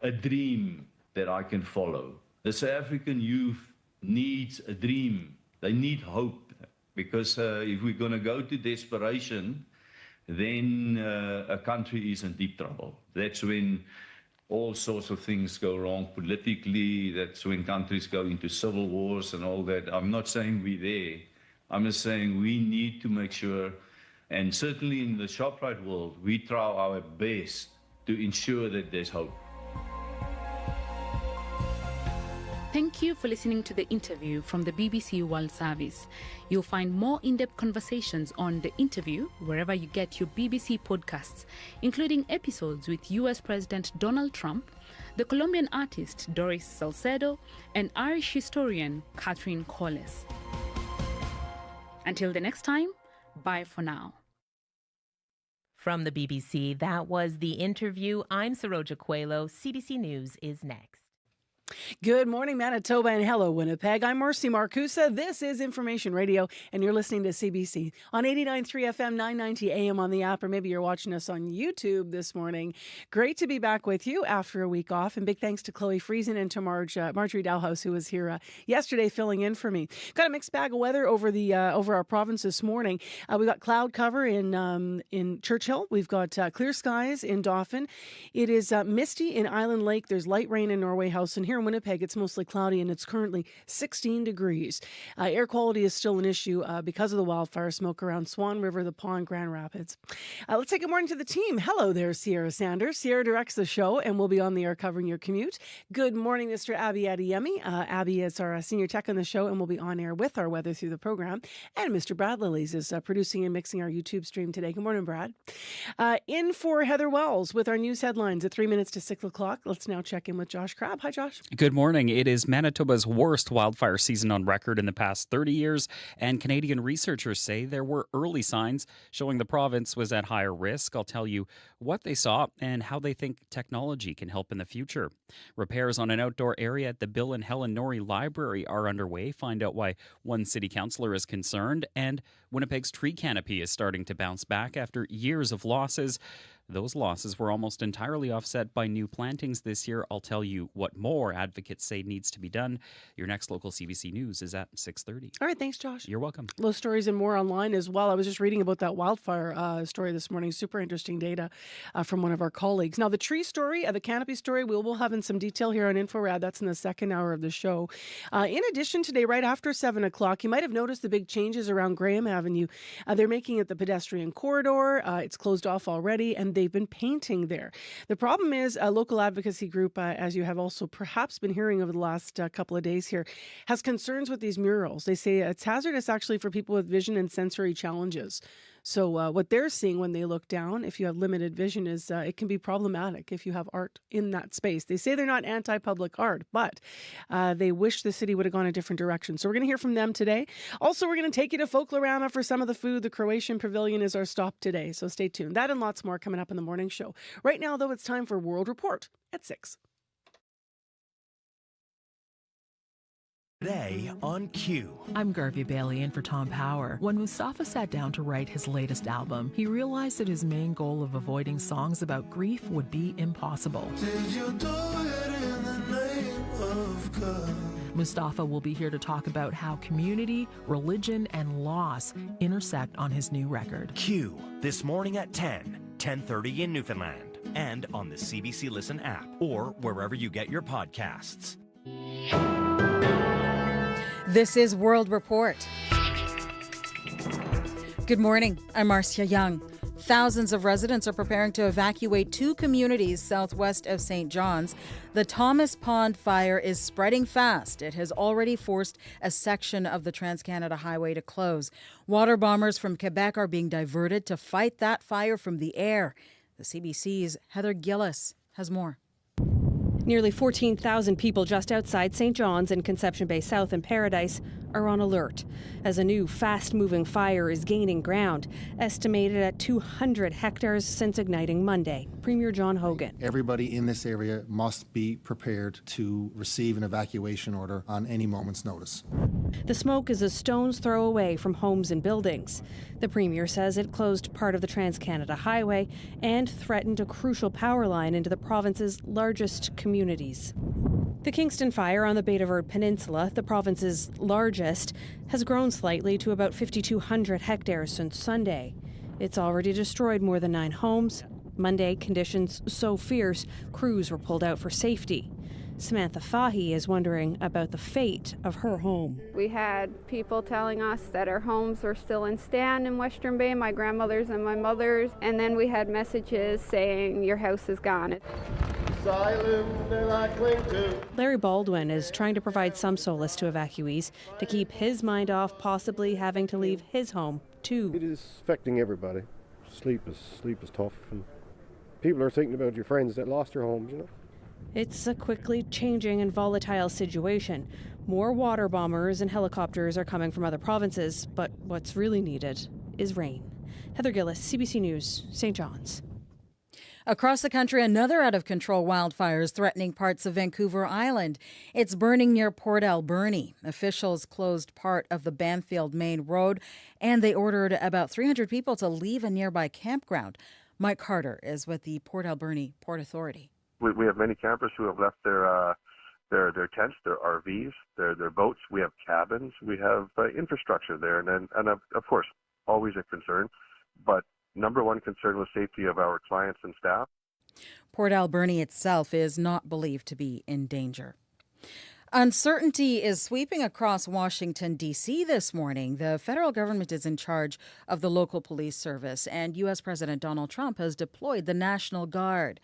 a dream that I can follow. The South African youth needs a dream. They need hope, because if we're going to go to desperation, then a country is in deep trouble. That's when all sorts of things go wrong politically. That's when countries go into civil wars and all that. I'm not saying we're there. I'm just saying we need to make sure, and certainly in the ShopRite world, we try our best to ensure that there's hope. Thank you for listening to the interview from the BBC World Service. You'll find more in-depth conversations on The Interview wherever you get your BBC podcasts, including episodes with US President Donald Trump, the Colombian artist Doris Salcedo, and Irish historian Catherine Collis. Until the next time, bye for now. From the BBC, that was The Interview. I'm Saroja Coelho. CBC News is next. Good morning, Manitoba, and hello, Winnipeg. I'm Marcy Marcusa. This is Information Radio, and you're listening to CBC on 89.3 FM, 990 AM on the app, or maybe you're watching us on YouTube this morning. Great to be back with you after a week off, and big thanks to Chloe Friesen and to Marjorie Dalhouse, who was here yesterday filling in for me. Got a mixed bag of weather over our province this morning. We got cloud cover in Churchill. We've got clear skies in Dauphin. It is misty in Island Lake. There's light rain in Norway House, and here in Winnipeg, it's mostly cloudy, and it's currently 16 degrees. Air quality is still an issue because of the wildfire smoke around Swan River, the Pond, Grand Rapids. Let's say good morning to the team. Hello there, Sierra Sanders. Sierra directs the show, and we'll be on the air covering your commute. Good morning, Mr. Abby Adeyemi. Abby is our senior tech on the show, and we'll be on air with our weather through the program. And Mr. Brad Lillies is producing and mixing our YouTube stream today. Good morning, Brad. In for Heather Wells with our news headlines at 3 minutes to 6 o'clock. Let's now check in with Josh Crabb. Hi, Josh. Good morning. It is Manitoba's worst wildfire season on record in the past 30 years, and Canadian researchers say there were early signs showing the province was at higher risk. I'll tell you what they saw and how they think technology can help in the future. Repairs on an outdoor area at the Bill and Helen Norrie Library are underway. Find out why one city councillor is concerned, and Winnipeg's tree canopy is starting to bounce back after years of losses. Those losses were almost entirely offset by new plantings this year. I'll tell you what more advocates say needs to be done. Your next local CBC News is at 6:30. All right, thanks, Josh. You're welcome. Those stories and more online as well. I was just reading about that wildfire story this morning. Super interesting data from one of our colleagues. Now, the tree story, the canopy story, we'll have in some detail here on InfoRad. That's in the second hour of the show. In addition, today, right after 7 o'clock, you might have noticed the big changes around Graham Avenue. They're making it the pedestrian corridor. It's closed off already, and they've been painting there. The problem is a local advocacy group, as you have also perhaps been hearing over the last couple of days here, has concerns with these murals. They say it's hazardous actually for people with vision and sensory challenges. So what they're seeing when they look down, if you have limited vision, is it can be problematic if you have art in that space. They say they're not anti-public art, but they wish the city would have gone a different direction. So we're going to hear from them today. Also, we're going to take you to Folklorama for some of the food. The Croatian Pavilion is our stop today, so stay tuned. That and lots more coming up in the morning show. Right now, though, it's time for World Report at 6. Today on Q. I'm Garvey Bailey in for Tom Power. When Mustafa sat down to write his latest album, he realized that his main goal of avoiding songs about grief would be impossible. Did you do it in the name of God? Mustafa will be here to talk about how community, religion, and loss intersect on his new record. Q, this morning at 10:30 in Newfoundland, and on the CBC Listen app, or wherever you get your podcasts. This is World Report. Good morning. I'm Marcia Young. Thousands of residents are preparing to evacuate two communities southwest of St. John's. The Thomas Pond fire is spreading fast. It has already forced a section of the Trans-Canada Highway to close. Water bombers from Quebec are being diverted to fight that fire from the air. The CBC's Heather Gillis has more. Nearly 14,000 people just outside St. John's in Conception Bay South and Paradise are on alert as a new fast-moving fire is gaining ground, estimated at 200 hectares since igniting Monday. Premier John Hogan. Everybody in this area must be prepared to receive an evacuation order on any moment's notice. The smoke is a stone's throw away from homes and buildings. The Premier says it closed part of the Trans-Canada Highway and threatened a crucial power line into the province's largest communities. The Kingston Fire on the Bay de Verde Peninsula, the province's largest, has grown slightly to about 5,200 hectares since Sunday. It's already destroyed more than 9 homes. Monday, conditions so fierce, crews were pulled out for safety. Samantha Fahy is wondering about the fate of her home. We had people telling us that our homes were still in stand in Western Bay, my grandmother's and my mother's, and then we had messages saying your house is gone. Larry Baldwin is trying to provide some solace to evacuees to keep his mind off possibly having to leave his home too. It is affecting everybody. Sleep is tough, and people are thinking about your friends that lost their homes, you know. It's a quickly changing and volatile situation. More water bombers and helicopters are coming from other provinces, but what's really needed is rain. Heather Gillis, CBC News, St. John's. Across the country, another out-of-control wildfire is threatening parts of Vancouver Island. It's burning near Port Alberni. Officials closed part of the Banfield Main Road, and they ordered about 300 people to leave a nearby campground. Mike Carter is with the Port Alberni Port Authority. We have many campers who have left their tents, their RVs, their boats. We have cabins. We have infrastructure there, and of course, always a concern. But number one concern was safety of our clients and staff. Port Alberni itself is not believed to be in danger. Uncertainty is sweeping across Washington, D.C. this morning. The federal government is in charge of the local police service, and U.S. President Donald Trump has deployed the National Guard.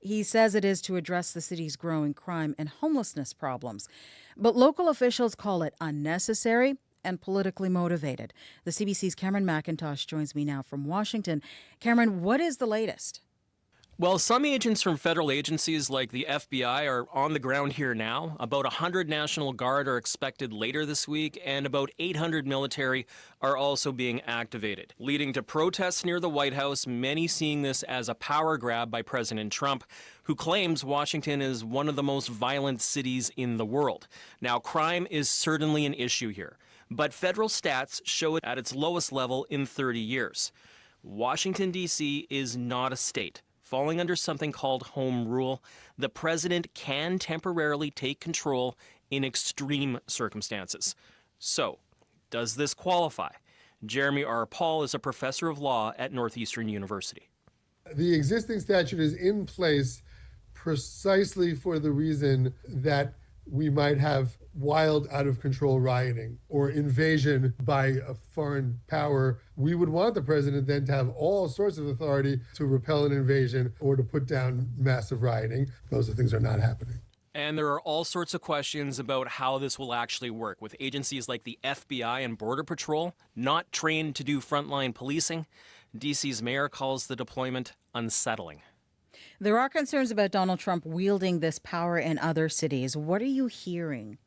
He says it is to address the city's growing crime and homelessness problems. But local officials call it unnecessary and politically motivated. The CBC's Cameron McIntosh joins me now from Washington. Cameron, what is the latest? Well, some agents from federal agencies like the FBI are on the ground here now. About 100 National Guard are expected later this week, and about 800 military are also being activated, leading to protests near the White House, many seeing this as a power grab by President Trump, who claims Washington is one of the most violent cities in the world. Now, crime is certainly an issue here, but federal stats show it at its lowest level in 30 years. Washington, D.C. is not a state. Falling under something called home rule, the president can temporarily take control in extreme circumstances. So, does this qualify? Jeremy R. Paul is a professor of law at Northeastern University. The existing statute is in place precisely for the reason that we might have wild, out-of-control rioting or invasion by a foreign power. We would want the president then to have all sorts of authority to repel an invasion or to put down massive rioting. Those things are not happening. And there are all sorts of questions about how this will actually work, with agencies like the FBI and Border Patrol not trained to do frontline policing. DC's mayor calls the deployment unsettling. There are concerns about Donald Trump wielding this power in other cities. What are you hearing?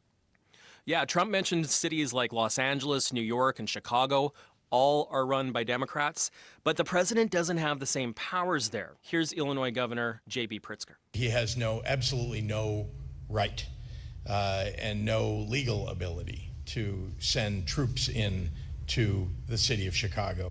Yeah, Trump mentioned cities like Los Angeles, New York, and Chicago. All are run by Democrats, but the president doesn't have the same powers there. Here's Illinois Governor J.B. Pritzker. He has absolutely no right and no legal ability to send troops in to the city of Chicago.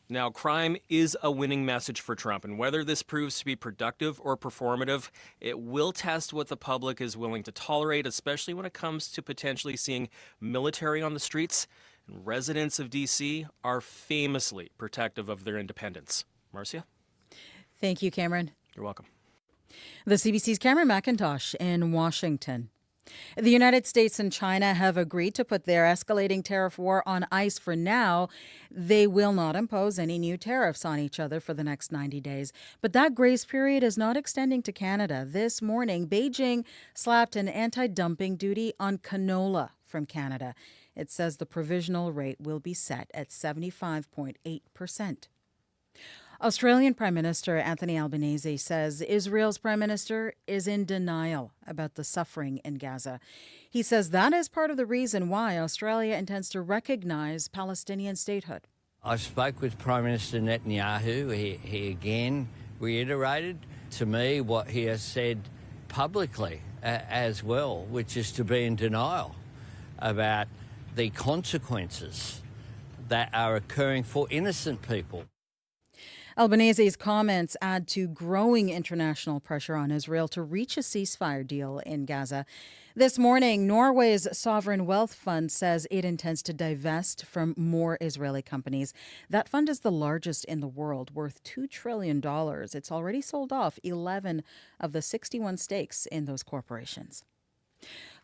Now, crime is a winning message for Trump, and whether this proves to be productive or performative, it will test what the public is willing to tolerate, especially when it comes to potentially seeing military on the streets. And residents of D.C. are famously protective of their independence. Marcia? Thank you, Cameron. You're welcome. The CBC's Cameron McIntosh in Washington. The United States and China have agreed to put their escalating tariff war on ice for now. They will not impose any new tariffs on each other for the next 90 days. But that grace period is not extending to Canada. This morning, Beijing slapped an anti-dumping duty on canola from Canada. It says the provisional rate will be set at 75.8%. Australian Prime Minister Anthony Albanese says Israel's Prime Minister is in denial about the suffering in Gaza. He says that is part of the reason why Australia intends to recognize Palestinian statehood. I spoke with Prime Minister Netanyahu. He again reiterated to me what he has said publicly as well, which is to be in denial about the consequences that are occurring for innocent people. Albanese's comments add to growing international pressure on Israel to reach a ceasefire deal in Gaza. This morning, Norway's sovereign wealth fund says it intends to divest from more Israeli companies. That fund is the largest in the world, worth $2 trillion. It's already sold off 11 of the 61 stakes in those corporations.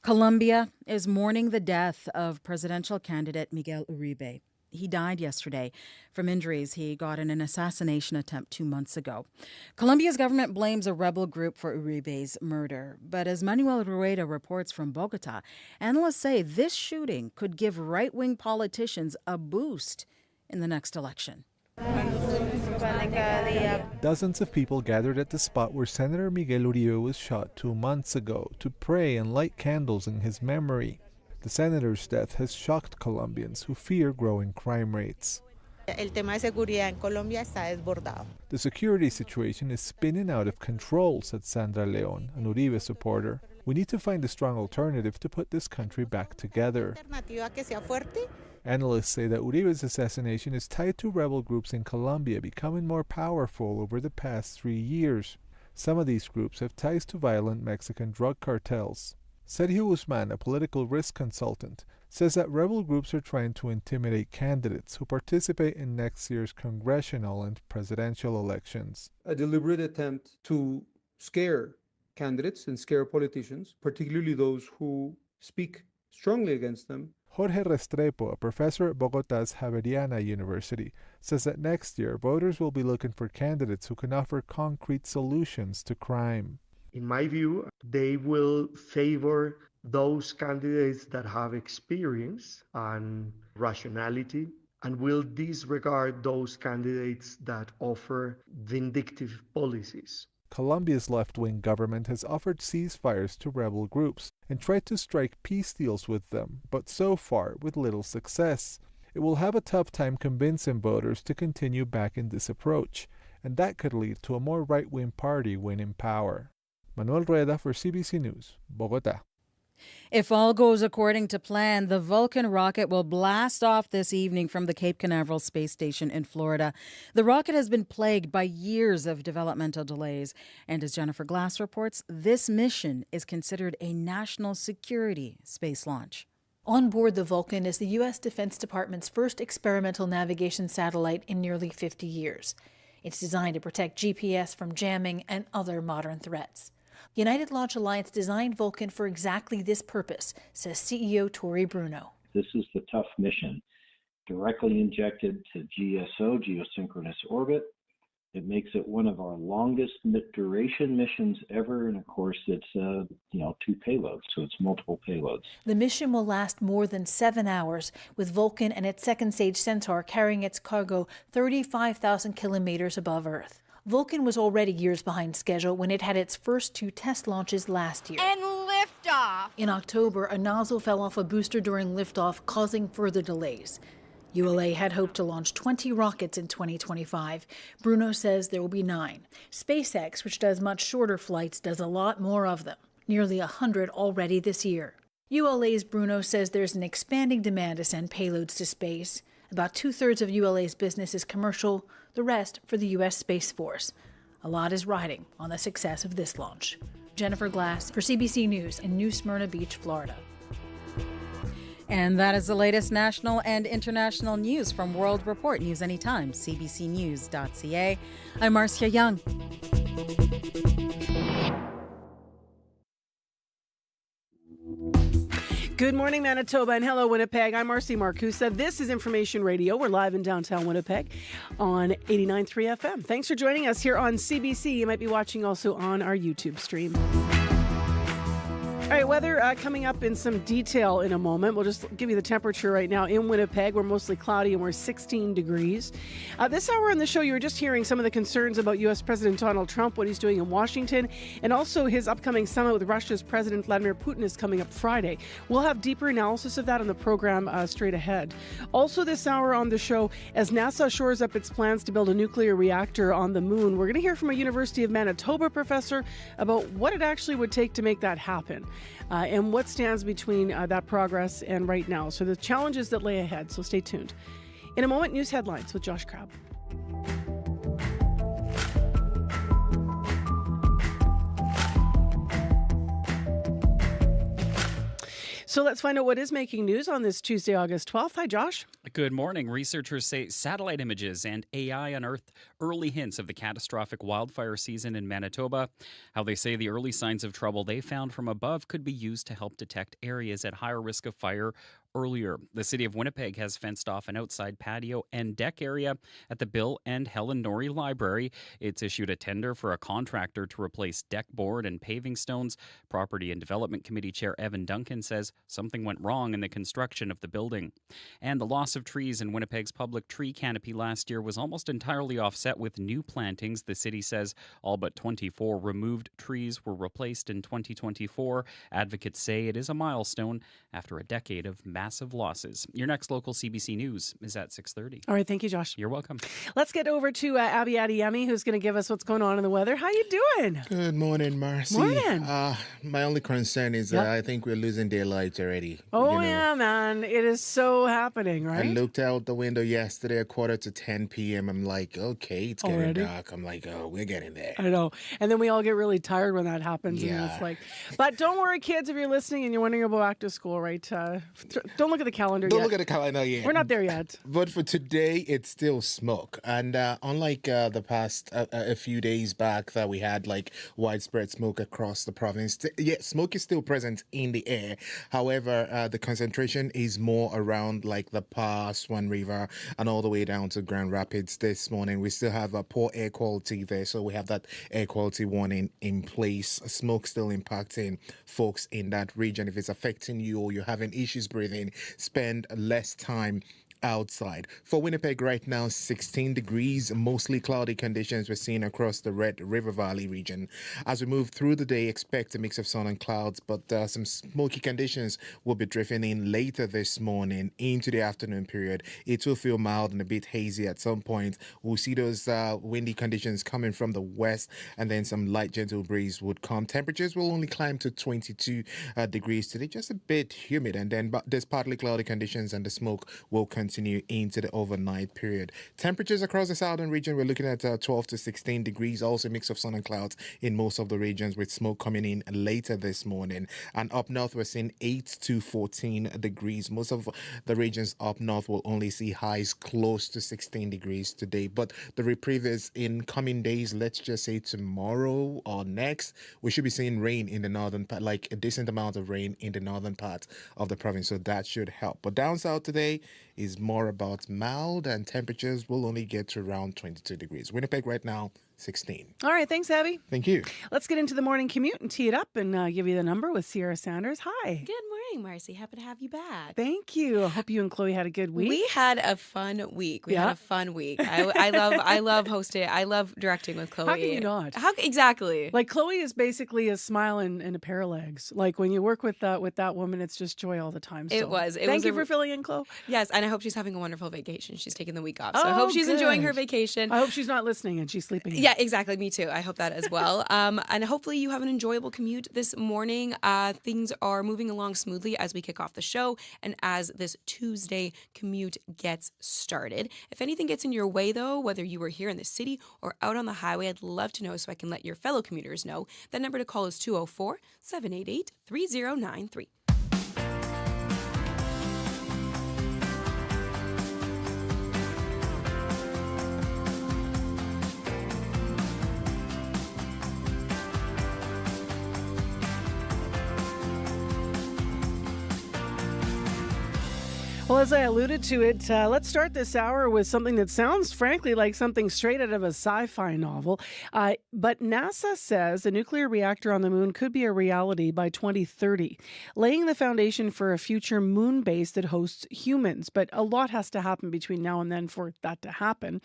Colombia is mourning the death of presidential candidate Miguel Uribe. He died yesterday from injuries he got in an assassination attempt 2 months ago. Colombia's government blames a rebel group for Uribe's murder. But as Manuel Rueda reports from Bogota, analysts say this shooting could give right-wing politicians a boost in the next election. Dozens of people gathered at the spot where Senator Miguel Uribe was shot 2 months ago to pray and light candles in his memory. The senator's death has shocked Colombians who fear growing crime rates. The security situation is spinning out of control, said Sandra Leon, an Uribe supporter. We need to find a strong alternative to put this country back together. Analysts say that Uribe's assassination is tied to rebel groups in Colombia becoming more powerful over the past 3 years. Some of these groups have ties to violent Mexican drug cartels. Sergio Guzman, a political risk consultant, says that rebel groups are trying to intimidate candidates who participate in next year's congressional and presidential elections. A deliberate attempt to scare candidates and scare politicians, particularly those who speak strongly against them. Jorge Restrepo, a professor at Bogota's Javeriana University, says that next year voters will be looking for candidates who can offer concrete solutions to crime. In my view, they will favor those candidates that have experience and rationality, and will disregard those candidates that offer vindictive policies. Colombia's left-wing government has offered ceasefires to rebel groups and tried to strike peace deals with them, but so far with little success. It will have a tough time convincing voters to continue backing this approach, and that could lead to a more right-wing party winning power. Manuel Rueda for CBC News, Bogota. If all goes according to plan, the Vulcan rocket will blast off this evening from the Cape Canaveral Space Station in Florida. The rocket has been plagued by years of developmental delays. And as Jennifer Glass reports, this mission is considered a national security space launch. On board the Vulcan is the U.S. Defense Department's first experimental navigation satellite in nearly 50 years. It's designed to protect GPS from jamming and other modern threats. United Launch Alliance designed Vulcan for exactly this purpose, says CEO Tori Bruno. This is the tough mission. Directly injected to GSO, geosynchronous orbit. It makes it one of our longest duration missions ever, and of course it's 2 payloads, so it's multiple payloads. The mission will last more than 7 hours, with Vulcan and its second stage Centaur carrying its cargo 35,000 kilometers above Earth. Vulcan was already years behind schedule when it had its first 2 test launches last year. And liftoff! In October, a nozzle fell off a booster during liftoff, causing further delays. ULA had hoped to launch 20 rockets in 2025. Bruno says there will be 9. SpaceX, which does much shorter flights, does a lot more of them, nearly 100 already this year. ULA's Bruno says there's an expanding demand to send payloads to space. About 2/3 of ULA's business is commercial, the rest for the U.S. Space Force. A lot is riding on the success of this launch. Jennifer Glass for CBC News in New Smyrna Beach, Florida. And that is the latest national and international news from World Report. News anytime, cbcnews.ca. I'm Marcia Young. Good morning, Manitoba, and hello, Winnipeg. I'm Marcy Marcusa. This is Information Radio. We're live in downtown Winnipeg on 89.3 FM. Thanks for joining us here on CBC. You might be watching also on our YouTube stream. All right, weather coming up in some detail in a moment. We'll just give you the temperature right now in Winnipeg. We're mostly cloudy and we're 16 degrees. This hour on the show, you were just hearing some of the concerns about U.S. President Donald Trump, what he's doing in Washington, and also his upcoming summit with Russia's President Vladimir Putin is coming up Friday. We'll have deeper analysis of that on the program straight ahead. Also this hour on the show, as NASA shores up its plans to build a nuclear reactor on the moon, we're going to hear from a University of Manitoba professor about what it actually would take to make that happen. and what stands between that progress and right now. So the challenges that lay ahead. So stay tuned. In a moment, news headlines with Josh Crabb. So let's find out what is making news on this Tuesday, August 12th. Hi, Josh. Good morning. Researchers say satellite images and AI unearthed early hints of the catastrophic wildfire season in Manitoba. How they say the early signs of trouble they found from above could be used to help detect areas at higher risk of fire earlier. The city of Winnipeg has fenced off an outside patio and deck area at the Bill and Helen Norrie Library. It's issued a tender for a contractor to replace deck board and paving stones. Property and Development Committee Chair Evan Duncan says something went wrong in the construction of the building. And the loss of trees in Winnipeg's public tree canopy last year was almost entirely offset with new plantings. The city says all but 24 removed trees were replaced in 2024. Advocates say it is a milestone after a decade of massive losses. Your next local CBC News is at 6:30. All right, thank you, Josh. You're welcome. Let's get over to Abby Adiyemi, who's going to give us what's going on in the weather. How you doing? Good morning, Marcy. Morning. My only concern is I think we're losing daylight already. Oh, yeah, man. It is so happening, right? I looked out the window yesterday at 10:15 p.m. I'm like, okay, it's getting Already? dark. I'm like, oh, we're getting there. I know. And then we all get really tired when that happens. And Yeah. it's like, but don't worry, kids, if you're listening and you're wondering about back to school, right? Don't look at the calendar Don't yet. look at the calendar yet. We're not there yet. But for today, it's still smoke. And unlike the past a few days back that we had like widespread smoke across the province, smoke is still present in the air. However, the concentration is more around like the Swan River and all the way down to Grand Rapids this morning. We still have a poor air quality there. So we have that air quality warning in place. Smoke still impacting folks in that region. If it's affecting you or you're having issues breathing, spend less time outside. For Winnipeg right now, 16 degrees, mostly cloudy conditions we're seeing across the Red River Valley region. As we move through the day, expect a mix of sun and clouds, but some smoky conditions will be drifting in later this morning into the afternoon period. It will feel mild and a bit hazy at some point. We'll see those windy conditions coming from the west, and then some light gentle breeze would come. Temperatures will only climb to 22 degrees today, just a bit humid, and then there's partly cloudy conditions and the smoke will continue into the overnight period. Temperatures across the southern region, we're looking at 12 to 16 degrees, also a mix of sun and clouds in most of the regions with smoke coming in later this morning. And up north, we're seeing 8 to 14 degrees. Most of the regions up north will only see highs close to 16 degrees today. But the reprieve is in coming days, let's just say tomorrow or next, we should be seeing rain in the northern part, like a decent amount of rain in the northern part of the province. So that should help. But down south today is more about mild, and temperatures will only get to around 22 degrees. Winnipeg right now, 16. All right, thanks, Abby. Thank you. Let's get into the morning commute and tee it up and give you the number with Sierra Sanders. Hi. Good morning, Marcy. Happy to have you back. Thank you. I hope you and Chloe had a good week. We had a fun week. I love hosting. I love directing with Chloe. How can you not? Exactly. Like Chloe is basically a smile and a pair of legs. Like when you work with that woman, it's just joy all the time. So It was. Thank you for filling in, Chloe. Yes, and I hope she's having a wonderful vacation. She's taking the week off, so I hope she's enjoying her vacation. I hope she's not listening and she's sleeping. Yeah, exactly. Me too. I hope that as well. And hopefully you have an enjoyable commute this morning. Things are moving along smoothly as we kick off the show and as this Tuesday commute gets started. If anything gets in your way, though, whether you are here in the city or out on the highway, I'd love to know so I can let your fellow commuters know. That number to call is 204-788-3093. Well, as I alluded to it, let's start this hour with something that sounds, frankly, like something straight out of a sci-fi novel. But NASA says a nuclear reactor on the moon could be a reality by 2030, laying the foundation for a future moon base that hosts humans. But a lot has to happen between now and then for that to happen.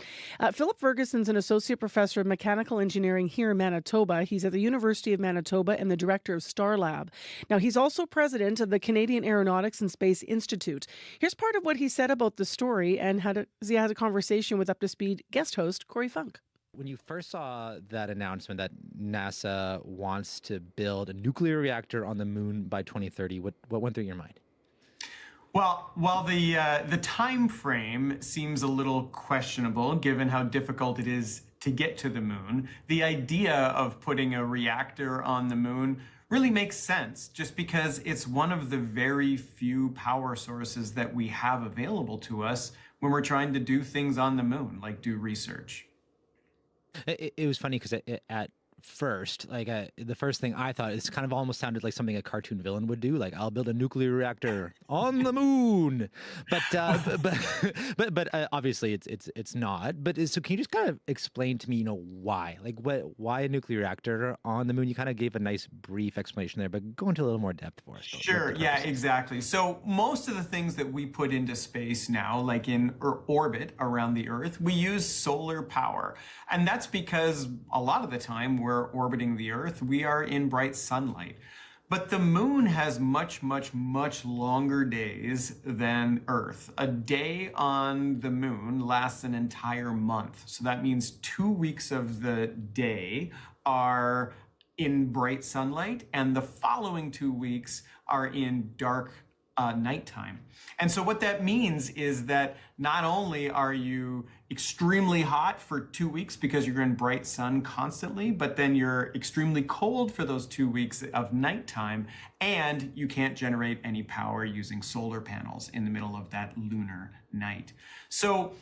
Philip Ferguson's an associate professor of mechanical engineering here in Manitoba. He's at the University of Manitoba and the director of Starlab. Now, he's also president of the Canadian Aeronautics and Space Institute. Here's part of what he said about the story and he had a conversation with Up to Speed guest host Corey Funk. When you first saw that announcement that NASA wants to build a nuclear reactor on the moon by 2030, what went through your mind? Well, while the time frame seems a little questionable, given how difficult it is to get to the moon, the idea of putting a reactor on the moon really makes sense, just because it's one of the very few power sources that we have available to us when we're trying to do things on the moon, like do research. It was funny because at first, the first thing I thought, it's kind of almost sounded like something a cartoon villain would do, like I'll build a nuclear reactor on the moon. But obviously it's not. But so can you just kind of explain to me, why? Like why a nuclear reactor on the moon? You kind of gave a nice brief explanation there, but go into a little more depth for us. Sure. Yeah, exactly. So most of the things that we put into space now, like in orbit around the Earth, we use solar power. And that's because a lot of the time we're orbiting the Earth, we are in bright sunlight. But the moon has much, much, much longer days than Earth. A day on the moon lasts an entire month. So that means 2 weeks of the day are in bright sunlight, and the following 2 weeks are in dark nighttime. And so what that means is that not only are you extremely hot for 2 weeks because you're in bright sun constantly, but then you're extremely cold for those 2 weeks of nighttime, and you can't generate any power using solar panels in the middle of that lunar night. So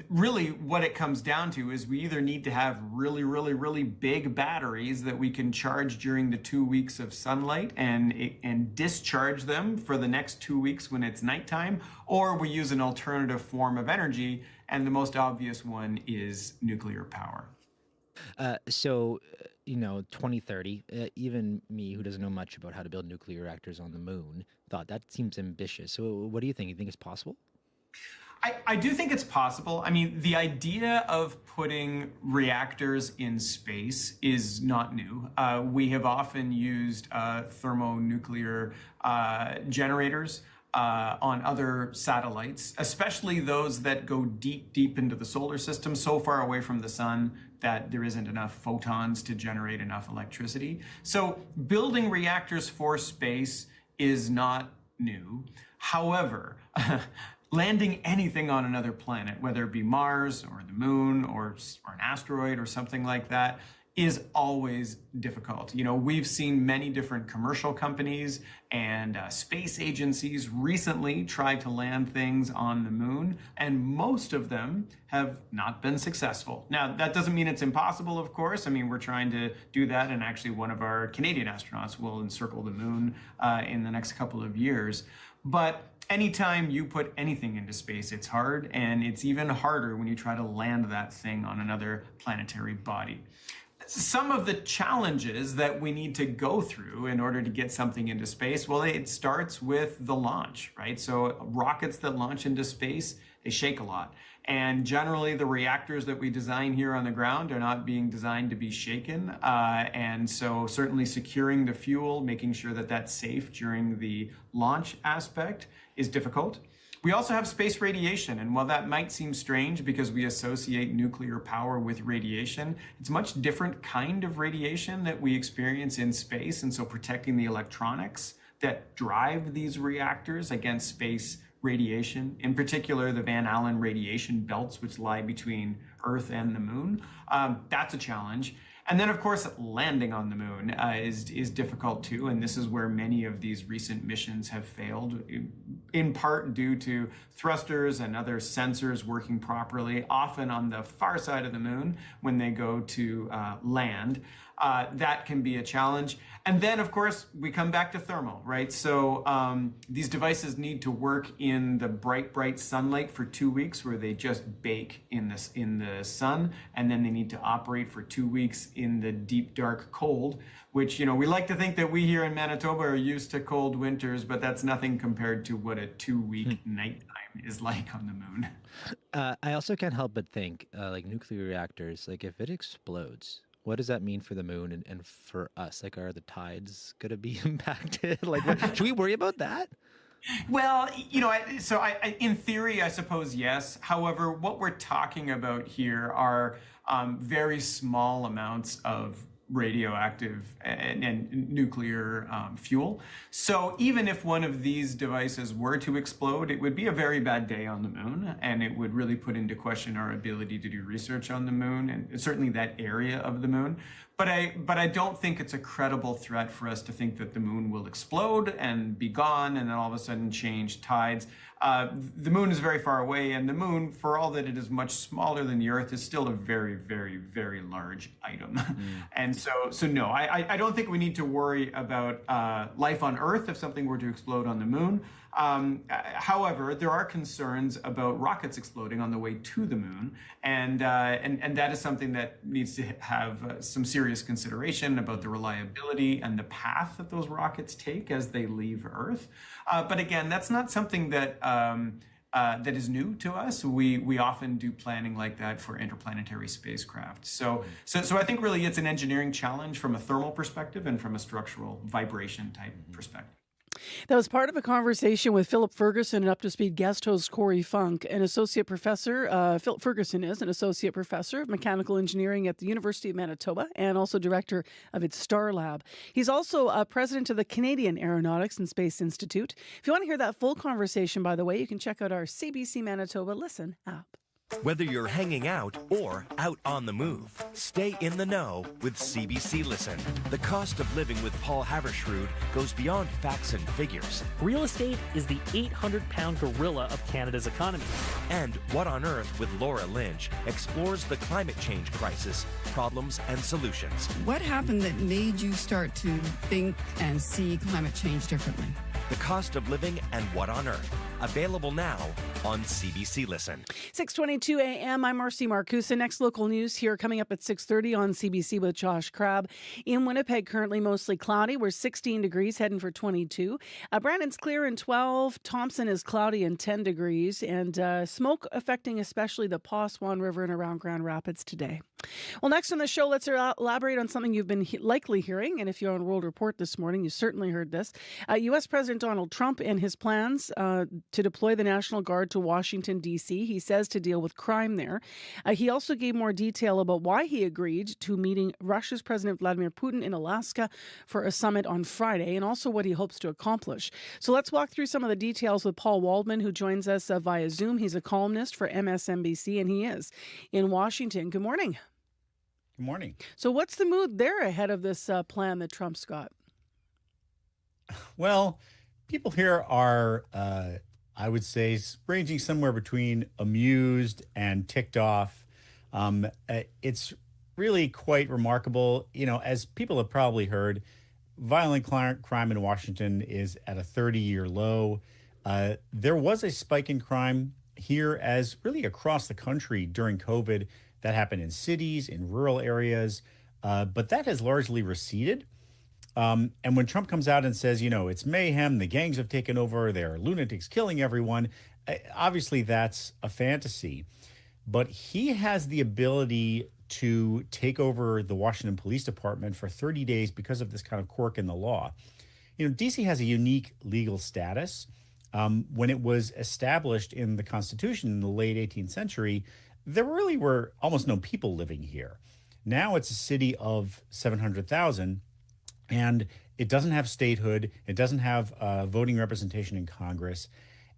really what it comes down to is we either need to have really, really, really big batteries that we can charge during the 2 weeks of sunlight and discharge them for the next 2 weeks when it's nighttime, or we use an alternative form of energy, and the most obvious one is nuclear power. 2030, even me, who doesn't know much about how to build nuclear reactors on the moon, thought that seems ambitious. So what do you think? You think it's possible? I do think it's possible. I mean, the idea of putting reactors in space is not new. We have often used thermonuclear generators on other satellites, especially those that go deep, deep into the solar system, so far away from the sun that there isn't enough photons to generate enough electricity. So building reactors for space is not new. However, landing anything on another planet, whether it be Mars or the moon or an asteroid or something like that, is always difficult. We've seen many different commercial companies and space agencies recently try to land things on the moon, and most of them have not been successful. Now, that doesn't mean it's impossible, of course. I mean, we're trying to do that, and actually one of our Canadian astronauts will encircle the moon in the next couple of years. But anytime you put anything into space, it's hard, and it's even harder when you try to land that thing on another planetary body. Some of the challenges that we need to go through in order to get something into space, well, it starts with the launch, right? So rockets that launch into space, they shake a lot. And generally, the reactors that we design here on the ground are not being designed to be shaken. And so certainly securing the fuel, making sure that that's safe during the launch aspect is difficult. We also have space radiation, and while that might seem strange because we associate nuclear power with radiation, it's a much different kind of radiation that we experience in space, and so protecting the electronics that drive these reactors against space radiation, in particular the Van Allen radiation belts which lie between Earth and the moon, that's a challenge. And then, of course, landing on the moon is difficult too, and this is where many of these recent missions have failed, in part due to thrusters and other sensors working properly, often on the far side of the moon when they go to land. That can be a challenge. And then, of course, we come back to thermal, right? So these devices need to work in the bright, bright sunlight for 2 weeks where they just bake in the sun, and then they need to operate for 2 weeks in the deep, dark cold, which, we like to think that we here in Manitoba are used to cold winters, but that's nothing compared to what a 2-week nighttime is like on the moon. I also can't help but think, like nuclear reactors, like if it explodes, what does that mean for the moon and for us? Like, are the tides going to be impacted? Should we worry about that? Well, in theory, I suppose, yes. However, what we're talking about here are very small amounts of radioactive and nuclear fuel. So even if one of these devices were to explode, it would be a very bad day on the moon, and it would really put into question our ability to do research on the moon, and certainly that area of the moon. But I don't think it's a credible threat for us to think that the moon will explode and be gone and then all of a sudden change tides. The moon is very far away, and the moon, for all that it is much smaller than the Earth, is still a very, very, very large item. And so no, I don't think we need to worry about life on Earth if something were to explode on the moon. However, there are concerns about rockets exploding on the way to the moon, and that is something that needs to have some serious consideration about the reliability and the path that those rockets take as they leave Earth. But again, that's not something that that is new to us. We often do planning like that for interplanetary spacecraft. So I think really it's an engineering challenge from a thermal perspective and from a structural vibration type perspective. That was part of a conversation with Philip Ferguson and Up to Speed guest host Corey Funk, an associate professor. Philip Ferguson is an associate professor of mechanical engineering at the University of Manitoba and also director of its STAR Lab. He's also president of the Canadian Aeronautics and Space Institute. If you want to hear that full conversation, by the way, you can check out our CBC Manitoba Listen app. Whether you're hanging out or out on the move, stay in the know with CBC Listen. The cost of living with Paul Havershrud goes beyond facts and figures. Real estate is the 800-pound gorilla of Canada's economy. And What on Earth with Laura Lynch explores the climate change crisis, problems and solutions. What happened that made you start to think and see climate change differently? The Cost of Living and What on Earth. Available now on CBC Listen. 6:22 a.m. I'm Marcy Marcusa. Next local news here coming up at 6:30 on CBC with Josh Crabb. In Winnipeg, currently mostly cloudy. We're 16 degrees, heading for 22. Brandon's clear and 12. Thompson is cloudy and 10 degrees. And smoke affecting especially the Paw Swan River and around Grand Rapids today. Well, next on the show, let's elaborate on something you've been likely hearing. And if you're on World Report this morning, you certainly heard this. U.S. President Donald Trump and his plans to deploy the National Guard to Washington, D.C., he says, to deal with crime there. He also gave more detail about why he agreed to meeting Russia's President Vladimir Putin in Alaska for a summit on Friday, and also what he hopes to accomplish. So let's walk through some of the details with Paul Waldman, who joins us via Zoom. He's a columnist for MSNBC, and he is in Washington. Good morning. Good morning. So what's the mood there ahead of this plan that Trump's got? Well, people here are, I would say, ranging somewhere between amused and ticked off. It's really quite remarkable. You know, as people have probably heard, violent crime in Washington is at a 30-year low. There was a spike in crime here, as really across the country during COVID. That happened in cities, in rural areas, but that has largely receded. And when Trump comes out and says, you know, it's mayhem, the gangs have taken over, there are lunatics killing everyone, obviously that's a fantasy. But he has the ability to take over the Washington Police Department for 30 days because of this kind of quirk in the law. You know, D.C. has a unique legal status. When it was established in the Constitution in the late 18th century, there really were almost no people living here. Now it's a city of 700,000, and it doesn't have statehood. It doesn't have voting representation in Congress,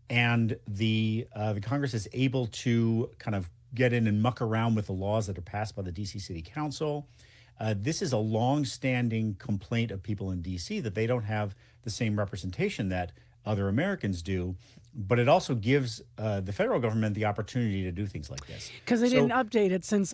and the Congress is able to kind of get in and muck around with the laws that are passed by the D.C. City Council. This is a long-standing complaint of people in D.C. that they don't have the same representation that other Americans do. But it also gives the federal government the opportunity to do things like this. Because they didn't update it since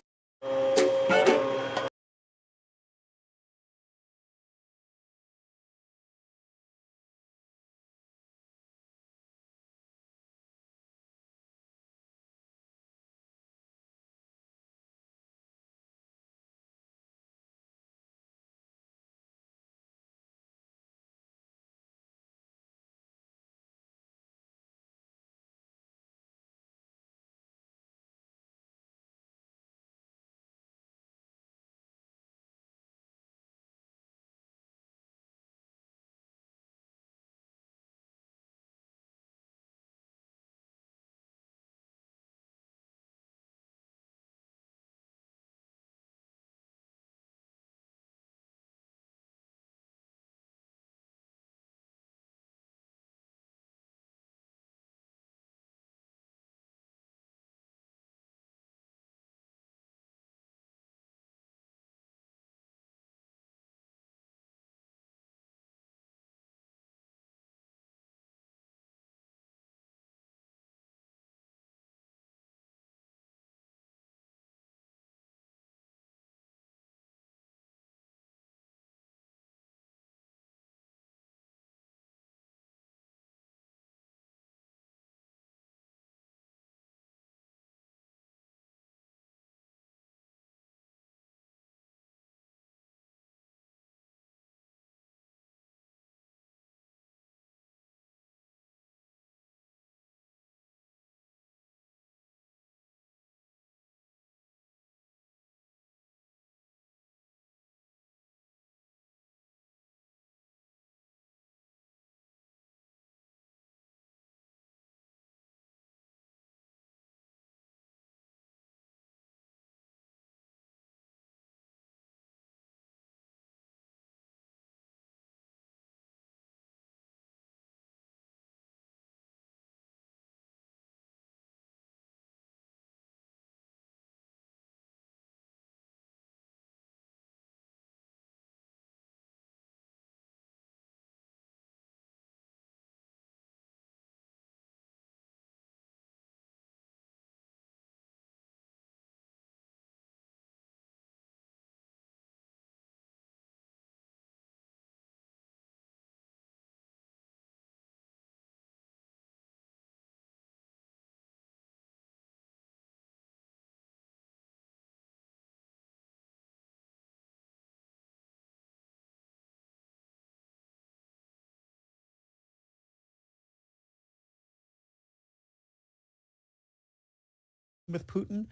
with Putin.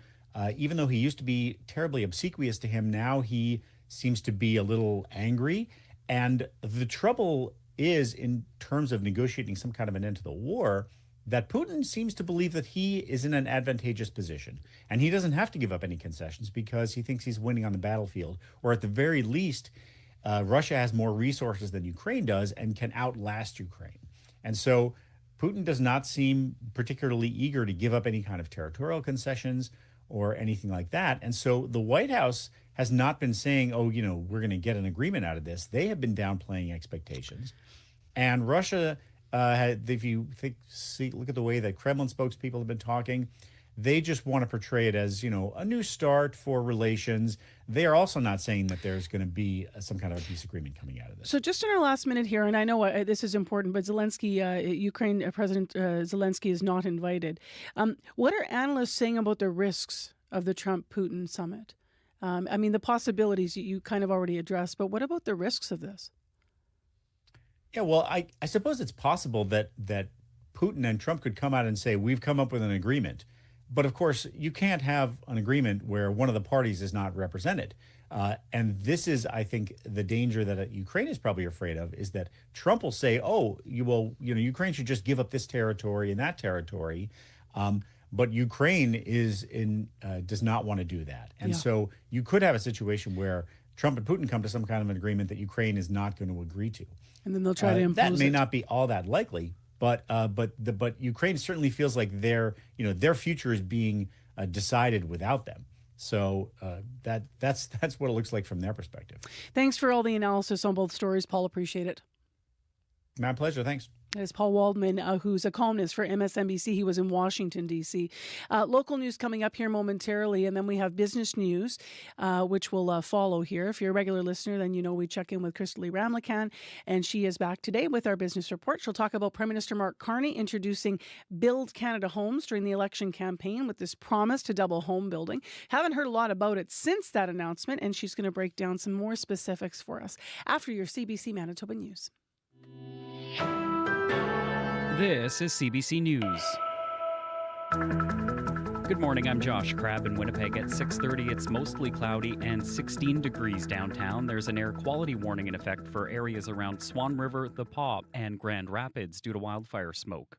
Even though he used to be terribly obsequious to him, now he seems to be a little angry. And the trouble is, in terms of negotiating some kind of an end to the war, that Putin seems to believe that he is in an advantageous position. And he doesn't have to give up any concessions because he thinks he's winning on the battlefield. Or at the very least, Russia has more resources than Ukraine does and can outlast Ukraine. And so Putin does not seem particularly eager to give up any kind of territorial concessions or anything like that. And so the White House has not been saying, oh, we're going to get an agreement out of this. They have been downplaying expectations. And Russia, if you look at the way that Kremlin spokespeople have been talking, they just want to portray it as, a new start for relations. They are also not saying that there's going to be some kind of a peace agreement coming out of this. So just in our last minute here, and I know this is important, but Zelensky, Ukraine President Zelensky is not invited. What are analysts saying about the risks of the Trump-Putin summit? The possibilities you kind of already addressed, but what about the risks of this? Yeah, well, I suppose it's possible that Putin and Trump could come out and say, we've come up with an agreement. But of course, you can't have an agreement where one of the parties is not represented. And this is, I think, the danger that Ukraine is probably afraid of, is that Trump will say, Ukraine should just give up this territory and that territory. But Ukraine does not want to do that. And so you could have a situation where Trump and Putin come to some kind of an agreement that Ukraine is not going to agree to. And then they'll try to impose that may it. not be all that likely, but Ukraine certainly feels like their future is being decided without them. So that's what it looks like from their perspective. Thanks for all the analysis on both stories, Paul. Appreciate it. My pleasure. Thanks. That is Paul Waldman, who's a columnist for MSNBC. He was in Washington, D.C. Local news coming up here momentarily, and then we have business news, which will follow here. If you're a regular listener, then you know we check in with Crystalie Ramlakan, and she is back today with our business report. She'll talk about Prime Minister Mark Carney introducing Build Canada Homes during the election campaign with this promise to double home building. Haven't heard a lot about it since that announcement, and she's going to break down some more specifics for us after your CBC Manitoba News. This is CBC News. Good morning, I'm Josh Crabb in Winnipeg at 6:30. It's mostly cloudy and 16 degrees downtown. There's an air quality warning in effect for areas around Swan River, The Paw, and Grand Rapids due to wildfire smoke.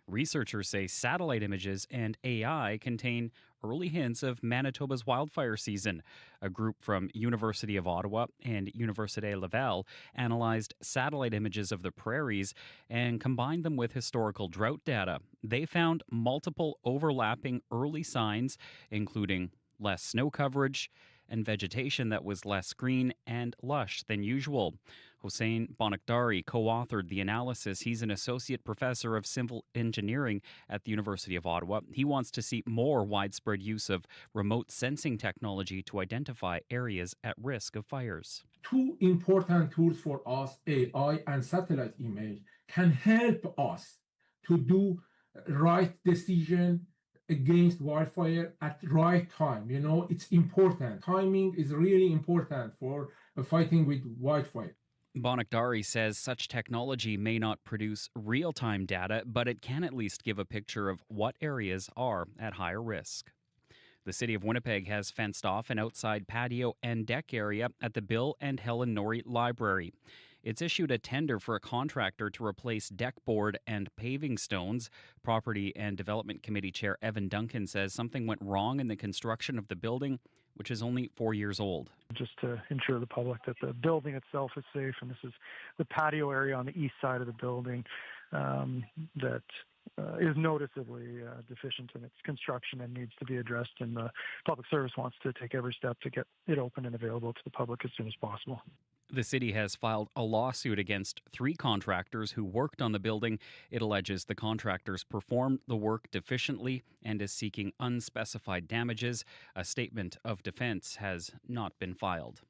Researchers say satellite images and AI contain early hints of Manitoba's wildfire season. A group from University of Ottawa and Université Laval analyzed satellite images of the prairies and combined them with historical drought data. They found multiple overlapping early signs, including less snow coverage and vegetation that was less green and lush than usual. Hossein Bonakdari co-authored the analysis. He's an associate professor of civil engineering at the University of Ottawa. He wants to see more widespread use of remote sensing technology to identify areas at risk of fires. Two important tools for us, AI and satellite image, can help us to do right decision against wildfire at the right time. It's important. Timing is really important for fighting with wildfire. Bonakdari says such technology may not produce real-time data, but it can at least give a picture of what areas are at higher risk. The City of Winnipeg has fenced off an outside patio and deck area at the Bill and Helen Norrie Library. It's issued a tender for a contractor to replace deck board and paving stones. Property and Development Committee Chair Evan Duncan says something went wrong in the construction of the building, which is only 4 years old. Just to ensure the public that the building itself is safe, and this is the patio area on the east side of the building that is noticeably deficient in its construction and needs to be addressed, and the public service wants to take every step to get it open and available to the public as soon as possible. The city has filed a lawsuit against 3 contractors who worked on the building. It alleges the contractors performed the work deficiently and is seeking unspecified damages. A statement of defense has not been filed.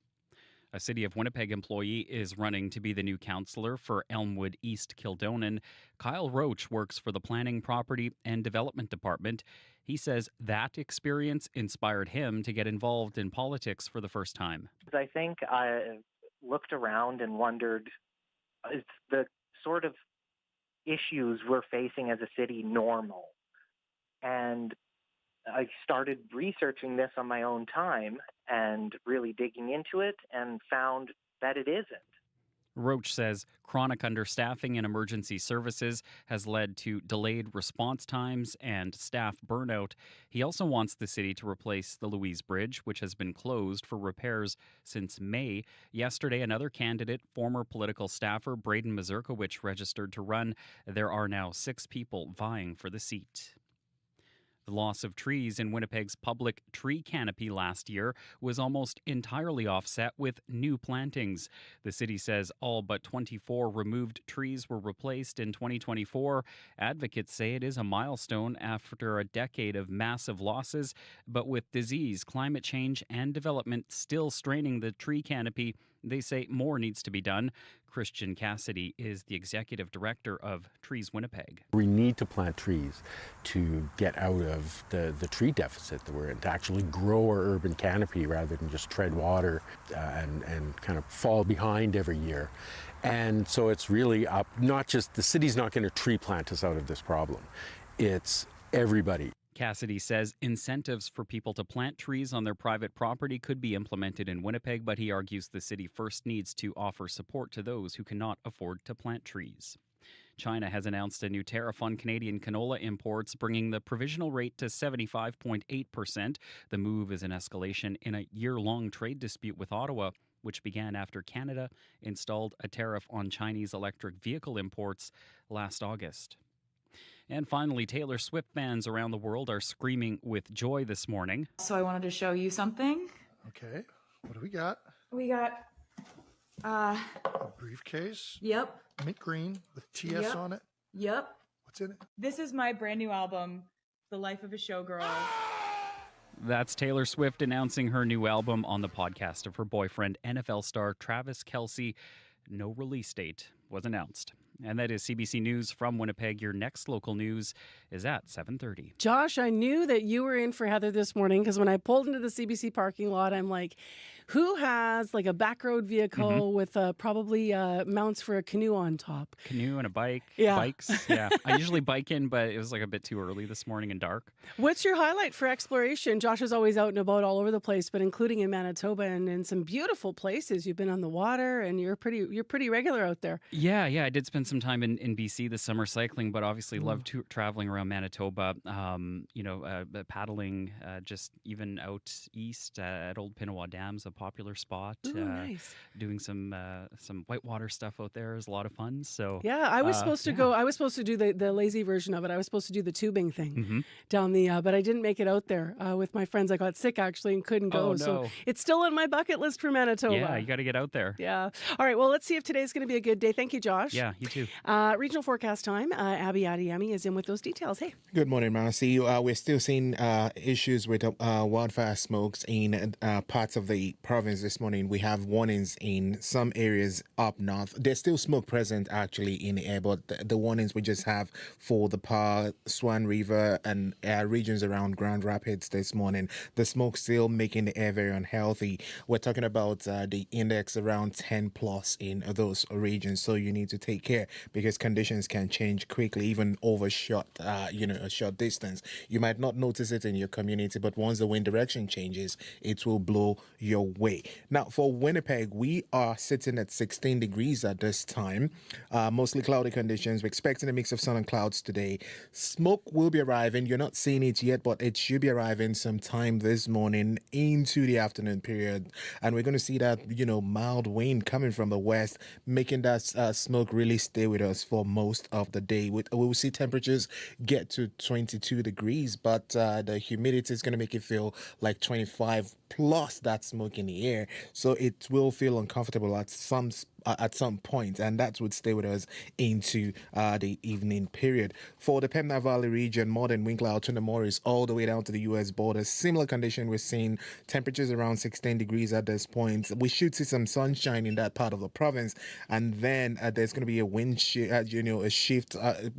A City of Winnipeg employee is running to be the new councillor for Elmwood East Kildonan. Kyle Roach works for the Planning, Property and Development Department. He says that experience inspired him to get involved in politics for the first time. I think I looked around and wondered, is the sort of issues we're facing as a city normal? And I started researching this on my own time and really digging into it and found that it isn't. Roach says chronic understaffing in emergency services has led to delayed response times and staff burnout. He also wants the city to replace the Louise Bridge, which has been closed for repairs since May. Yesterday, another candidate, former political staffer Braden Mazurkowicz, registered to run. There are now 6 people vying for the seat. The loss of trees in Winnipeg's public tree canopy last year was almost entirely offset with new plantings. The city says all but 24 removed trees were replaced in 2024. Advocates say it is a milestone after a decade of massive losses, but with disease, climate change, and development still straining the tree canopy, they say more needs to be done. Christian Cassidy is the executive director of Trees Winnipeg. We need to plant trees to get out of the tree deficit that we're in, to actually grow our urban canopy rather than just tread water and kind of fall behind every year. And so it's really up, not just, the city's not going to tree plant us out of this problem. It's everybody. Cassidy says incentives for people to plant trees on their private property could be implemented in Winnipeg, but he argues the city first needs to offer support to those who cannot afford to plant trees. China has announced a new tariff on Canadian canola imports, bringing the provisional rate to 75.8%. The move is an escalation in a year-long trade dispute with Ottawa, which began after Canada installed a tariff on Chinese electric vehicle imports last August. And finally, Taylor Swift fans around the world are screaming with joy this morning. So I wanted to show you something. Okay, what do we got? We got A briefcase. Yep. Mint green with TS Yep. on it. Yep. What's in it? This is my brand new album, The Life of a Showgirl. That's Taylor Swift announcing her new album on the podcast of her boyfriend, NFL star Travis Kelce. No release date was announced. And that is CBC News from Winnipeg. Your next local news is at 7:30. Josh, I knew that you were in for Heather this morning because when I pulled into the CBC parking lot, I'm like, who has like a back road vehicle with probably mounts for a canoe on top? Canoe and a bike. Yeah. Bikes. Yeah. I usually bike in, but it was like a bit too early this morning and dark. What's your highlight for exploration? Josh is always out and about all over the place, but including in Manitoba and in some beautiful places. You've been on the water and you're pretty regular out there. Yeah. I did spend some time in BC this summer cycling, but obviously love traveling around Manitoba. Paddling just even out east at Old Pinawa Dam's a popular spot. Ooh, nice. Doing some whitewater stuff out there is a lot of fun. So yeah, I was supposed to go. I was supposed to do the lazy version of it. I was supposed to do the tubing thing down the, but I didn't make it out there with my friends. I got sick actually and couldn't go. Oh, no. So it's still on my bucket list for Manitoba. Yeah, you got to get out there. Yeah. All right. Well, let's see if today's going to be a good day. Thank you, Josh. Yeah, you too. Regional forecast time. Abby Adiemi is in with those details. Hey. Good morning, Marcy. We're still seeing issues with wildfire smokes in parts of the province this morning. We have warnings in some areas up north. There's still smoke present actually in the air, but the warnings we just have for the Swan River and regions around Grand Rapids this morning. The smoke still making the air very unhealthy. We're talking about the index around 10 plus in those regions, so you need to take care because conditions can change quickly, even over a short distance. You might not notice it in your community, but once the wind direction changes, it will blow your way. Now, for Winnipeg, we are sitting at 16 degrees at this time. Mostly cloudy conditions. We're expecting a mix of sun and clouds today. Smoke will be arriving. You're not seeing it yet, but it should be arriving sometime this morning into the afternoon period. And we're going to see that, mild wind coming from the west, making that smoke really stay with us for most of the day. We will see temperatures get to 22 degrees, but the humidity is going to make it feel like 25 plus that smoke in the air. So it will feel uncomfortable at some point, and that would stay with us into the evening period. For the Pembina Valley region, more than Winkler to the Morris, all the way down to the U.S. border, similar condition. We're seeing temperatures around 16 degrees at this point. We should see some sunshine in that part of the province, and then there's going to be a wind a shift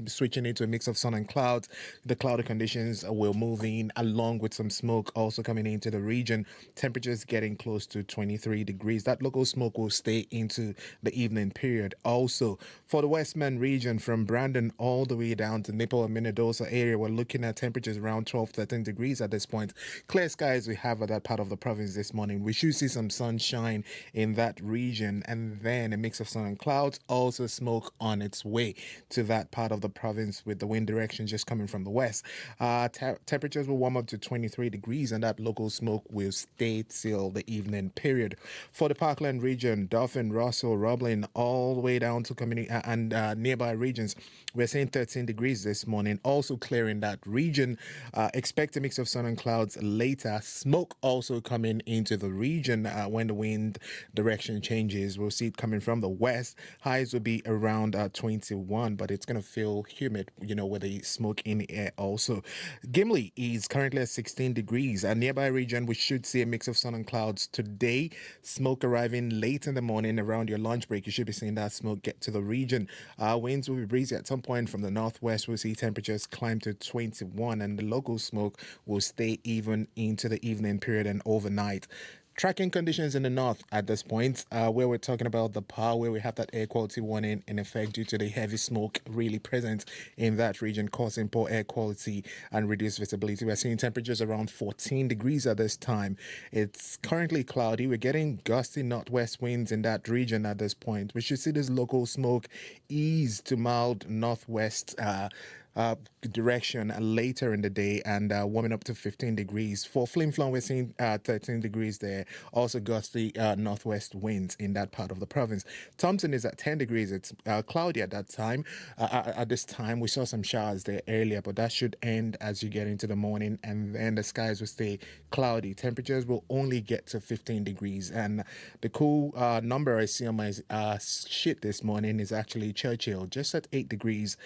switching into a mix of sun and clouds. The cloudy conditions will move in along with some smoke also coming into the region. Temperatures getting close to 23 degrees. That local smoke will stay into the evening period. Also, for the Westman region from Brandon all the way down to Nipple and Minnedosa area, we're looking at temperatures around 12-13 degrees at this point. Clear skies we have at that part of the province this morning. We should see some sunshine in that region, and then a mix of sun and clouds. Also smoke on its way to that part of the province with the wind direction just coming from the west. Temperatures will warm up to 23 degrees, and that local smoke will stay till the evening period. For the Parkland region, Dauphin, Russell, Roblin, all the way down to community and nearby regions, we're seeing 13 degrees this morning. Also clearing that region. Expect a mix of sun and clouds later. Smoke also coming into the region when the wind direction changes. We'll see it coming from the west. Highs will be around 21, but it's going to feel humid, with the smoke in the air also. Gimli is currently at 16 degrees. A nearby region, we should see a mix of sun and clouds today. Smoke arriving late in the morning around your lunch break. You should be seeing that smoke get to the region. Winds will be breezy at some point from the northwest. We'll see temperatures climb to 21, and the local smoke will stay even into the evening period and overnight. Tracking conditions in the north at this point, where we're talking about the PAR, where we have that air quality warning in effect due to the heavy smoke really present in that region, causing poor air quality and reduced visibility. We're seeing temperatures around 14 degrees at this time. It's currently cloudy. We're getting gusty northwest winds in that region at this point. We should see this local smoke ease to mild northwest direction later in the day, and warming up to 15 degrees. For Flim Flon, we're seeing 13 degrees there. Also gusty northwest winds in that part of the province. Thompson is at 10 degrees. It's cloudy at that time. At this time, we saw some showers there earlier, but that should end as you get into the morning, and then the skies will stay cloudy. Temperatures will only get to 15 degrees, and the cool number I see on my sheet this morning is actually Churchill, just at 8 degrees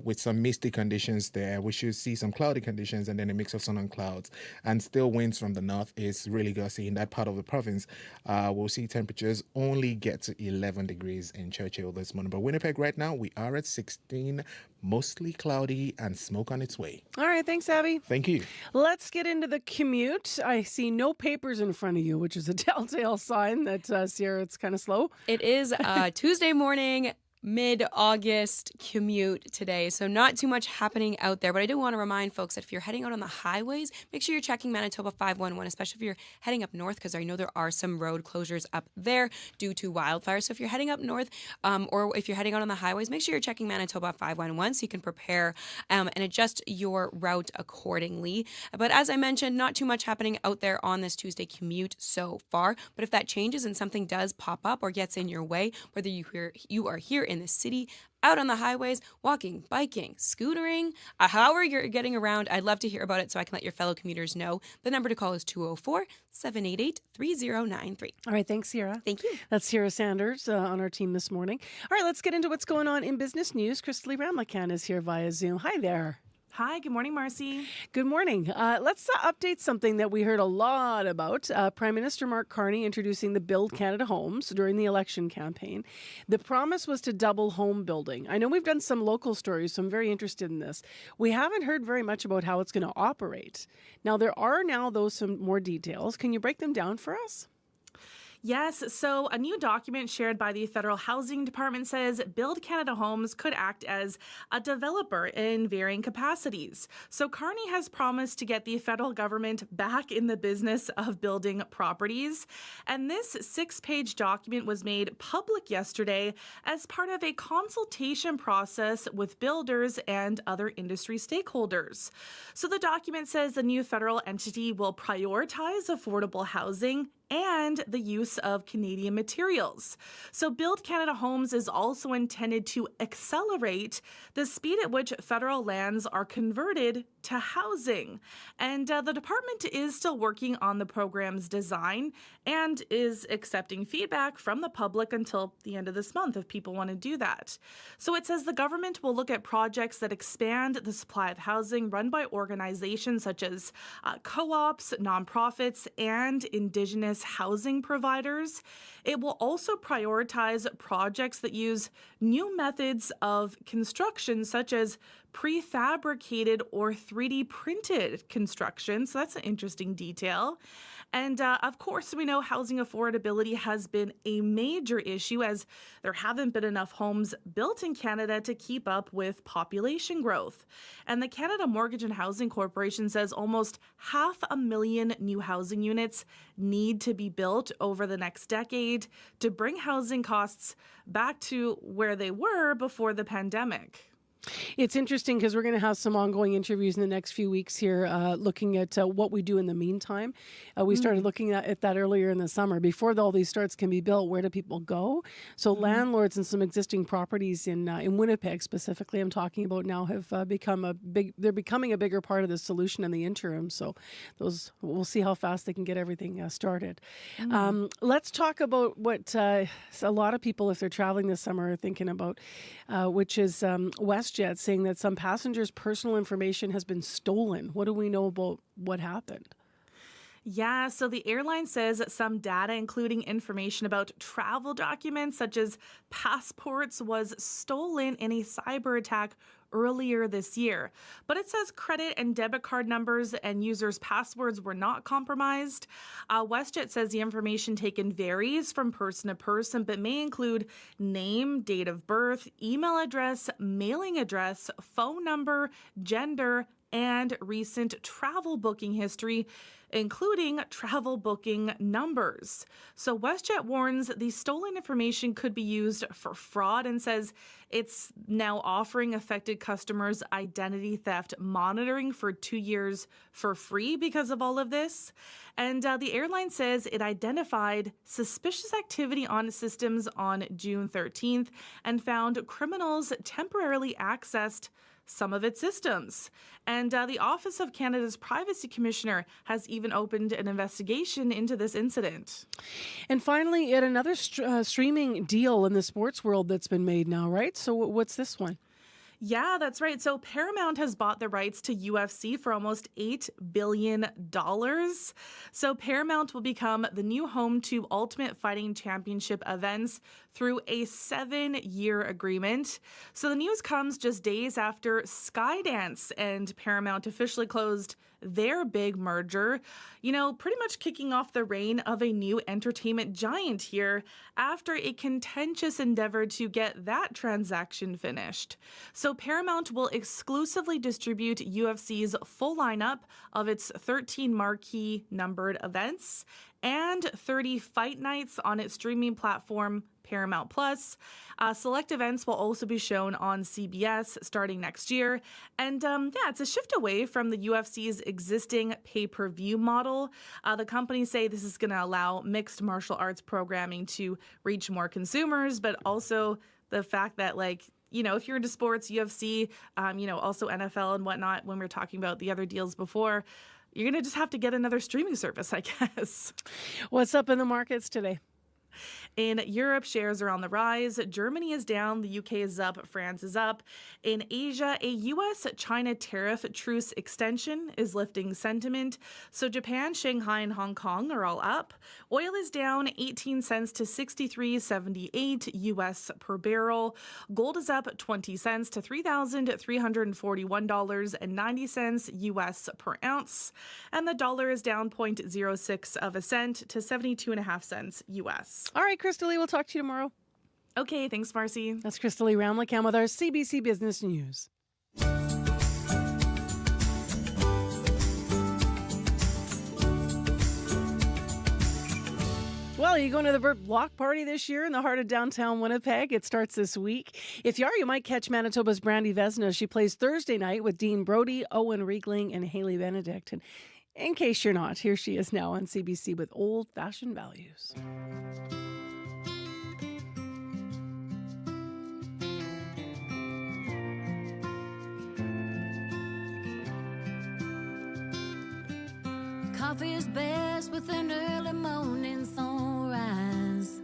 with some misty conditions there. We should see some cloudy conditions and then a mix of sun and clouds, and still winds from the north. Is really gusty in that part of the province. We'll see temperatures only get to 11 degrees in Churchill this morning. But Winnipeg right now, we are at 16, mostly cloudy and smoke on its way. All right, thanks, Abby. Thank you. Let's get into the commute. I see no papers in front of you, which is a telltale sign that, Sierra, it's kind of slow. It is Tuesday morning, mid-August commute today, so not too much happening out there. But I do want to remind folks that if you're heading out on the highways, make sure you're checking Manitoba 511, especially if you're heading up north, because I know there are some road closures up there due to wildfire. So if you're heading up north, or if you're heading out on the highways, make sure you're checking Manitoba 511 so you can prepare and adjust your route accordingly. But as I mentioned, not too much happening out there on this Tuesday commute so far. But if that changes and something does pop up or gets in your way, whether you are here in the city, out on the highways, walking, biking, scootering, however you're getting around, I'd love to hear about it so I can let your fellow commuters know. The number to call is 204-788-3093. All right, thanks, Sierra. Thank you. That's Sierra Sanders on our team this morning. All right, let's get into what's going on in business news. Christely Ramlakan is here via Zoom. Hi there. Hi, good morning, Marcy. Good morning. Let's update something that we heard a lot about. Prime Minister Mark Carney introducing the Build Canada Homes during the election campaign. The promise was to double home building. I know we've done some local stories, so I'm very interested in this. We haven't heard very much about how it's going to operate. Now, there are some more details. Can you break them down for us? Yes, so a new document shared by the Federal Housing Department says Build Canada Homes could act as a developer in varying capacities. So Carney has promised to get the federal government back in the business of building properties. And this 6-page document was made public yesterday as part of a consultation process with builders and other industry stakeholders. So the document says the new federal entity will prioritize affordable housing and the use of Canadian materials. So Build Canada Homes is also intended to accelerate the speed at which federal lands are converted to housing. And the department is still working on the program's design and is accepting feedback from the public until the end of this month if people want to do that. So it says the government will look at projects that expand the supply of housing run by organizations such as co-ops, nonprofits, and Indigenous housing providers. It will also prioritize projects that use new methods of construction, such as prefabricated or 3D printed construction. So that's an interesting detail. And of course, we know housing affordability has been a major issue as there haven't been enough homes built in Canada to keep up with population growth. And the Canada Mortgage and Housing Corporation says almost 500,000 new housing units need to be built over the next decade to bring housing costs back to where they were before the pandemic. It's interesting because we're going to have some ongoing interviews in the next few weeks here looking at what we do in the meantime. We started looking at that earlier in the summer. Before all these starts can be built, where do people go? So landlords and some existing properties in Winnipeg specifically, I'm talking about now, have they're becoming a bigger part of the solution in the interim. So we'll see how fast they can get everything started. Let's talk about what a lot of people, if they're traveling this summer, are thinking about, which is WestJet saying that some passengers' personal information has been stolen. What do we know about what happened? Yeah, so the airline says that some data, including information about travel documents such as passports, was stolen in a cyber attack earlier this year. But it says credit and debit card numbers and users' passwords were not compromised. WestJet says the information taken varies from person to person, but may include name, date of birth, email address, mailing address, phone number, gender, and recent travel booking history, including travel booking numbers. So WestJet warns the stolen information could be used for fraud and says it's now offering affected customers identity theft monitoring for 2 years for free because of all of this. And the airline says it identified suspicious activity on systems on June 13th and found criminals temporarily accessed some of its systems. And the Office of Canada's Privacy Commissioner has even opened an investigation into this incident. And finally, yet another streaming deal in the sports world that's been made now, right? So what's this one? Yeah, that's right. So Paramount has bought the rights to UFC for almost $8 billion. So Paramount will become the new home to Ultimate Fighting Championship events through a 7-year agreement. So the news comes just days after Skydance and Paramount officially closed their big merger, pretty much kicking off the reign of a new entertainment giant here after a contentious endeavor to get that transaction finished. So Paramount will exclusively distribute UFC's full lineup of its 13 marquee numbered events and 30 fight nights on its streaming platform, Paramount Plus. Select events will also be shown on CBS starting next year. And it's a shift away from the UFC's existing pay-per-view model. The companies say this is going to allow mixed martial arts programming to reach more consumers, but also the fact that, if you're into sports, UFC, also NFL and whatnot, when we were talking about the other deals before, you're going to just have to get another streaming service, I guess. What's up in the markets today? In Europe, shares are on the rise. Germany is down. The UK is up. France is up. In Asia, a U.S.-China tariff truce extension is lifting sentiment. So Japan, Shanghai, and Hong Kong are all up. Oil is down 18 cents to $63.78 U.S. per barrel. Gold is up 20 cents to $3,341.90 U.S. per ounce. And the dollar is down 0.06 of a cent to 72.5 cents U.S. All right, Krista Lee, we'll talk to you tomorrow. Okay, thanks, Marcy. That's Krista Lee Ramlicam with our CBC Business News. Well, you going to the Burt Block Party this year in the heart of downtown Winnipeg? It starts this week. If you are, you might catch Manitoba's Brandy Vesna. She plays Thursday night with Dean Brody, Owen Riegling, and Haley Benedict. And in case you're not, here she is now on CBC with Old Fashioned Values. Coffee is best with an early morning sunrise.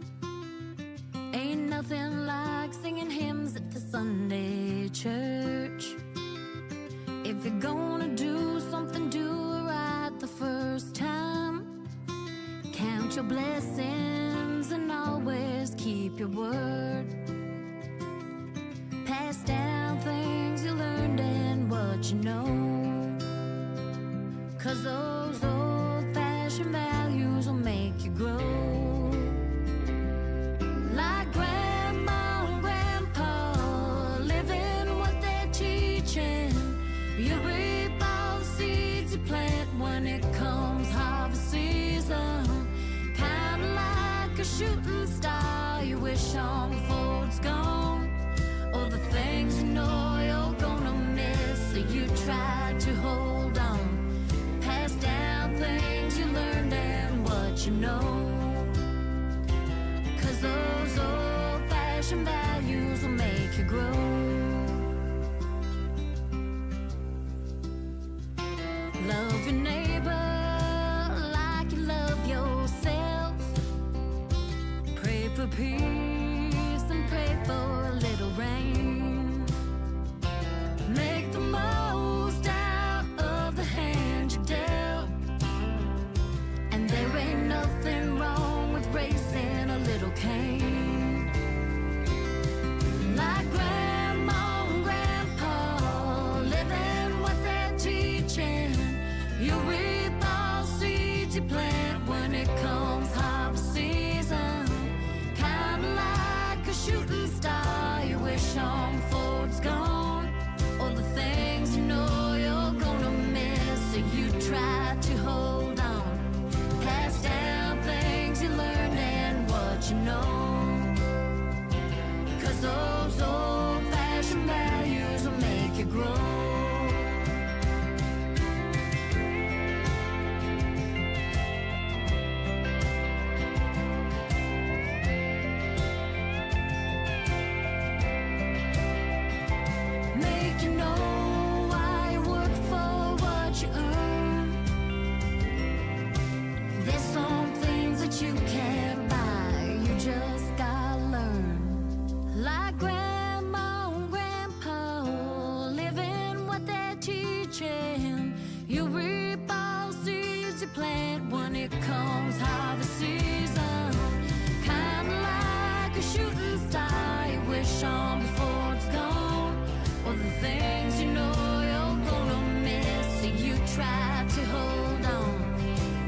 Ain't nothing like singing hymns at the Sunday church. If you're gonna do something, do it right the first time. Count your blessings and all Pass down things you learned and what you know. 'Cause those old-fashioned values will make you grow. Like grandma and grandpa, living what they're teaching. You reap all the seeds you plant when it comes harvest season. Kind of like a shooting star you wish on before it's gone. All the things you know you're gonna miss, so you try to hold on. Pass down things you learned and what you know. 'Cause those old-fashioned values will make you grow. Love your neighbor like you love yourself. Pray for peace and pray for a little rain. Make the most out of the hand you dealt. And there ain't nothing wrong with raising a little Cain. Like grandma and grandpa, living what they're teaching. You reap all seeds you plant when it comes harvest season. Kind of like a shooting star you wish on before it's gone. All the things you know you're gonna miss, so you try to hold on. Pass down things you learned and what you know. 'Cause those old-fashioned values will make you grow. Make you know why you work for what you earn. There's some things that you can't buy, you just gotta learn. Like grandma and grandpa, living what they're teaching. You reap all seeds you plant when it comes harvest season. Kinda like a shooting star you wish on before it's gone. Or the things you know you're gonna miss, so you try to hold on.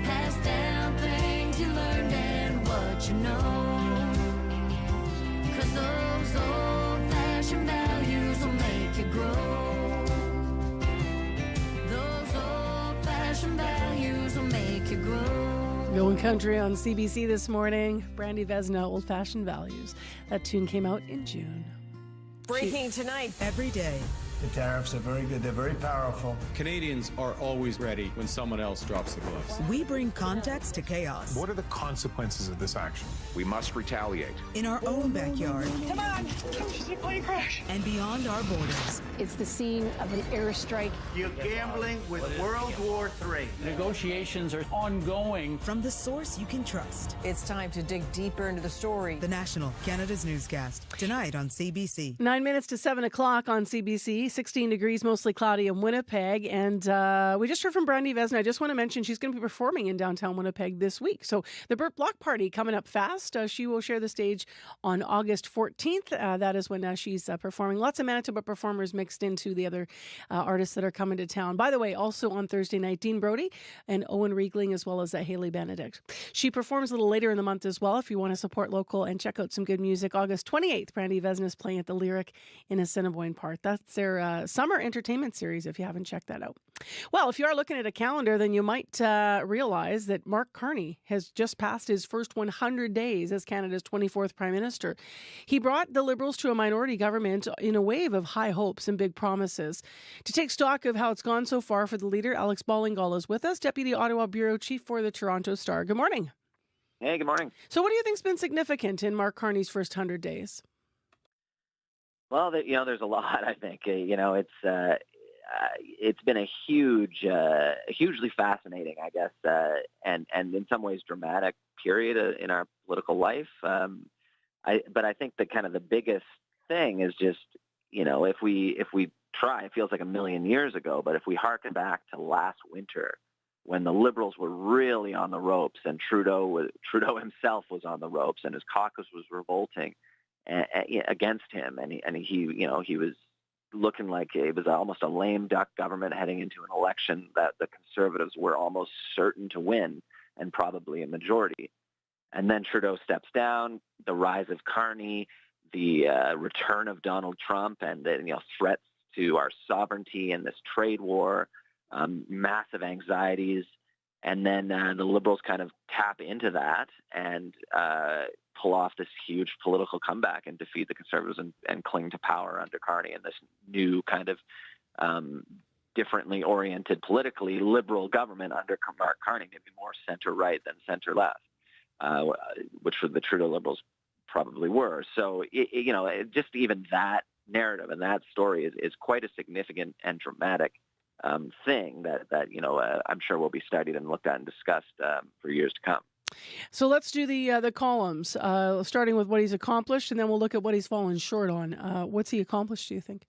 Pass down things you learned and what you know. 'Cause those old-fashioned values will make you grow. Those old-fashioned values will make you grow. Going country on CBC this morning. Brandy Vesna, Old Fashioned Values. That tune came out in June. Breaking tonight, every day. The tariffs are very good. They're very powerful. Canadians are always ready when someone else drops the gloves. We bring context to chaos. What are the consequences of this action? We must retaliate. In our own backyard. Come on, plane crash. And beyond our borders. It's the scene of an airstrike. You're gambling with World War III. Negotiations are ongoing. From the source you can trust. It's time to dig deeper into the story. The National, Canada's newscast. Tonight on CBC. 9 minutes to 7 o'clock on CBC. 16 degrees, mostly cloudy in Winnipeg. And we just heard from Brandy Vesna. I just want to mention she's going to be performing in downtown Winnipeg this week. So the Burt Block Party coming up fast. She will share the stage on August 14th. That is when she's performing. Lots of Manitoba performers mixed into the other artists that are coming to town. By the way, also on Thursday night, Dean Brody and Owen Riegling, as well as Haley Benedict. She performs a little later in the month as well if you want to support local and check out some good music. August 28th, Brandy Vesna is playing at the Lyric in Assiniboine Park. That's their summer entertainment series if you haven't checked that out. Well, if you are looking at a calendar, then you might realize that Mark Carney has just passed his first 100 days as Canada's 24th Prime Minister. He brought the Liberals to a minority government in a wave of high hopes and big promises. To take stock of how it's gone so far for the leader, Alex Ballingall is with us, Deputy Ottawa Bureau Chief for the Toronto Star. Good morning. Hey, good morning. So what do you think's been significant in Mark Carney's first 100 days? Well, there's a lot, I think. It's been a hugely fascinating, I guess, and in some ways dramatic period in our political life. But I think the biggest thing is just, if we try, it feels like a million years ago, but if we harken back to last winter when the Liberals were really on the ropes and Trudeau himself was on the ropes and his caucus was revolting, against him, and he was looking like it was almost a lame duck government heading into an election that the Conservatives were almost certain to win, and probably a majority. And then Trudeau steps down, the rise of Carney, the return of Donald Trump, and the threats to our sovereignty and this trade war, massive anxieties. And then the Liberals kind of tap into that and pull off this huge political comeback and defeat the Conservatives and cling to power under Carney in this new kind of differently oriented, politically liberal government under Mark Carney, maybe more center-right than center-left, which the Trudeau Liberals probably were. So, just even that narrative and that story is quite a significant and dramatic thing that I'm sure will be studied and looked at and discussed for years to come. So let's do the columns, starting with what he's accomplished, and then we'll look at what he's fallen short on. What's he accomplished, do you think?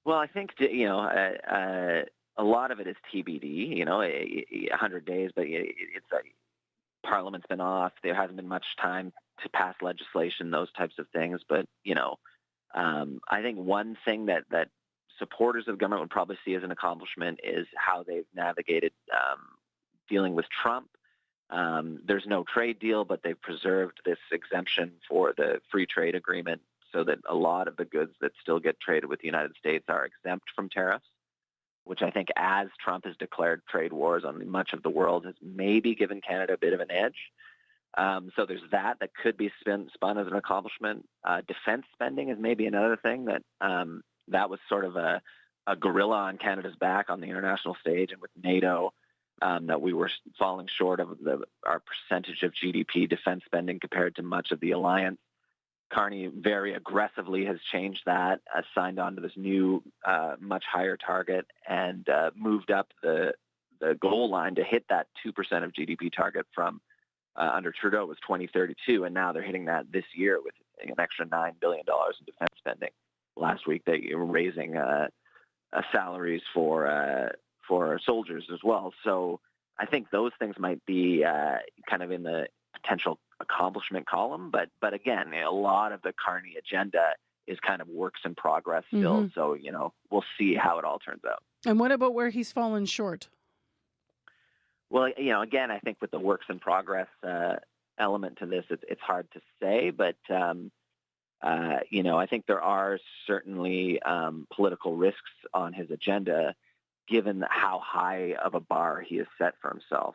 Well, I think a lot of it is TBD. 100 days, but it's Parliament's been off. There hasn't been much time to pass legislation, those types of things. But I think one thing that supporters of government would probably see as an accomplishment is how they've navigated dealing with Trump. There's no trade deal, but they've preserved this exemption for the free trade agreement so that a lot of the goods that still get traded with the United States are exempt from tariffs, which I think, as Trump has declared trade wars on much of the world, has maybe given Canada a bit of an edge. So there's that could be spun as an accomplishment. Defense spending is maybe another thing that was sort of a gorilla on Canada's back on the international stage and with NATO, that we were falling short of our percentage of GDP defense spending compared to much of the alliance. Carney very aggressively has changed that, signed on to this new, much higher target, and moved up the goal line to hit that 2% of GDP target from under Trudeau it was 2032, and now they're hitting that this year with an extra $9 billion in defense spending. Last week they were raising salaries for soldiers as well. So I think those things might be kind of in the potential accomplishment column. But again, a lot of the Carney agenda is kind of works in progress still. Mm-hmm. So, we'll see how it all turns out. And what about where he's fallen short? Well, again, I think with the works in progress element to this, it's hard to say. But, I think there are certainly political risks on his agenda, given how high of a bar he has set for himself.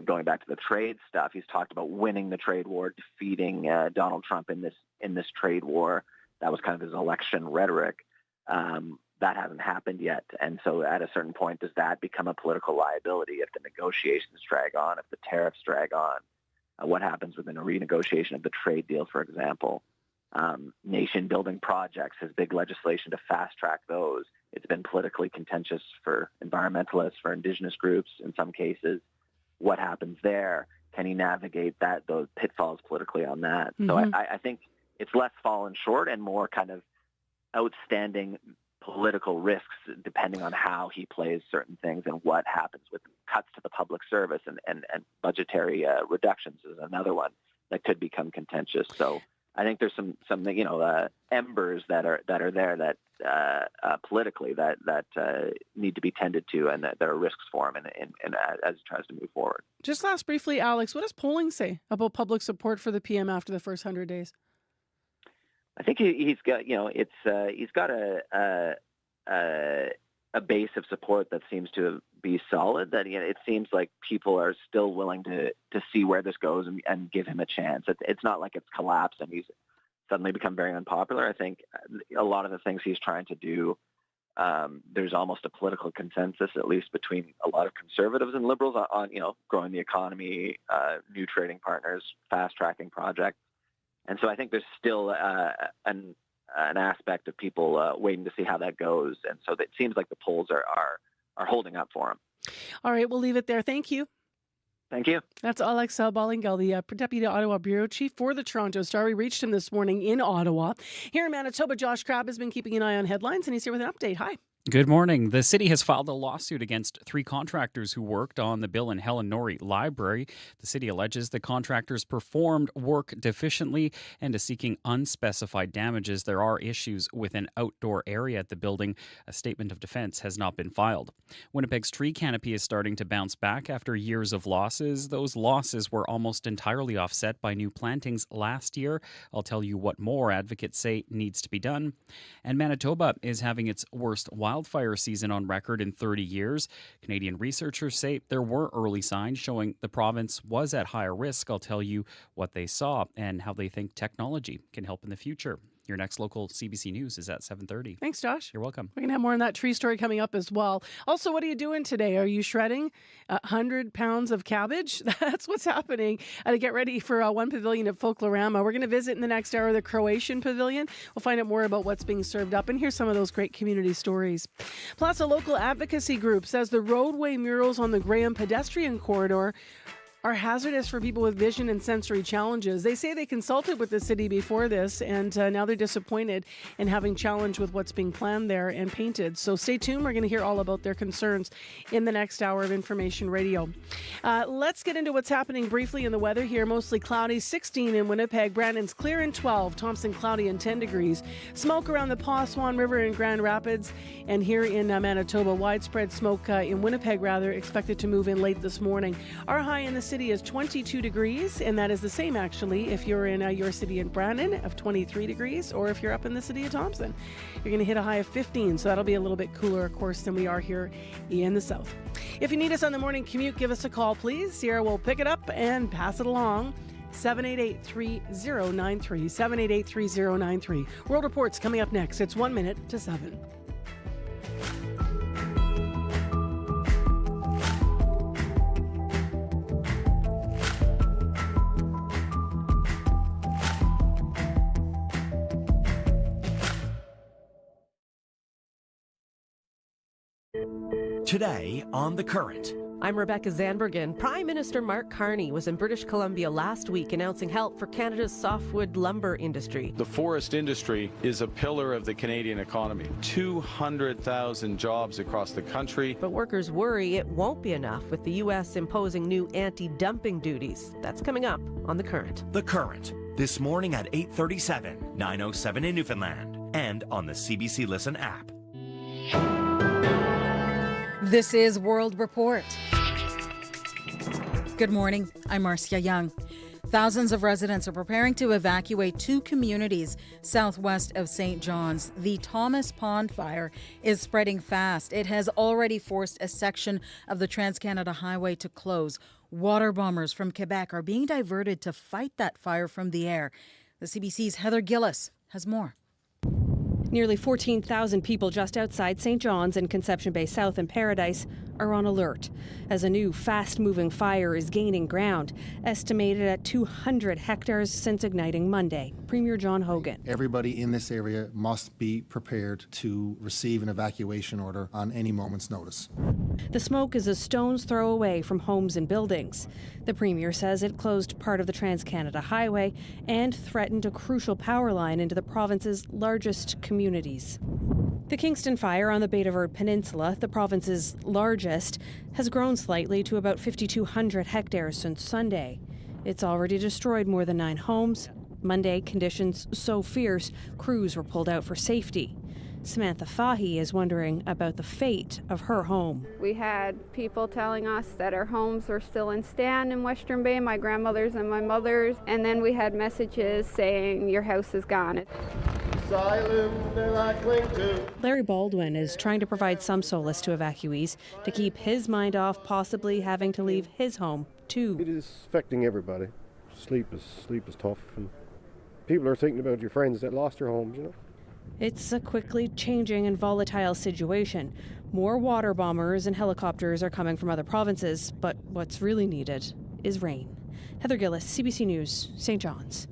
Going back to the trade stuff, he's talked about winning the trade war, defeating Donald Trump in this trade war. That was kind of his election rhetoric. That hasn't happened yet. And so at a certain point, does that become a political liability if the negotiations drag on, if the tariffs drag on? What happens within a renegotiation of the trade deal, for example? Nation-building projects, his big legislation to fast-track those. It's been politically contentious for environmentalists, for Indigenous groups in some cases. What happens there? Can he navigate those pitfalls politically on that? Mm-hmm. So I think it's less fallen short and more kind of outstanding political risks depending on how he plays certain things and what happens with cuts to the public service and budgetary reductions is another one that could become contentious. So I think there's some embers that are there that politically that need to be tended to and that there are risks for him and as he tries to move forward. Just last briefly, Alex, what does polling say about public support for the PM after the first 100 days? I think he's got he's got a base of support that seems to be solid. That it seems like people are still willing to see where this goes and give him a chance. It's not like it's collapsed and he's suddenly become very unpopular. I think a lot of the things he's trying to do, there's almost a political consensus, at least between a lot of conservatives and liberals, on growing the economy, new trading partners, fast tracking projects. And so I think there's still an aspect of people waiting to see how that goes. And so it seems like the polls are holding up for him. All right, we'll leave it there. Thank you. Thank you. That's Alex Ballingal, the Deputy Ottawa Bureau Chief for the Toronto Star. We reached him this morning in Ottawa. Here in Manitoba, Josh Crabb has been keeping an eye on headlines, and he's here with an update. Hi. Good morning. The city has filed a lawsuit against 3 contractors who worked on the Bill and Helen Norrie Library. The city alleges the contractors performed work deficiently and is seeking unspecified damages. There are issues with an outdoor area at the building. A statement of defense has not been filed. Winnipeg's tree canopy is starting to bounce back after years of losses. Those losses were almost entirely offset by new plantings last year. I'll tell you what more advocates say needs to be done. And Manitoba is having its worst wildfire season on record in 30 years. Canadian researchers say there were early signs showing the province was at higher risk. I'll tell you what they saw and how they think technology can help in the future. Your next local CBC News is at 7:30. Thanks, Josh. You're welcome. We're going to have more on that tree story coming up as well. Also, what are you doing today? Are you shredding 100 pounds of cabbage? That's what's happening. To get ready for one pavilion at Folklorama. We're going to visit in the next hour the Croatian pavilion. We'll find out more about what's being served up and hear some of those great community stories. Plus, a local advocacy group says the roadway murals on the Graham pedestrian corridor are hazardous for people with vision and sensory challenges. They say they consulted with the city before this, and now they're disappointed in having challenge with what's being planned there and painted. So stay tuned. We're going to hear all about their concerns in the next hour of Information Radio. Let's get into what's happening briefly in the weather here. Mostly cloudy, 16 in Winnipeg. Brandon's clear and 12. Thompson cloudy and 10 degrees. Smoke around the Swan River in Grand Rapids. And here in Manitoba, widespread smoke in Winnipeg, expected to move in late this morning. Our high in the city is 22 degrees, and that is the same actually if you're in your city in Brandon of 23 degrees, or if you're up in the city of Thompson. You're going to hit a high of 15, so that'll be a little bit cooler, of course, than we are here in the south. If you need us on the morning commute, give us a call, please. Sierra will pick it up and pass it along. 788-3093, 788-3093. World Report's coming up next. It's 1 minute to 7. Today on The Current. I'm Rebecca Zanbergen. Prime Minister Mark Carney was in British Columbia last week announcing help for Canada's softwood lumber industry. The forest industry is a pillar of the Canadian economy. 200,000 jobs across the country. But workers worry it won't be enough with the U.S. imposing new anti-dumping duties. That's coming up on The Current. The Current, this morning at 8:37, 9:07 in Newfoundland, and on the CBC Listen app. This is World Report. Good morning. I'm Marcia Young. Thousands of residents are preparing to evacuate 2 communities southwest of St. John's. The Thomas Pond fire is spreading fast. It has already forced a section of the Trans-Canada Highway to close. Water bombers from Quebec are being diverted to fight that fire from the air. The CBC's Heather Gillis has more. Nearly 14,000 people just outside St. John's and Conception Bay South and Paradise are on alert as a new fast-moving fire is gaining ground, estimated at 200 hectares since igniting Monday. Premier John Hogan. Everybody in this area must be prepared to receive an evacuation order on any moment's notice. The smoke is a stone's throw away from homes and buildings. The Premier says it closed part of the Trans-Canada Highway and threatened a crucial power line into the province's largest communities. The Kingston fire on the Bay de Verde Peninsula, the province's largest, has grown slightly to about 5,200 hectares since Sunday. It's already destroyed more than 9 homes. Monday, conditions so fierce, crews were pulled out for safety. Samantha Fahy is wondering about the fate of her home. We had people telling us that our homes were still in stand in Western Bay, my grandmother's and my mother's, and then we had messages saying your house is gone. Larry Baldwin is trying to provide some solace to evacuees to keep his mind off possibly having to leave his home too. It is affecting everybody. Sleep is tough, and people are thinking about your friends that lost their homes, you know. It's a quickly changing and volatile situation. More water bombers and helicopters are coming from other provinces, but what's really needed is rain. Heather Gillis, CBC News, St. John's.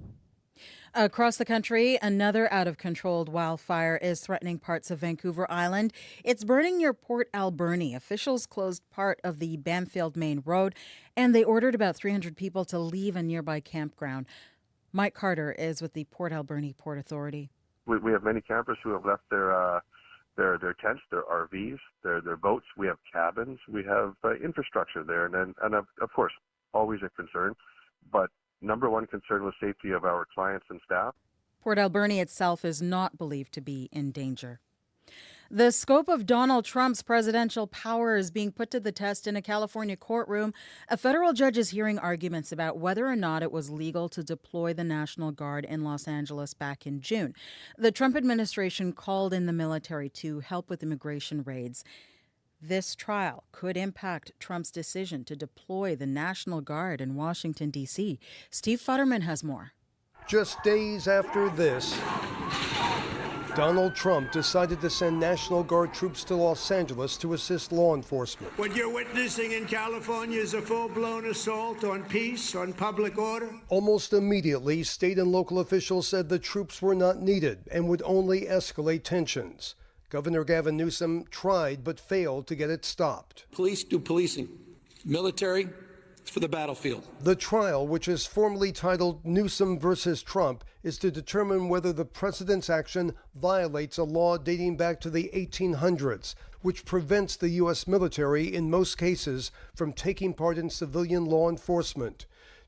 Across the country, another out-of-controlled wildfire is threatening parts of Vancouver Island. It's burning near Port Alberni. Officials closed part of the Bamfield Main Road, and they ordered about 300 people to leave a nearby campground. Mike Carter is with the Port Alberni Port Authority. We have many campers who have left their There are tents, there are RVs, there are boats, we have cabins, we have infrastructure there, and of course, always a concern. But number one concern was safety of our clients and staff. Port Alberni itself is not believed to be in danger. The scope of Donald Trump's presidential power is being put to the test in a California courtroom. A federal judge is hearing arguments about whether or not it was legal to deploy the National Guard in Los Angeles back in June. The Trump administration called in the military to help with immigration raids. This trial could impact Trump's decision to deploy the National Guard in Washington, D.C. Steve Futterman has more. Just days after this, Donald Trump decided to send National Guard troops to Los Angeles to assist law enforcement. What you're witnessing in California is a full-blown assault on peace, on public order. Almost immediately, state and local officials said the troops were not needed and would only escalate tensions. Governor Gavin Newsom tried but failed to get it stopped. Police do policing. Military, it's for the battlefield. The trial, which is formally titled Newsom versus Trump, is to determine whether the president's action violates a law dating back to the 1800s, which prevents the U.S. military, in most cases, from taking part in civilian law enforcement.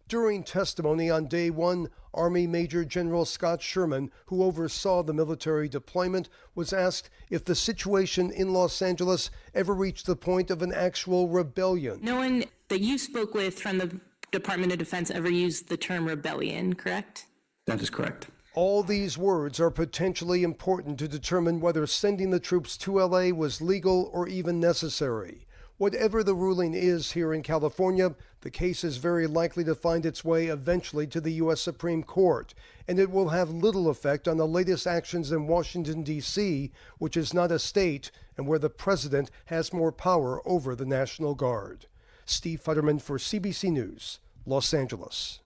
During testimony on day one, Army Major General Scott Sherman, who oversaw the military deployment, was asked if the situation in Los Angeles ever reached the point of an actual rebellion. No one that you spoke with from the Department of Defense ever used the term rebellion, correct? That is correct. All these words are potentially important to determine whether sending the troops to L.A. was legal or even necessary. Whatever the ruling is here in California, the case is very likely to find its way eventually to the U.S. Supreme Court, and it will have little effect on the latest actions in Washington, D.C., which is not a state and where the president has more power over the National Guard. Steve Futterman for CBC News, Los Angeles.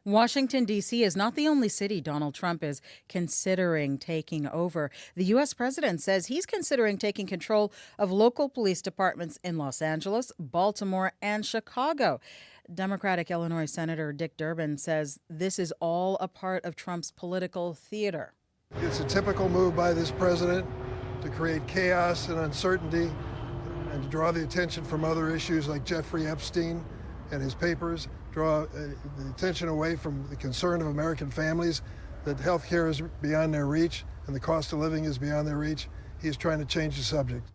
Washington, D.C. is not the only city Donald Trump is considering taking over. The U.S. president says he's considering taking control of local police departments in Los Angeles, Baltimore, and Chicago. Democratic Illinois Senator Dick Durbin says this is all a part of Trump's political theater. It's a typical move by this president to create chaos and uncertainty and to draw the attention from other issues like Jeffrey Epstein and his papers, draw the attention away from the concern of American families that health care is beyond their reach and the cost of living is beyond their reach. He's trying to change the subject.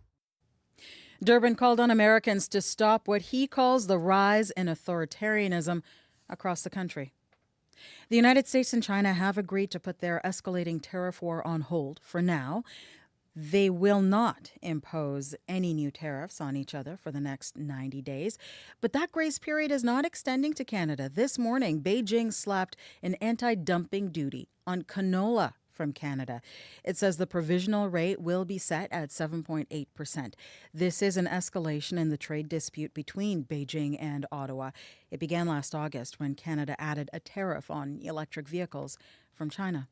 Durbin called on Americans to stop what he calls the rise in authoritarianism across the country. The United States and China have agreed to put their escalating tariff war on hold for now. They will not impose any new tariffs on each other for the next 90 days. But that grace period is not extending to Canada. This morning, Beijing slapped an anti-dumping duty on canola from Canada. It says the provisional rate will be set at 7.8%. This is an escalation in the trade dispute between Beijing and Ottawa. It began last August when Canada added a tariff on electric vehicles from China.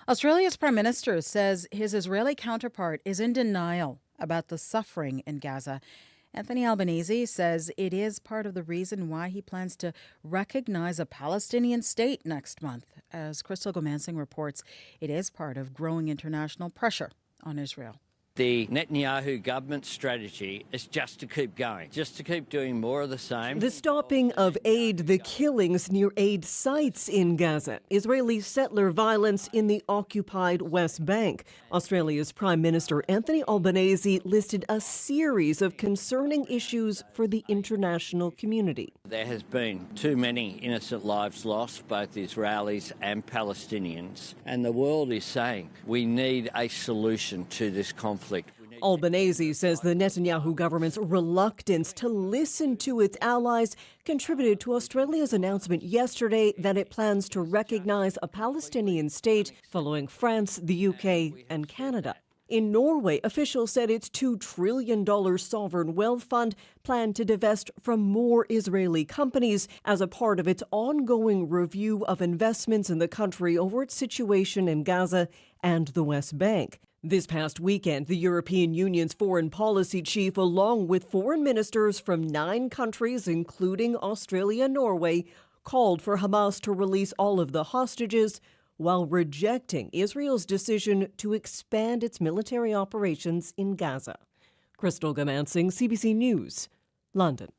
Australia's Prime Minister says his Israeli counterpart is in denial about the suffering in Gaza. Anthony Albanese says it is part of the reason why he plans to recognize a Palestinian state next month. As Crystal Gomansing reports, it is part of growing international pressure on Israel. The Netanyahu government strategy is just to keep going, just to keep doing more of the same. The stopping of aid, the killings near aid sites in Gaza, Israeli settler violence in the occupied West Bank. Australia's Prime Minister Anthony Albanese listed a series of concerning issues for the international community. There has been too many innocent lives lost, both Israelis and Palestinians, and the world is saying we need a solution to this conflict. Albanese says the Netanyahu government's reluctance to listen to its allies contributed to Australia's announcement yesterday that it plans to recognize a Palestinian state following France, the UK, and Canada. In Norway, officials said its $2 trillion sovereign wealth fund planned to divest from more Israeli companies as a part of its ongoing review of investments in the country over its situation in Gaza and the West Bank. This past weekend, the European Union's foreign policy chief, along with foreign ministers from 9 countries, including Australia and Norway, called for Hamas to release all of the hostages, while rejecting Israel's decision to expand its military operations in Gaza. Crystal Gamansing, CBC News, London.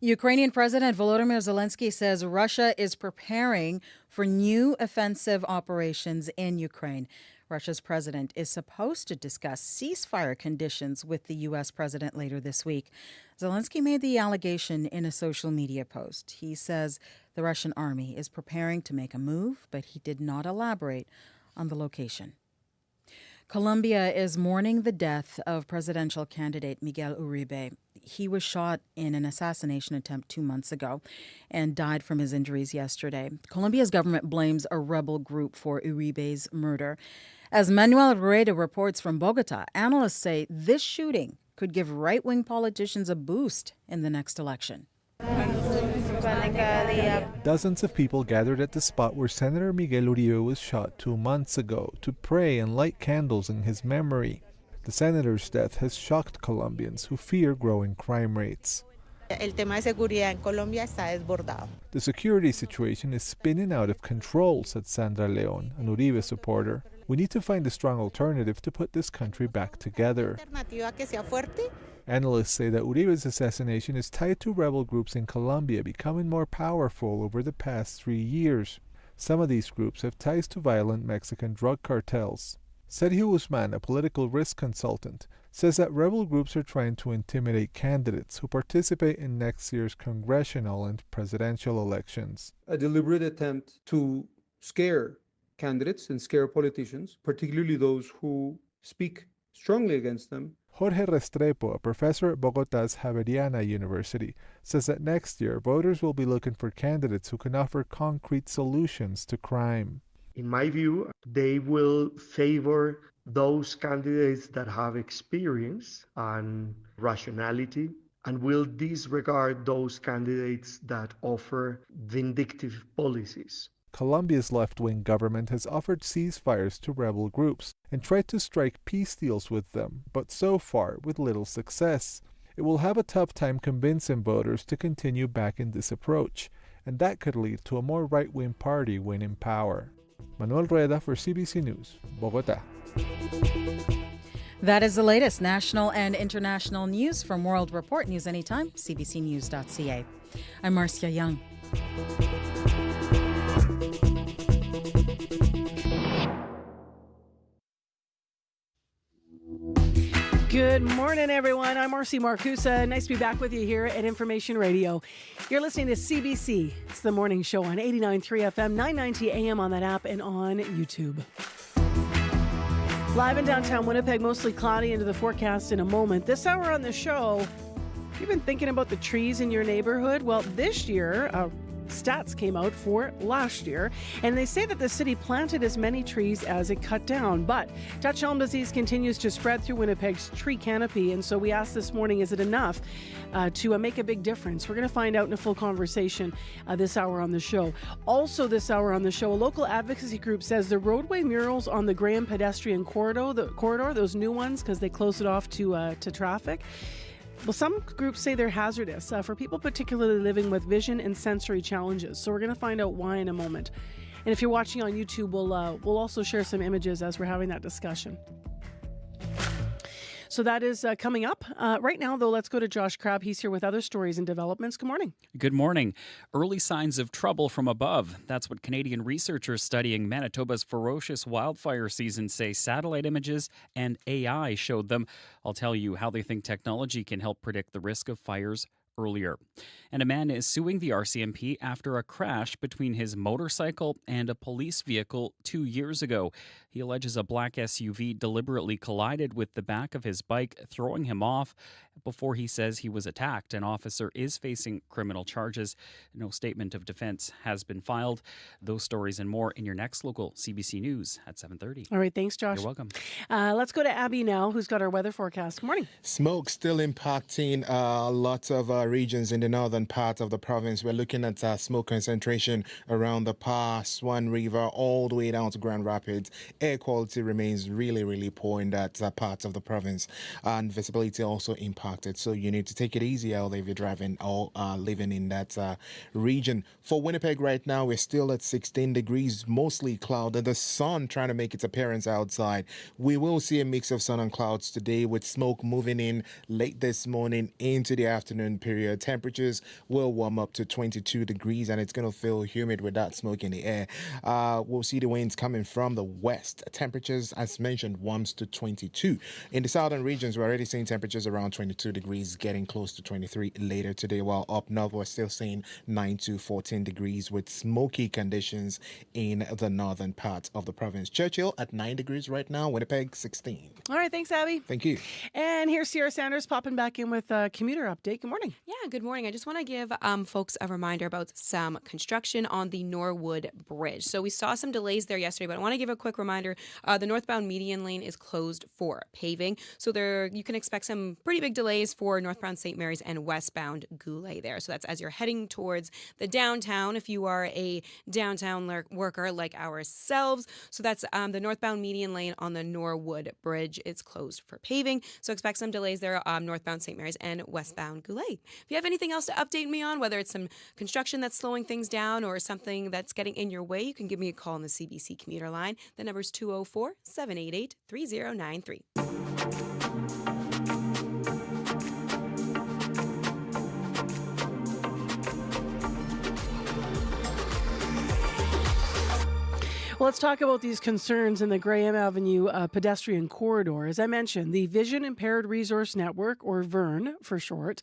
Ukrainian President Volodymyr Zelensky says Russia is preparing for new offensive operations in Ukraine. Russia's president is supposed to discuss ceasefire conditions with the U.S. president later this week. Zelensky made the allegation in a social media post. He says the Russian army is preparing to make a move, but he did not elaborate on the location. Colombia is mourning the death of presidential candidate Miguel Uribe. He was shot in an assassination attempt 2 months ago and died from his injuries yesterday. Colombia's government blames a rebel group for Uribe's murder. As Manuel Rueda reports from Bogota, analysts say this shooting could give right-wing politicians a boost in the next election. Dozens of people gathered at the spot where Senator Miguel Uribe was shot 2 months ago to pray and light candles in his memory. The senator's death has shocked Colombians who fear growing crime rates. The security situation is spinning out of control, said Sandra Leon, an Uribe supporter. We need to find a strong alternative to put this country back together. Analysts say that Uribe's assassination is tied to rebel groups in Colombia becoming more powerful over the past 3 years. Some of these groups have ties to violent Mexican drug cartels. Sergio Guzman, a political risk consultant, says that rebel groups are trying to intimidate candidates who participate in next year's congressional and presidential elections. A deliberate attempt to scare candidates and scare politicians, particularly those who speak strongly against them. Jorge Restrepo, a professor at Bogota's Javeriana University, says that next year voters will be looking for candidates who can offer concrete solutions to crime. In my view, they will favor those candidates that have experience and rationality, and will disregard those candidates that offer vindictive policies. Colombia's left-wing government has offered ceasefires to rebel groups and tried to strike peace deals with them, but so far with little success. It will have a tough time convincing voters to continue backing this approach, and that could lead to a more right-wing party winning power. Manuel Rueda for CBC News, Bogota. That is the latest national and international news from World Report. News anytime, cbcnews.ca. I'm Marcia Young. Good morning, everyone. I'm Marcy Marcusa. Nice to be back with you here at Information Radio. You're listening to CBC. It's the morning show on 89.3 FM, 990 AM on that app and on YouTube. Live in downtown Winnipeg, mostly cloudy into the forecast in a moment. This hour on the show, you've been thinking about the trees in your neighborhood? Well, this year, stats came out for last year, and they say that the city planted as many trees as it cut down. But Dutch elm disease continues to spread through Winnipeg's tree canopy, and so we asked this morning, is it enough to make a big difference? We're going to find out in a full conversation this hour on the show. Also this hour on the show, a local advocacy group says the roadway murals on the Graham pedestrian corridor, those new ones, because they closed it off to traffic, well, some groups say they're hazardous for people particularly living with vision and sensory challenges. So we're going to find out why in a moment. And if you're watching on YouTube, we'll also share some images as we're having that discussion. So that is coming up. Right now, though, let's go to Josh Crabb. He's here with other stories and developments. Good morning. Good morning. Early signs of trouble from above. That's what Canadian researchers studying Manitoba's ferocious wildfire season say satellite images and AI showed them. I'll tell you how they think technology can help predict the risk of fires earlier. And a man is suing the RCMP after a crash between his motorcycle and a police vehicle 2 years ago. He alleges a black SUV deliberately collided with the back of his bike, throwing him off before he says he was attacked. An officer is facing criminal charges. No statement of defense has been filed. Those stories and more in your next local CBC News at 7:30. All right, thanks, Josh. You're welcome. Let's go to Abby now, who's got our weather forecast. Good morning. Smoke still impacting lots of regions in the northern part of the province. We're looking at smoke concentration around the Swan River all the way down to Grand Rapids. air quality remains really, really poor in that part of the province, and visibility also impacted. So you need to take it easy out there if you're driving or living in that region. For Winnipeg right now, we're still at 16 degrees, mostly clouded. The sun trying to make its appearance outside. We will see a mix of sun and clouds today, with smoke moving in late this morning into the afternoon period. Temperatures will warm up to 22 degrees, and it's going to feel humid with that smoke in the air. We'll see the winds coming from the west. Temperatures, as mentioned, warms to 22. In the southern regions, we're already seeing temperatures around 22 degrees, getting close to 23 later today, while up north, we're still seeing 9 to 14 degrees with smoky conditions in the northern part of the province. Churchill at 9 degrees right now, Winnipeg 16. All right, thanks, Abby. Thank you. And here's Sierra Sanders popping back in with a commuter update. Good morning. Yeah, good morning. I just want to give folks a reminder about some construction on the Norwood Bridge. So we saw some delays there yesterday, but I want to give a quick reminder. The northbound median lane is closed for paving. So there you can expect some pretty big delays for northbound St. Mary's and westbound Goulet there. So that's as you're heading towards the downtown, if you are a downtown worker like ourselves. So that's the northbound median lane on the Norwood Bridge. It's closed for paving. So expect some delays there, northbound St. Mary's and westbound Goulet. If you have anything else to update me on, whether it's some construction that's slowing things down or something that's getting in your way, you can give me a call on the CBC commuter line. The number is 204-788-3093. Well, let's talk about these concerns in the Graham Avenue pedestrian corridor. As I mentioned, the Vision Impaired Resource Network, or VIRN for short,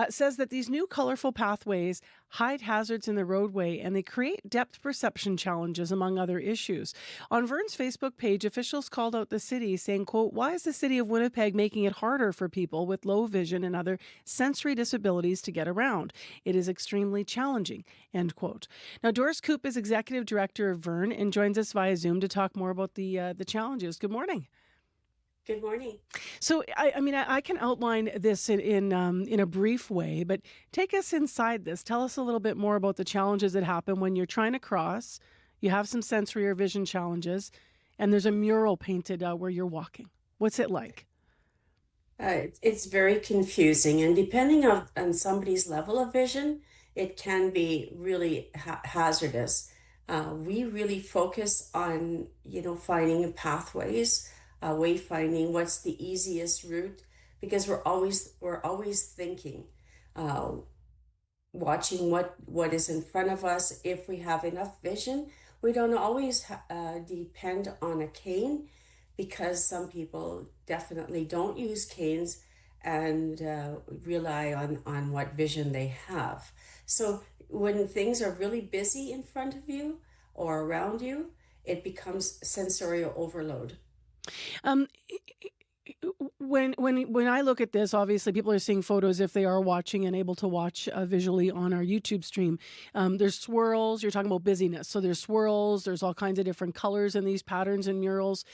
says that these new colorful pathways hide hazards in the roadway and they create depth perception challenges, among other issues. On VIRN's Facebook page, officials called out the city saying, quote, "Why is the city of Winnipeg making it harder for people with low vision and other sensory disabilities to get around? It is extremely challenging," end quote. Now, Doris Koop is executive director of VIRN and joins us via Zoom to talk more about the challenges. Good morning. Good morning. So, I can outline this in a brief way, but take us inside this. Tell us a little bit more about the challenges that happen when you're trying to cross. You have some sensory or vision challenges, and there's a mural painted where you're walking. What's it like? It's very confusing, and depending on somebody's level of vision, it can be really hazardous. We really focus on, finding pathways, wayfinding what's the easiest route, because we're always thinking, watching what is in front of us. If we have enough vision, we don't always depend on a cane, because some people definitely don't use canes and rely on what vision they have. So when things are really busy in front of you or around you, it becomes sensorial overload. When I look at this, obviously people are seeing photos if they are watching and able to watch visually on our YouTube stream. There's swirls. You're talking about busyness. So there's swirls. There's all kinds of different colors in these patterns and murals.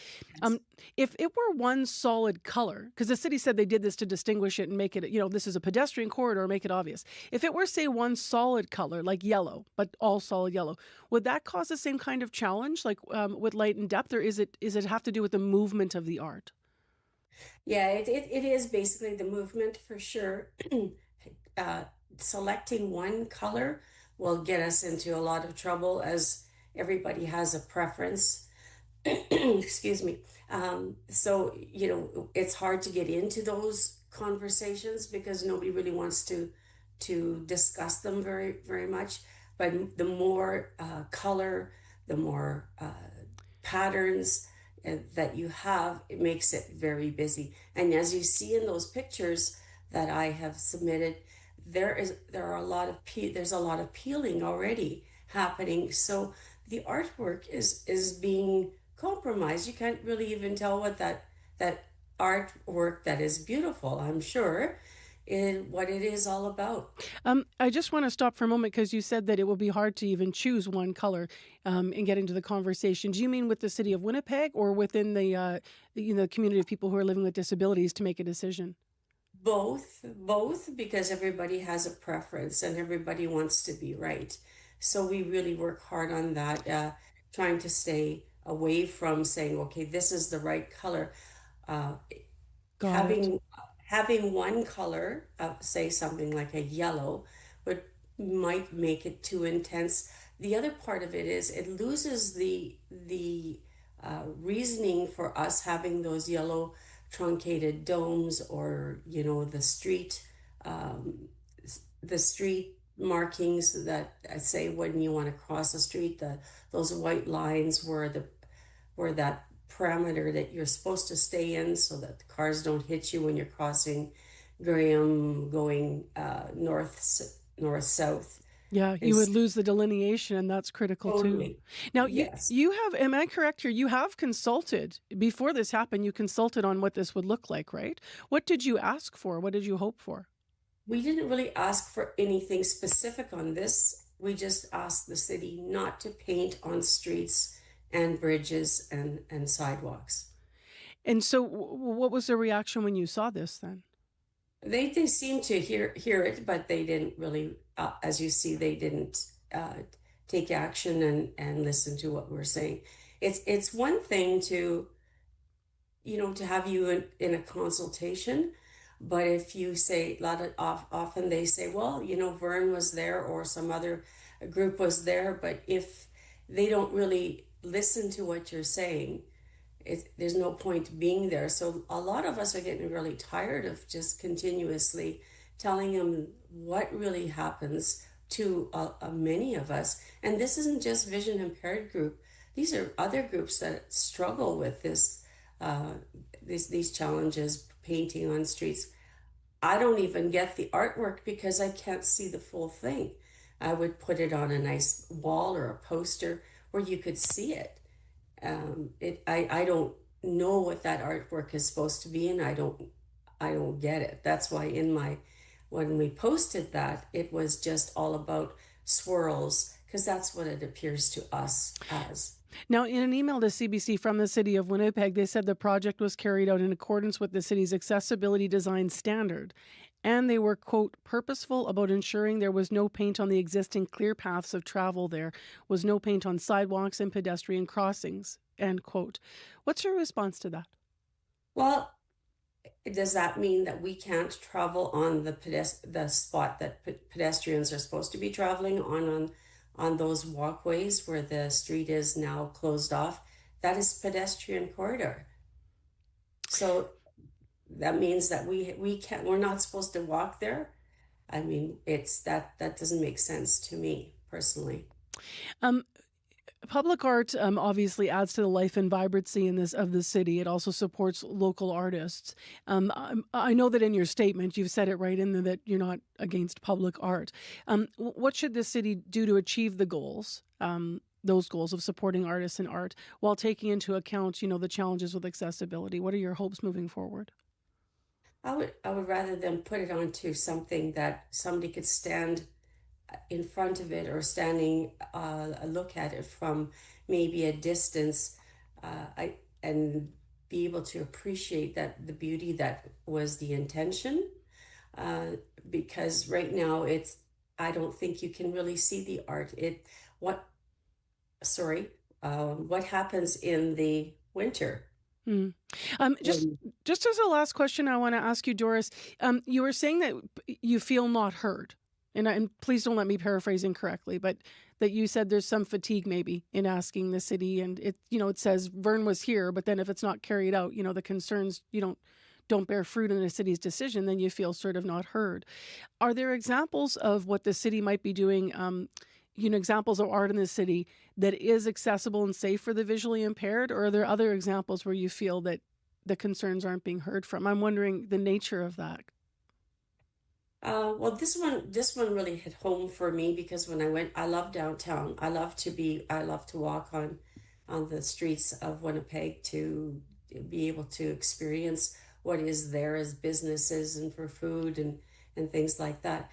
If it were one solid color, because the city said they did this to distinguish it and make it, this is a pedestrian corridor, make it obvious. If it were, say, one solid color, like yellow, but all solid yellow, would that cause the same kind of challenge, like with light and depth, or is it have to do with the movement of the art? Yeah, it is basically the movement for sure. Selecting one color will get us into a lot of trouble, as everybody has a preference. Excuse me. So, it's hard to get into those conversations because nobody really wants to discuss them very, very much. But the more color, the more patterns that you have, it makes it very busy. And as you see in those pictures that I have submitted, there's a lot of peeling already happening. So the artwork is being compromised. You can't really even tell what that artwork that is beautiful, I'm sure, what it is all about. I just want to stop for a moment because you said that it will be hard to even choose one color and get into the conversation. Do you mean with the city of Winnipeg or within the community of people who are living with disabilities to make a decision? Both, because everybody has a preference and everybody wants to be right. So we really work hard on that, trying to stay away from saying, okay, this is the right color. Got Having one color, say something like a yellow, might make it too intense. The other part of it is it loses the reasoning for us having those yellow truncated domes, or the street markings that I say when you want to cross the street, those white lines where that parameter that you're supposed to stay in so that the cars don't hit you when you're crossing Graham going north south. Yeah, you would lose the delineation, and that's critical Totally. too. Now, Yes. you have, am I correct here? You have consulted, before this happened, you consulted on what this would look like, right? What did you ask for? What did you hope for? We didn't really ask for anything specific on this. We just asked the city not to paint on streets and bridges and sidewalks. And so what was the reaction when you saw this then? They seemed to hear it, but they didn't really, as you see, they didn't take action and listen to what we're saying. It's one thing to have you in a consultation, but if you say often they say, well, Vern was there or some other group was there, but if they don't really listen to what you're saying, there's no point being there. So a lot of us are getting really tired of just continuously telling them what really happens to many of us. And this isn't just vision impaired group. These are other groups that struggle with these challenges, painting on streets. I don't even get the artwork because I can't see the full thing. I would put it on a nice wall or a poster where you could see it. I don't know what that artwork is supposed to be, and I don't get it. That's why when we posted that, it was just all about swirls, because that's what it appears to us as. Now, in an email to CBC from the City of Winnipeg, they said the project was carried out in accordance with the city's accessibility design standard, and they were, quote, purposeful about ensuring there was no paint on the existing clear paths of travel. There was no paint on sidewalks and pedestrian crossings, end quote. What's your response to that? Well, does that mean that we can't travel on the spot that pedestrians are supposed to be traveling on those walkways where the street is now closed off? That is pedestrian corridor. So that means that we're not supposed to walk there. I mean, that doesn't make sense to me personally. Public art obviously adds to the life and vibrancy of the city. It also supports local artists. I know that in your statement you've said it right in there that you're not against public art. What should the city do to achieve the goals? Those goals of supporting artists and art while taking into account, the challenges with accessibility? What are your hopes moving forward? I would rather than put it onto something that somebody could stand in front of it or standing look at it from maybe a distance and be able to appreciate the beauty that was the intention, because right now I don't think you can really see the art. What happens in the winter? Just as a last question, I want to ask you, Doris. You were saying that you feel not heard, and please don't let me paraphrase incorrectly, but that you said there's some fatigue maybe in asking the city, and it says Vern was here, but then if it's not carried out, the concerns don't bear fruit in the city's decision, then you feel sort of not heard. Are there examples of what the city might be doing? Examples of art in the city that is accessible and safe for the visually impaired, or are there other examples where you feel that the concerns aren't being heard from? I'm wondering the nature of that. Well, this one really hit home for me because when I went, I love downtown. I love to walk on the streets of Winnipeg to be able to experience what is there as businesses and for food and things like that.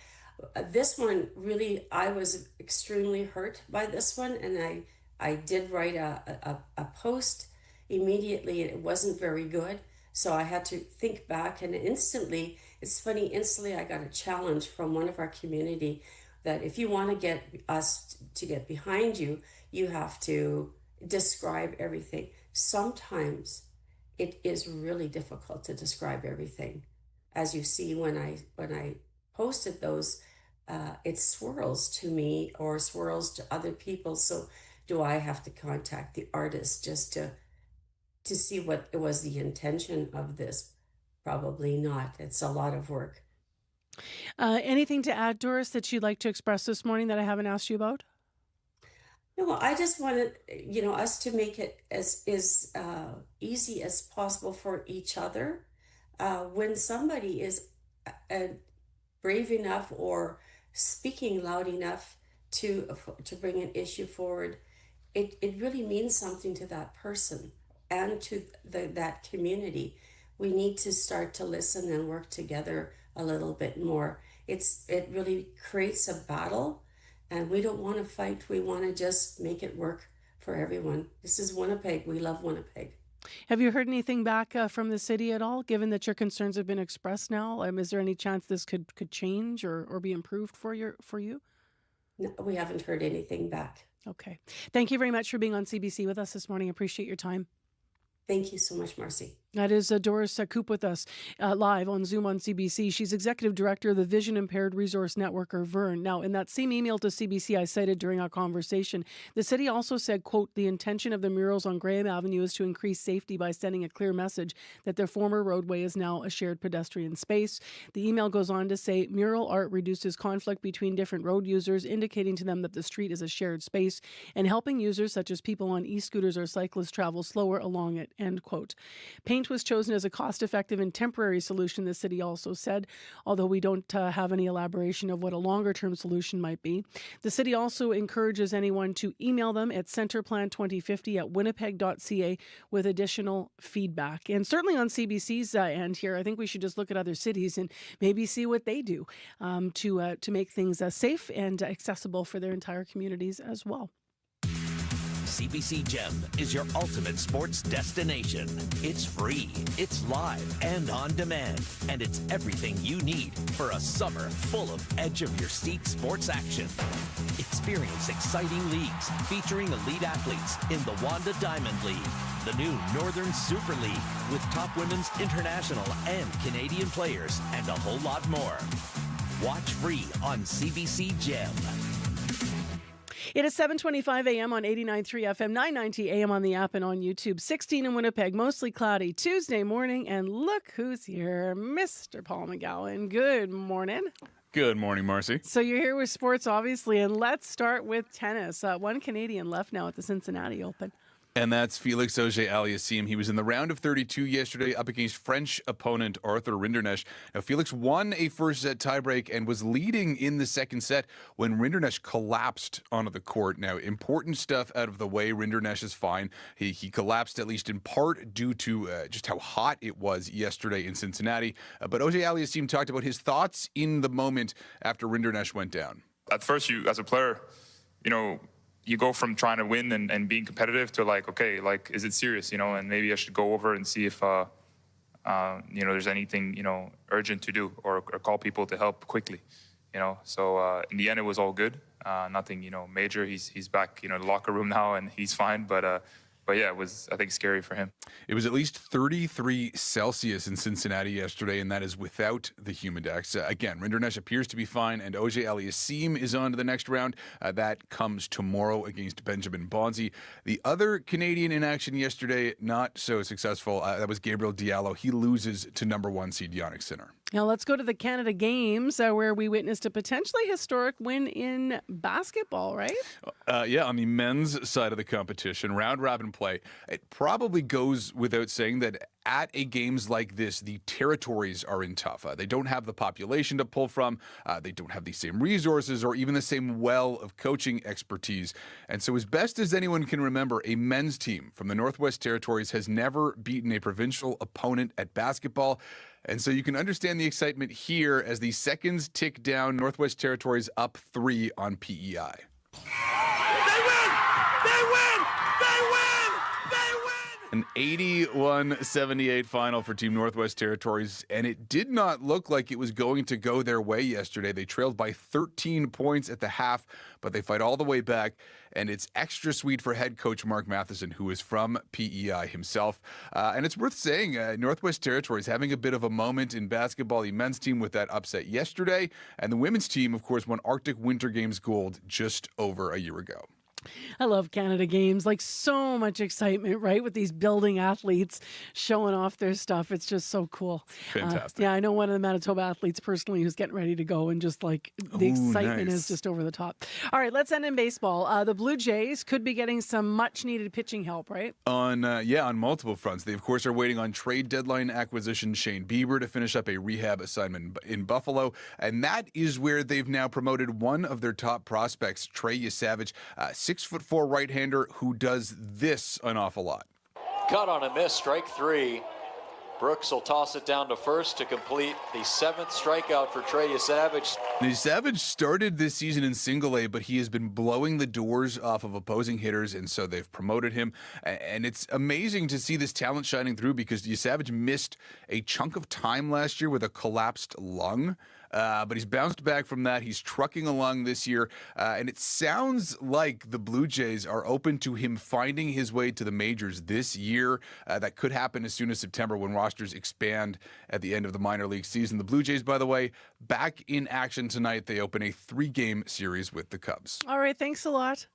This one really, I was extremely hurt by this one, and I did write a post immediately, and it wasn't very good. So I had to think back, and instantly I got a challenge from one of our community that if you want to get us to get behind you, you have to describe everything. Sometimes it is really difficult to describe everything. As you see when I posted those, it swirls to me or swirls to other people. So do I have to contact the artist just to see what was the intention of this? Probably not. It's a lot of work. Anything to add, Doris, that you'd like to express this morning that I haven't asked you about? No, I just wanted, us to make it as easy as possible for each other. When somebody is brave enough or speaking loud enough to bring an issue forward, it really means something to that person and to that community. We need to start to listen and work together a little bit more. It really creates a battle. And we don't want to fight. We want to just make it work for everyone. This is Winnipeg. We love Winnipeg. Have you heard anything back from the city at all, given that your concerns have been expressed now? Is there any chance this could change or be improved for you? No, we haven't heard anything back. Okay. Thank you very much for being on CBC with us this morning. Appreciate your time. Thank you so much, Marcy. That is Doris Coop with us live on Zoom on CBC. She's Executive Director of the Vision Impaired Resource Network, or VIRN. Now, in that same email to CBC I cited during our conversation, the city also said, quote, the intention of the murals on Graham Avenue is to increase safety by sending a clear message that their former roadway is now a shared pedestrian space. The email goes on to say, mural art reduces conflict between different road users, indicating to them that the street is a shared space and helping users such as people on e-scooters or cyclists travel slower along it, end quote. Paint was chosen as a cost-effective and temporary solution, the city also said, although we don't have any elaboration of what a longer-term solution might be. The city also encourages anyone to email them at centerplan2050@winnipeg.ca with additional feedback. And certainly on CBC's end here, I think we should just look at other cities and maybe see what they do to make things safe and accessible for their entire communities as well. CBC Gem is your ultimate sports destination. It's free, it's live and on demand, and it's everything you need for a summer full of edge-of-your-seat sports action. Experience exciting leagues featuring elite athletes in the Wanda Diamond League, the new Northern Super League with top women's international and Canadian players, and a whole lot more. Watch free on CBC Gem. It is 7:25 a.m. on 89.3 FM, 990 a.m. on the app and on YouTube. 16 in Winnipeg, mostly cloudy Tuesday morning. And look who's here, Mr. Paul McGowan. Good morning. Good morning, Marcy. So you're here with sports, obviously, and let's start with tennis. One Canadian left now at the Cincinnati Open. And that's Felix Auger-Aliassime. He was in the round of 32 yesterday up against French opponent Arthur Rinderknecht. Now, Felix won a first-set tiebreak and was leading in the second set when Rinderknecht collapsed onto the court. Now, important stuff out of the way. Rinderknecht is fine. He collapsed at least in part due to just how hot it was yesterday in Cincinnati. But Auger-Aliassime talked about his thoughts in the moment after Rinderknecht went down. At first, you, as a player, you go from trying to win and being competitive to okay, is it serious, and maybe I should go over and see if, there's anything, urgent to do or call people to help quickly, So in the end, it was all good. Nothing, major. He's back, in the locker room now and he's fine. But yeah, it was, I think, scary for him. It was at least 33 Celsius in Cincinnati yesterday, and that is without the Humidex. Again, Rinderknecht appears to be fine, and Auger-Aliassime is on to the next round. That comes tomorrow against Benjamin Bonzi. The other Canadian in action yesterday, not so successful. That was Gabriel Diallo. He loses to number 1 seed Yannick Sinner. Now let's go to the Canada Games where we witnessed a potentially historic win in basketball, right? Yeah, on the men's side of the competition, round-robin play. It probably goes without saying that at a games like this, the territories are in tough. They don't have the population to pull from. They don't have the same resources or even the same well of coaching expertise. And so as best as anyone can remember, a men's team from the Northwest Territories has never beaten a provincial opponent at basketball. And so you can understand the excitement here as the seconds tick down. Northwest Territories up 3 on PEI. An 81-78 final for Team Northwest Territories, and it did not look like it was going to go their way yesterday. They trailed by 13 points at the half, but they fight all the way back, and it's extra sweet for head coach Mark Matheson, who is from PEI himself. And it's worth saying, Northwest Territories having a bit of a moment in basketball. The men's team with that upset yesterday, and the women's team, of course, won Arctic Winter Games gold just over a year ago. I love Canada Games. Like, so much excitement, right? With these building athletes showing off their stuff. It's just so cool. Fantastic. Yeah, I know one of the Manitoba athletes personally who's getting ready to go, and just like the excitement nice. is just over the top. All right, let's end in baseball. The Blue Jays could be getting some much needed pitching help, right? On multiple fronts. They, of course, are waiting on trade deadline acquisition Shane Bieber to finish up a rehab assignment in Buffalo. And that is where they've now promoted one of their top prospects, Trey Yesavage, 6'4" right-hander who does this an awful lot. Cut on a miss, strike three. Brooks will toss it down to first to complete the 7th strikeout for Trey Yesavage. Yesavage started this season in single A, but he has been blowing the doors off of opposing hitters, and so they've promoted him. And it's amazing to see this talent shining through, because Yesavage missed a chunk of time last year with a collapsed lung. But he's bounced back from that. He's trucking along this year. And it sounds like the Blue Jays are open to him finding his way to the majors this year. That could happen as soon as September, when rosters expand at the end of the minor league season. The Blue Jays, by the way, back in action tonight. They open a 3-game series with the Cubs. All right, thanks a lot.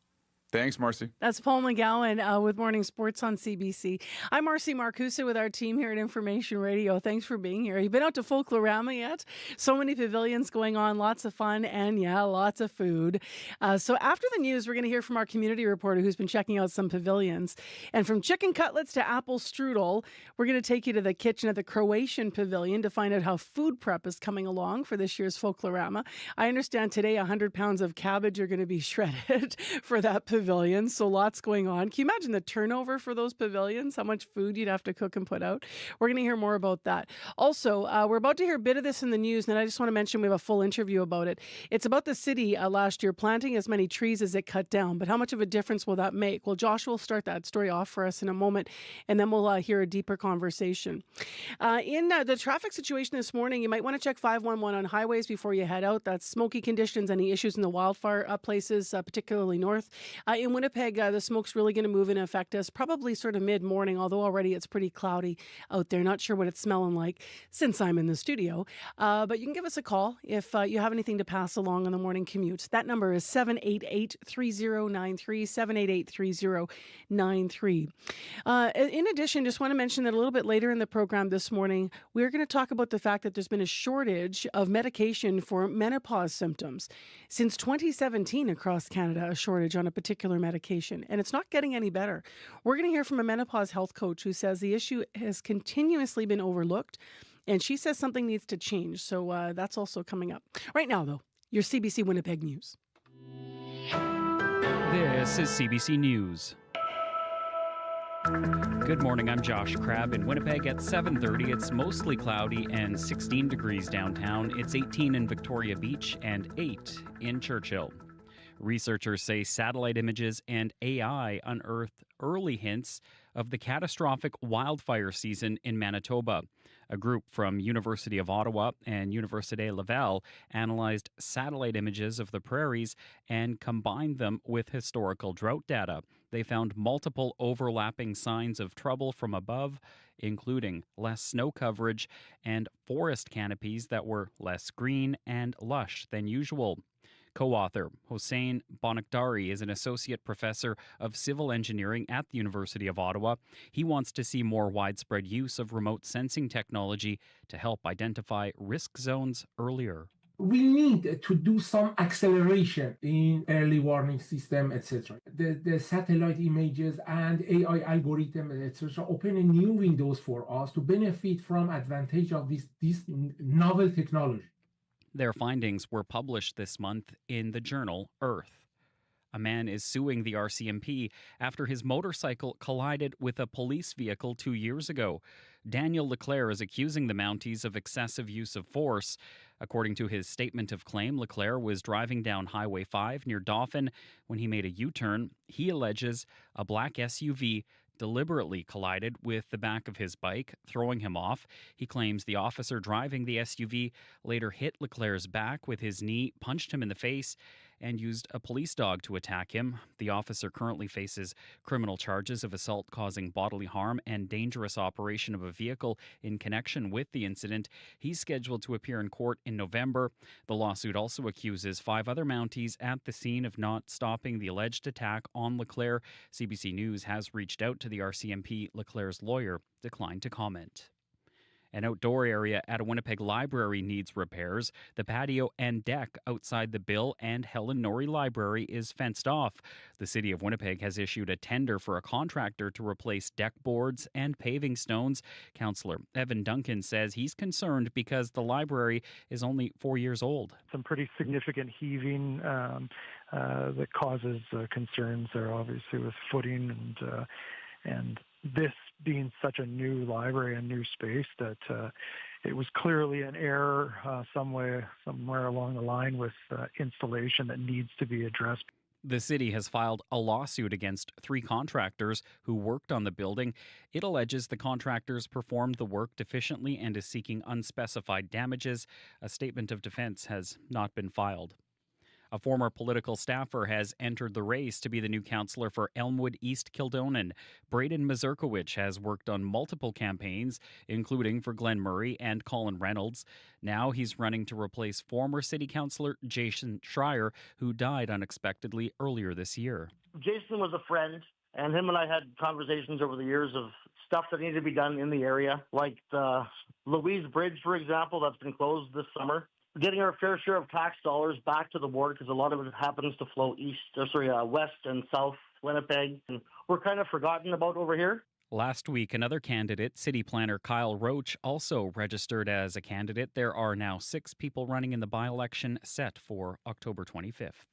Thanks, Marcy. That's Paul McGowan with Morning Sports on CBC. I'm Marcy Marcusa with our team here at Information Radio. Thanks for being here. You been out to Folklorama yet? So many pavilions going on, lots of fun, and yeah, lots of food. So after the news, we're going to hear from our community reporter who's been checking out some pavilions. And from chicken cutlets to apple strudel, we're going to take you to the kitchen at the Croatian Pavilion to find out how food prep is coming along for this year's Folklorama. I understand today 100 pounds of cabbage are going to be shredded for that pavilion. So lots going on. Can you imagine the turnover for those pavilions? How much food you'd have to cook and put out? We're going to hear more about that. Also, we're about to hear a bit of this in the news, and I just want to mention we have a full interview about it. It's about the city last year planting as many trees as it cut down, but how much of a difference will that make? Well, Josh will start that story off for us in a moment, and then we'll hear a deeper conversation. In the traffic situation this morning, you might want to check 511 on highways before you head out. That's smoky conditions, any issues in the wildfire places, particularly north. In Winnipeg, the smoke's really going to move and affect us probably sort of mid-morning, although already it's pretty cloudy out there. Not sure what it's smelling like since I'm in the studio. But you can give us a call if you have anything to pass along on the morning commute. That number is 788-3093, 788-3093. In addition, just want to mention that a little bit later in the program this morning, we're going to talk about the fact that there's been a shortage of medication for menopause symptoms. Since 2017 across Canada, a shortage on a particular medication, and it's not getting any better. We're going to hear from a menopause health coach who says the issue has continuously been overlooked, and she says something needs to change. So that's also coming up. Right now, though, your CBC Winnipeg News. This is CBC News. Good morning, I'm Josh Crabb in Winnipeg at 7:30. It's mostly cloudy and 16 degrees downtown. It's 18 in Victoria Beach and 8 in Churchill. Researchers say satellite images and AI unearthed early hints of the catastrophic wildfire season in Manitoba. A group from University of Ottawa and Université Laval analyzed satellite images of the prairies and combined them with historical drought data. They found multiple overlapping signs of trouble from above, including less snow coverage and forest canopies that were less green and lush than usual. Co-author Hossein Bonakdari is an associate professor of civil engineering at the University of Ottawa. He wants to see more widespread use of remote sensing technology to help identify risk zones earlier. We need to do some acceleration in early warning system, etc. The satellite images and AI algorithm, etc., open a new windows for us to benefit from advantage of this novel technology. Their findings were published this month in the journal Earth. A man is suing the RCMP after his motorcycle collided with a police vehicle 2 years ago. Daniel Leclerc is accusing the Mounties of excessive use of force. According to his statement of claim, Leclerc was driving down Highway 5 near Dauphin when he made a U-turn. He alleges a black SUV deliberately collided with the back of his bike, throwing him off. He claims the officer driving the SUV later hit Leclerc's back with his knee, punched him in the face, and used a police dog to attack him. The officer currently faces criminal charges of assault causing bodily harm and dangerous operation of a vehicle in connection with the incident. He's scheduled to appear in court in November. The lawsuit also accuses 5 other Mounties at the scene of not stopping the alleged attack on Leclerc. CBC News has reached out to the RCMP. Leclerc's lawyer declined to comment. An outdoor area at a Winnipeg library needs repairs. The patio and deck outside the Bill and Helen Norrie Library is fenced off. The City of Winnipeg has issued a tender for a contractor to replace deck boards and paving stones. Councillor Evan Duncan says he's concerned because the library is only 4 years old. Some pretty significant heaving that causes concerns there, obviously, with footing and this being such a new library and new space that it was clearly an error somewhere along the line with installation that needs to be addressed. The city has filed a lawsuit against 3 contractors who worked on the building. It alleges the contractors performed the work deficiently and is seeking unspecified damages. A statement of defense has not been filed. A former political staffer has entered the race to be the new councillor for Elmwood East Kildonan. Braden Mazurkowicz has worked on multiple campaigns, including for Glenn Murray and Colin Reynolds. Now he's running to replace former city councillor Jason Schreier, who died unexpectedly earlier this year. Jason was a friend, and him and I had conversations over the years of stuff that needed to be done in the area, like the Louise Bridge, for example, that's been closed this summer. Getting our fair share of tax dollars back to the ward because a lot of it happens to flow west and south Winnipeg, and we're kind of forgotten about over here. Last week, another candidate, city planner Kyle Roach, also registered as a candidate. There are now 6 people running in the by-election set for October 25th.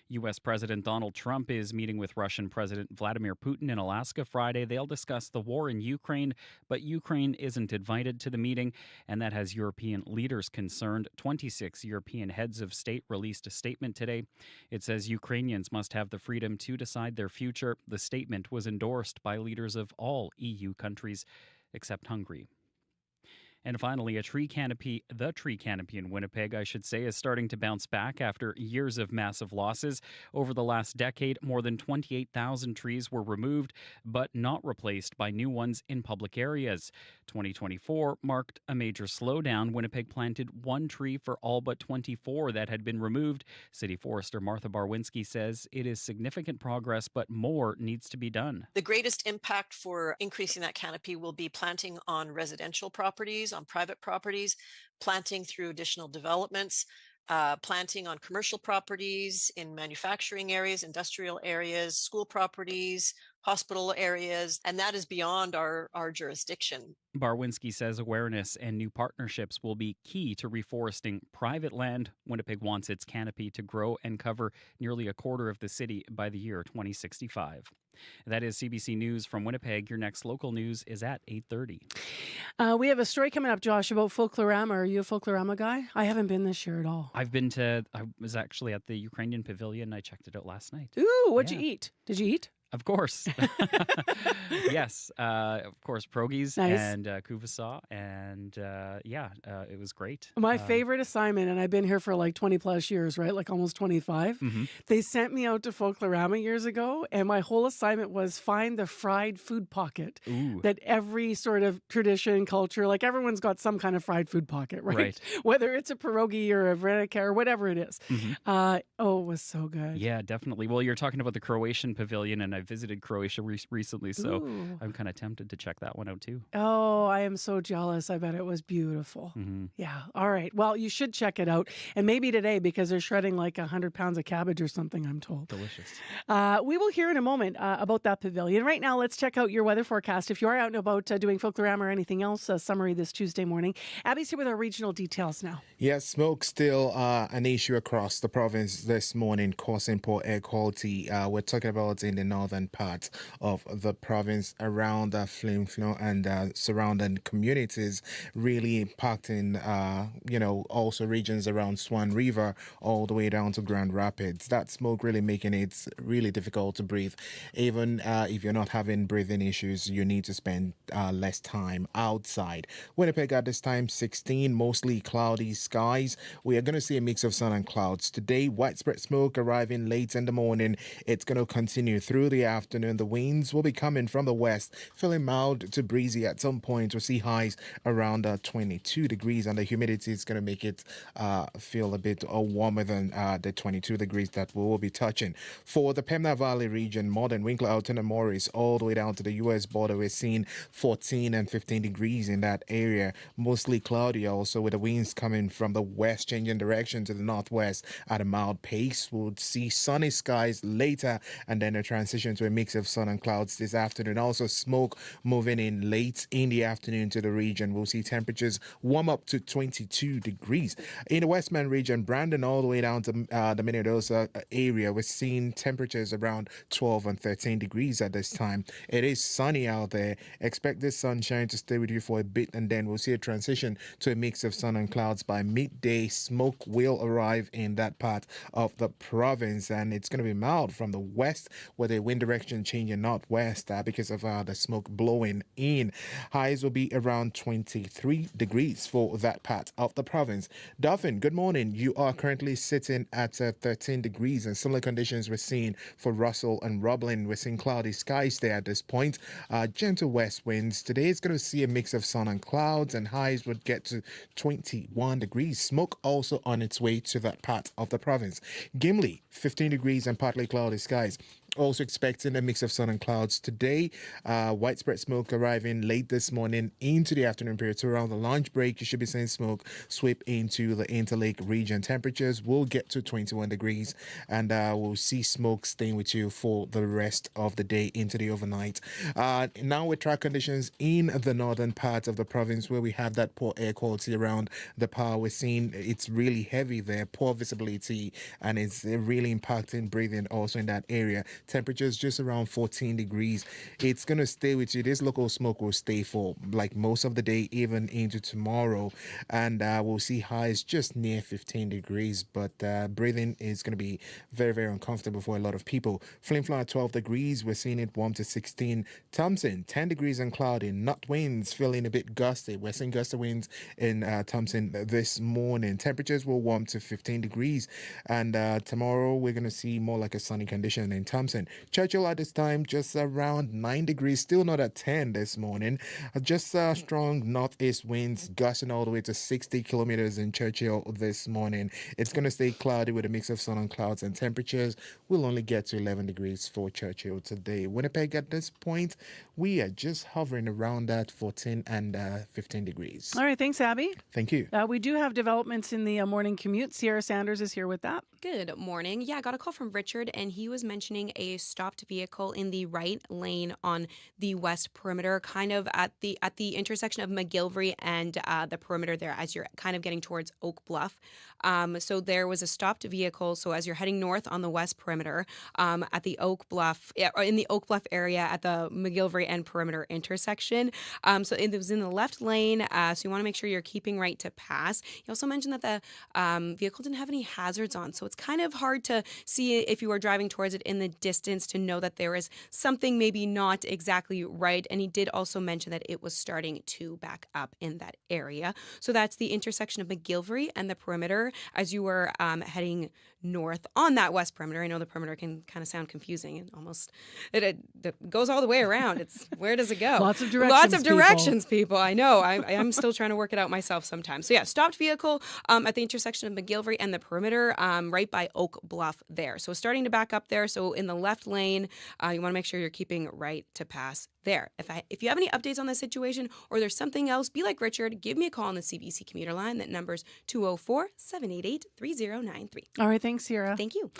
U.S. President Donald Trump is meeting with Russian President Vladimir Putin in Alaska Friday. They'll discuss the war in Ukraine, but Ukraine isn't invited to the meeting, and that has European leaders concerned. 26 European heads of state released a statement today. It says Ukrainians must have the freedom to decide their future. The statement was endorsed by leaders of all EU countries except Hungary. And finally, the tree canopy in Winnipeg, I should say, is starting to bounce back after years of massive losses. Over the last decade, more than 28,000 trees were removed, but not replaced by new ones in public areas. 2024 marked a major slowdown. Winnipeg planted 1 tree for all but 24 that had been removed. City Forester Martha Barwinski says it is significant progress, but more needs to be done. The greatest impact for increasing that canopy will be planting on residential properties, on private properties, planting through additional developments, planting on commercial properties, in manufacturing areas, industrial areas, school properties, hospital areas, and that is beyond our jurisdiction. Barwinski says awareness and new partnerships will be key to reforesting private land. Winnipeg wants its canopy to grow and cover nearly a quarter of the city by the year 2065. That is CBC News from Winnipeg. Your next local news is at 8:30. We have a story coming up, Josh, about Folklorama. Are you a Folklorama guy? I haven't been this year at all. I was actually at the Ukrainian Pavilion. I checked it out last night. Ooh, what'd you eat? Did you eat? Of course. Yes. Of course, pierogies and kuvasa. And it was great. My favorite assignment, and I've been here for like 20 plus years, right? Like almost 25. Mm-hmm. They sent me out to Folklorama years ago, and my whole assignment was find the fried food pocket. Ooh. That every sort of tradition, culture, like everyone's got some kind of fried food pocket, right? Whether it's a pierogi or a vrenica or whatever it is. Mm-hmm. It was so good. Yeah, definitely. Well, you're talking about the Croatian Pavilion, and I visited Croatia recently, so Ooh. I'm kind of tempted to check that one out too. Oh, I am so jealous. I bet it was beautiful. Mm-hmm. Yeah. All right. Well, you should check it out. And maybe today, because they're shredding like 100 pounds of cabbage or something, I'm told. Delicious. We will hear in a moment about that pavilion. Right now, let's check out your weather forecast. If you are out and about doing Folklorama or anything else, a summary this Tuesday morning. Abby's here with our regional details now. Yes, smoke still an issue across the province this morning, causing poor air quality. We're talking about in the north northern part of the province around Flin-Flon and surrounding communities, really impacting, also regions around Swan River all the way down to Grand Rapids. That smoke really making it really difficult to breathe. Even if you're not having breathing issues, you need to spend less time outside. Winnipeg at this time, 16, mostly cloudy skies. We are going to see a mix of sun and clouds. Today, widespread smoke arriving late in the morning. It's going to continue through the afternoon. The winds will be coming from the west, feeling mild to breezy at some point. We'll see highs around 22 degrees, and the humidity is going to make it feel a bit warmer than the 22 degrees that we will be touching. For the Pembina Valley region, Morden, Winkler, Alton, and Morris, all the way down to the U.S. border, we're seeing 14 and 15 degrees in that area. Mostly cloudy also, with the winds coming from the west, changing direction to the northwest at a mild pace. We'll see sunny skies later, and then a transition to a mix of sun and clouds this afternoon. Also, smoke moving in late in the afternoon to the region. We'll see temperatures warm up to 22 degrees. In the Westman region, Brandon all the way down to the Minnedosa area, we're seeing temperatures around 12 and 13 degrees at this time. It is sunny out there. Expect this sunshine to stay with you for a bit, and then we'll see a transition to a mix of sun and clouds by midday. Smoke will arrive in that part of the province, and it's going to be mild from the west, with the wind direction changing northwest because of the smoke blowing in. Highs will be around 23 degrees for that part of the province. Dauphin, good morning. You are currently sitting at 13 degrees, and similar conditions we're seeing for Russell and Roblin. We're seeing cloudy skies there at this point. Gentle west winds. Today is going to see a mix of sun and clouds, and highs would get to 21 degrees. Smoke also on its way to that part of the province. Gimli, 15 degrees and partly cloudy skies. Also expecting a mix of sun and clouds today. Widespread smoke arriving late this morning into the afternoon period. So around the lunch break, you should be seeing smoke sweep into the Interlake region. Temperatures will get to 21 degrees, and we'll see smoke staying with you for the rest of the day into the overnight. Now with track conditions in the northern part of the province, where we have that poor air quality around the power, we're seeing it's really heavy there, poor visibility, and it's really impacting breathing also in that area. Temperatures just around 14 degrees. It's going to stay with you. This local smoke will stay for like most of the day, even into tomorrow. And we'll see highs just near 15 degrees. But breathing is going to be very, very uncomfortable for a lot of people. Flin-Flon at 12 degrees. We're seeing it warm to 16. Thompson, 10 degrees and cloudy. Not winds, feeling a bit gusty. We're seeing gusty winds in Thompson this morning. Temperatures will warm to 15 degrees. And tomorrow we're going to see more like a sunny condition in Thompson. Churchill at this time just around 9 degrees, still not at 10 this morning. Just strong northeast winds gusting all the way to 60 kilometers in Churchill this morning. It's going to stay cloudy with a mix of sun and clouds, and temperatures will only get to 11 degrees for Churchill today. Winnipeg at this point, we are just hovering around that 14 and 15 degrees. All right, thanks, Abby. Thank you. We do have developments in the morning commute. Sierra Sanders is here with that. Good morning. Yeah, I got a call from Richard, and he was mentioning a stopped vehicle in the right lane on the west perimeter, kind of at the intersection of McGillivray and the perimeter there, as you're kind of getting towards Oak Bluff. So there was a stopped vehicle. So as you're heading north on the west perimeter, at the Oak Bluff, or in the Oak Bluff area at the McGillivray and perimeter intersection. So it was in the left lane. So you want to make sure you're keeping right to pass. He also mentioned that the vehicle didn't have any hazards on, so it's kind of hard to see if you are driving towards it in the distance to know that there is something maybe not exactly right. And he did also mention that it was starting to back up in that area. So that's the intersection of McGillivray and the perimeter as you were heading north on that west perimeter. I know the perimeter can kind of sound confusing and almost it goes all the way around. It's where does it go? Lots of directions, people. I know. I'm still trying to work it out myself sometimes. So yeah, stopped vehicle at the intersection of McGillivray and the perimeter, right by Oak Bluff there. So starting to back up there. So in the left lane, you want to make sure you're keeping right to pass there. If you have any updates on the situation or there's something else, be like Richard, give me a call on the CBC commuter line. That number's 204-788-3093. All right, thanks, Sierra. Thank you.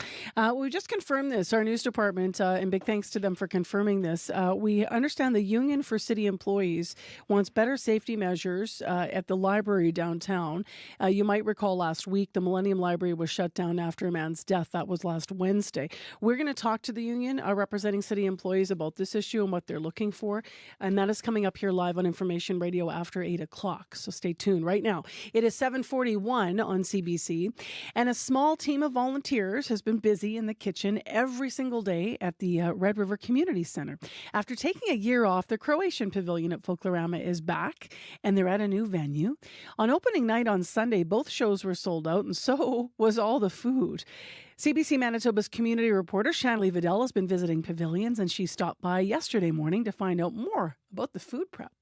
We just confirmed this, our news department, and big thanks to them for confirming this. We understand the Union for City Employees wants better safety measures at the library downtown. You might recall last week the Millennium Library was shut down after a man's death. That was last Wednesday. We're going to talk to the union representing city employees about this issue and what they're looking for, and that is coming up here live on Information Radio after 8 o'clock, so stay tuned. Right now, it is 7:41 on CBC, and a small team of volunteers has been busy in the kitchen every single day at the Red River Community Center. After taking a year off, the Croatian Pavilion at Folklorama is back, and they're at a new venue. On opening night on Sunday, both shows were sold out, and so was all the food. CBC Manitoba's community reporter Shanley Vidal has been visiting pavilions, and she stopped by yesterday morning to find out more about the food prep.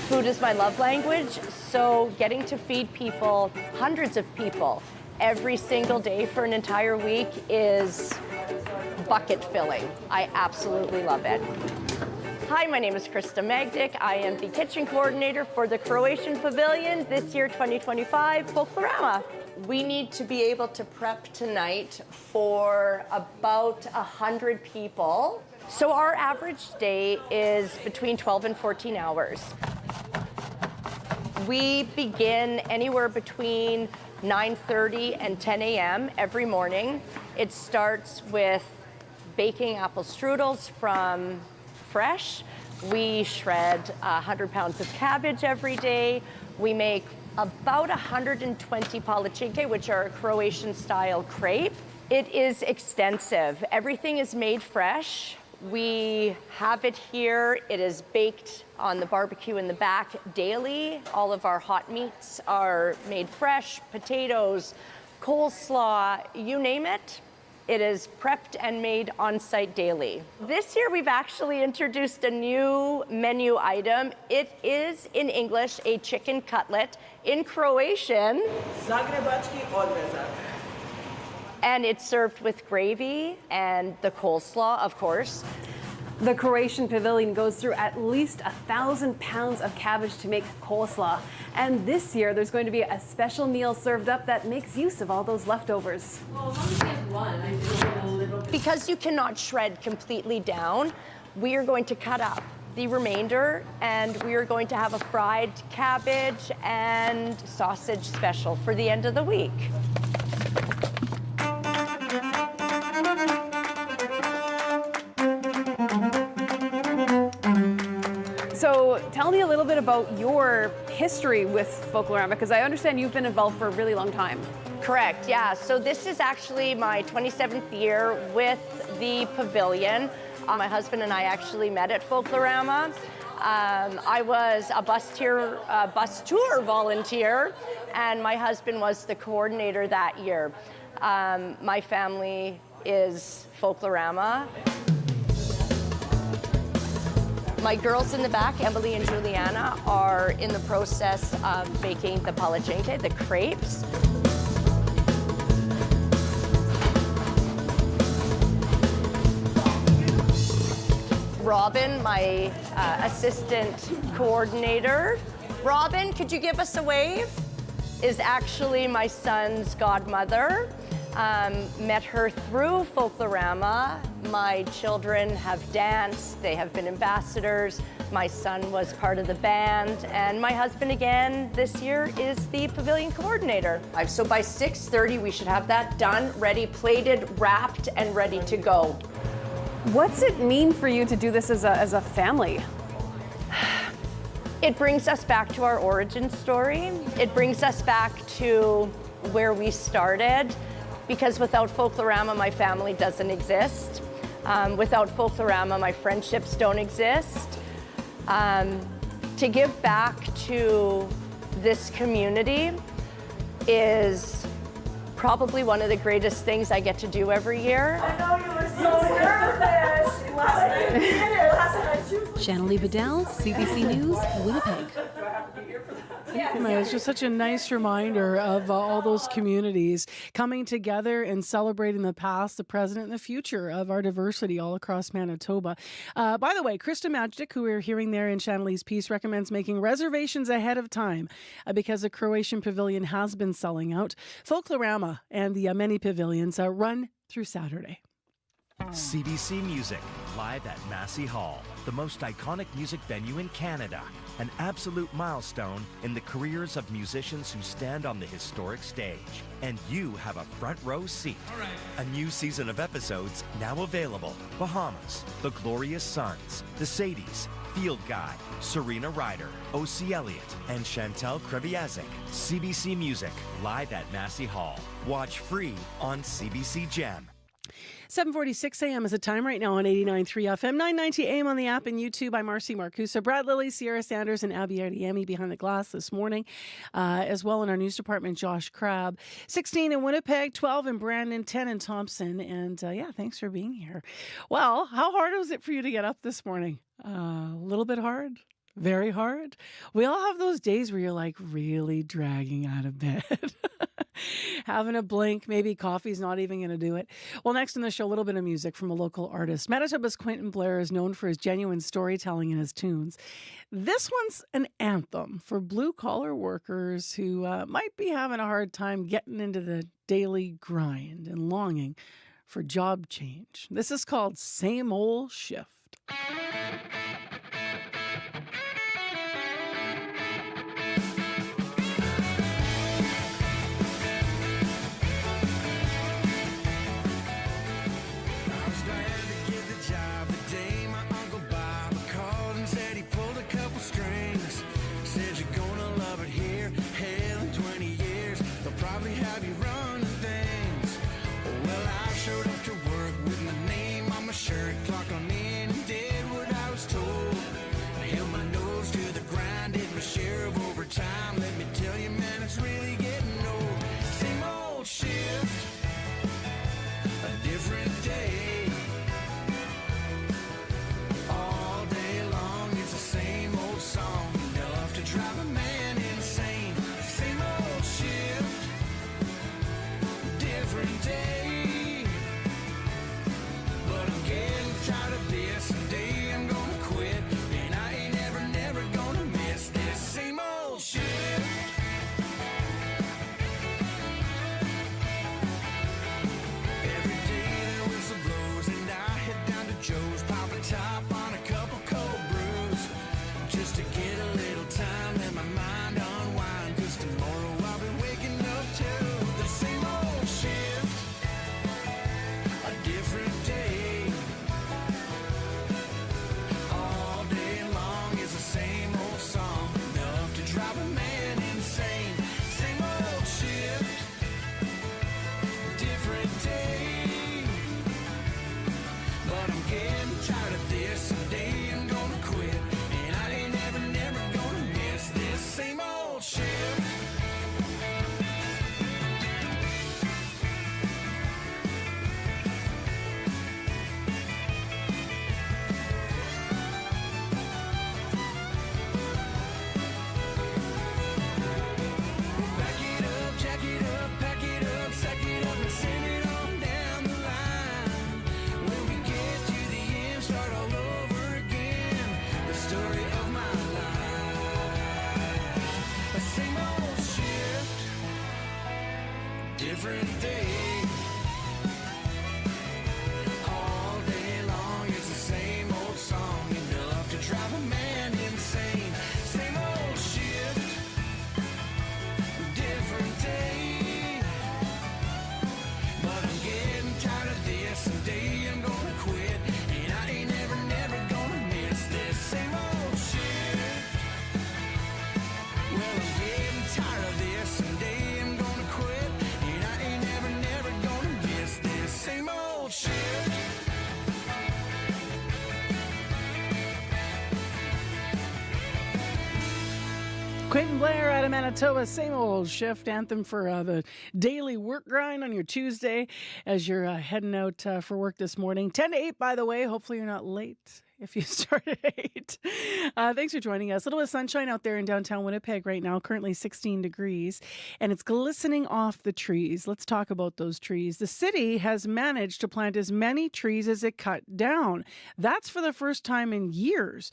Food is my love language, so getting to feed people, hundreds of people, every single day for an entire week is bucket filling. I absolutely love it. Hi, my name is Krista Magdic. I am the kitchen coordinator for the Croatian Pavilion this year, 2025, Folklorama. We need to be able to prep tonight for about 100 people. So our average day is between 12 and 14 hours. We begin anywhere between 9:30 and 10 a.m. every morning. It starts with baking apple strudels from fresh. We shred 100 pounds of cabbage every day. We make about 120 palichinke, which are a Croatian-style crepe. It is extensive. Everything is made fresh. We have it here. It is baked on the barbecue in the back daily. All of our hot meats are made fresh, potatoes, coleslaw, you name it. It is prepped and made on site daily. This year we've actually introduced a new menu item. It is in English a chicken cutlet. In Croatian, Zagrebački odrezak. And it's served with gravy and the coleslaw, of course. The Croatian Pavilion goes through at least 1,000 pounds of cabbage to make coleslaw. And this year, there's going to be a special meal served up that makes use of all those leftovers. Because you cannot shred completely down, we are going to cut up the remainder, and we are going to have a fried cabbage and sausage special for the end of the week. So tell me a little bit about your history with Folklorama, because I understand you've been involved for a really long time. Correct, yeah. So this is actually my 27th year with the pavilion. My husband and I actually met at Folklorama. I was a bus tour volunteer, and my husband was the coordinator that year. My family is Folklorama. My girls in the back, Emily and Juliana, are in the process of baking the palichinke, the crepes. Robin, my assistant coordinator. Robin, could you give us a wave? Is actually my son's godmother. Met her through Folklorama. My children have danced, they have been ambassadors. My son was part of the band, and my husband again this year is the pavilion coordinator. So by 6:30 we should have that done, ready, plated, wrapped, and ready to go. What's it mean for you to do this as a family? It brings us back to our origin story. It brings us back to where we started, because without Folklorama, my family doesn't exist. Without Folklorama, my friendships don't exist. To give back to this community is probably one of the greatest things I get to do every year. I know you were so nervous. Last night. Shanley Vidal, CBC News, Winnipeg. It's just such a nice reminder of all those communities coming together and celebrating the past, the present, and the future of our diversity all across Manitoba. By the way, Krista Magic, who we're hearing there in Shanley's piece, recommends making reservations ahead of time because the Croatian pavilion has been selling out. Folklorama and the many pavilions run through Saturday. CBC Music, live at Massey Hall, the most iconic music venue in Canada. An absolute milestone in the careers of musicians who stand on the historic stage. And you have a front row seat. A new season of episodes now available. Bahamas, The Glorious Sons, The Sadies, Field Guy, Serena Ryder, O.C. Elliott, and Chantal Kreviazek. CBC Music, live at Massey Hall. Watch free on CBC Gem. 7:46 a.m. is the time right now on 89.3 FM, 990 AM on the app and YouTube. I'm Marcy Marcusa, Brad Lilly, Sierra Sanders, and Abby Adiemi behind the glass this morning, as well in our news department, Josh Crabb. 16 in Winnipeg, 12 in Brandon, 10 in Thompson, and thanks for being here. Well, how hard was it for you to get up this morning? A little bit hard? Very hard? We all have those days where you're like really dragging out of bed. Having a blink, maybe coffee's not even going to do it. Well, next in the show, a little bit of music from a local artist. Manitoba's Quentin Blair is known for his genuine storytelling in his tunes. This one's an anthem for blue-collar workers who might be having a hard time getting into the daily grind and longing for job change. This is called Same Old Shift. Quentin Blair out of Manitoba, Same Old Shift, anthem for the daily work grind on your Tuesday as you're heading out for work this morning. 10 to 8, by the way. Hopefully you're not late if you start at 8. Thanks for joining us. A little bit of sunshine out there in downtown Winnipeg right now, currently 16 degrees, and it's glistening off the trees. Let's talk about those trees. The city has managed to plant as many trees as it cut down. That's for the first time in years.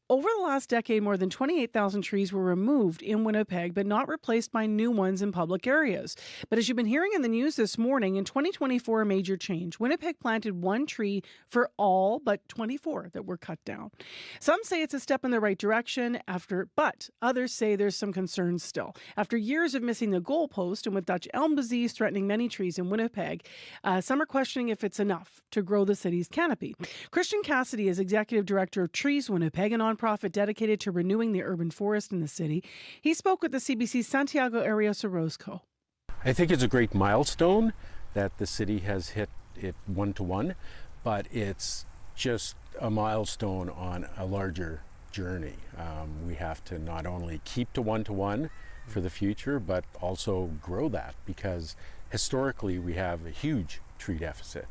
Over the last decade, more than 28,000 trees were removed in Winnipeg, but not replaced by new ones in public areas. But as you've been hearing in the news this morning, in 2024, a major change. Winnipeg planted 1 tree for all but 24 that were cut down. Some say it's a step in the right direction, but others say there's some concerns still. After years of missing the goalpost and with Dutch elm disease threatening many trees in Winnipeg, some are questioning if it's enough to grow the city's canopy. Christian Cassidy is Executive Director of Trees Winnipeg, a nonprofit dedicated to renewing the urban forest in the city. He spoke with the CBC Santiago Arias Orozco. I think it's a great milestone that the city has hit it 1-to-1, but it's just a milestone on a larger journey. We have to not only keep to 1-to-1 for the future, but also grow that, because historically we have a huge tree deficit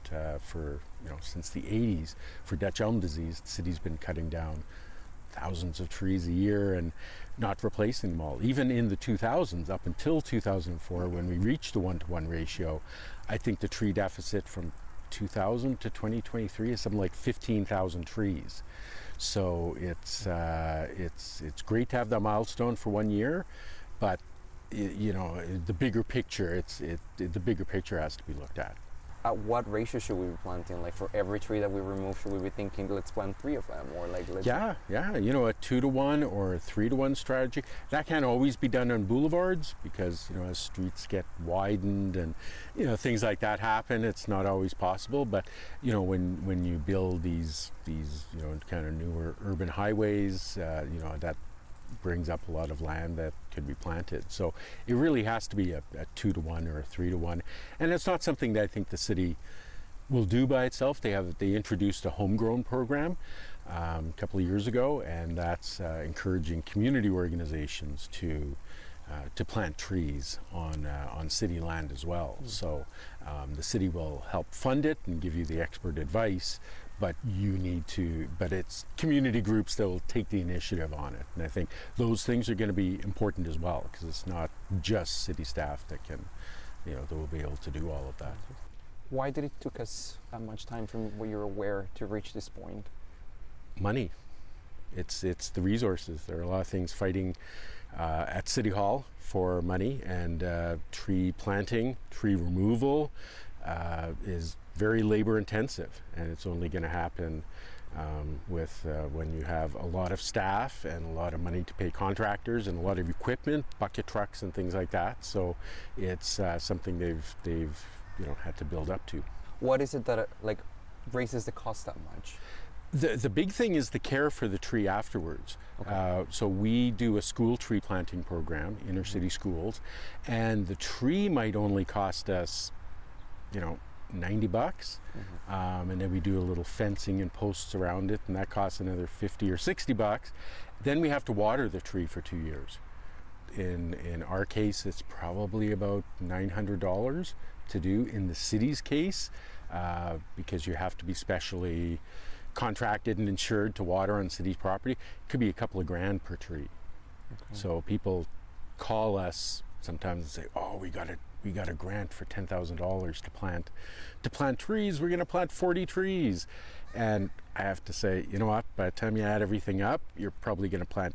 since the 80s for Dutch elm disease. The city's been cutting down thousands of trees a year and not replacing them all. Even in the 2000s, up until 2004, when we reached the 1-to-1 ratio, I think the tree deficit from 2000 to 2023 is something like 15,000 trees. So it's great to have that milestone for 1 year, but the bigger picture, the bigger picture has to be looked at. At what ratio should we be planting? Like for every tree that we remove, should we be thinking let's plant 3 of them, or like let's a 2-to-1 or a 3-to-1 strategy. That can't always be done on boulevards, because as streets get widened and things like that happen, it's not always possible. But when you build these kind of newer urban highways, that brings up a lot of land that could be planted. So it really has to be a 2-to-1 or a 3-to-1. And it's not something that I think the city will do by itself. They introduced a homegrown program a couple of years ago, and that's encouraging community organizations to plant trees on city land as well. So the city will help fund it and give you the expert advice, but it's community groups that will take the initiative on it. And I think those things are going to be important as well, because it's not just city staff that will be able to do all of that. Why did it took us that much time from what you're aware to reach this point? Money. It's the resources. There are a lot of things fighting at City Hall for money, and tree planting, tree removal is very labor intensive, and it's only going to happen when you have a lot of staff and a lot of money to pay contractors and a lot of equipment, bucket trucks and things like that. So it's something they've had to build up to. What is it that raises the cost that much? The big thing is the care for the tree afterwards. Okay. So we do a school tree planting program, inner city schools, and the tree might only cost us, $90, and then we do a little fencing and posts around it, and that costs another $50 or $60. Then we have to water the tree for 2 years. In our case, it's probably about $900 to do. In the city's case, because you have to be specially contracted and insured to water on city property, it could be a couple of grand per tree. Okay. So people call us sometimes and say, "Oh, we got a grant for $10,000 to plant trees. We're going to plant 40 trees." And I have to say, you know what? By the time you add everything up, you're probably going to plant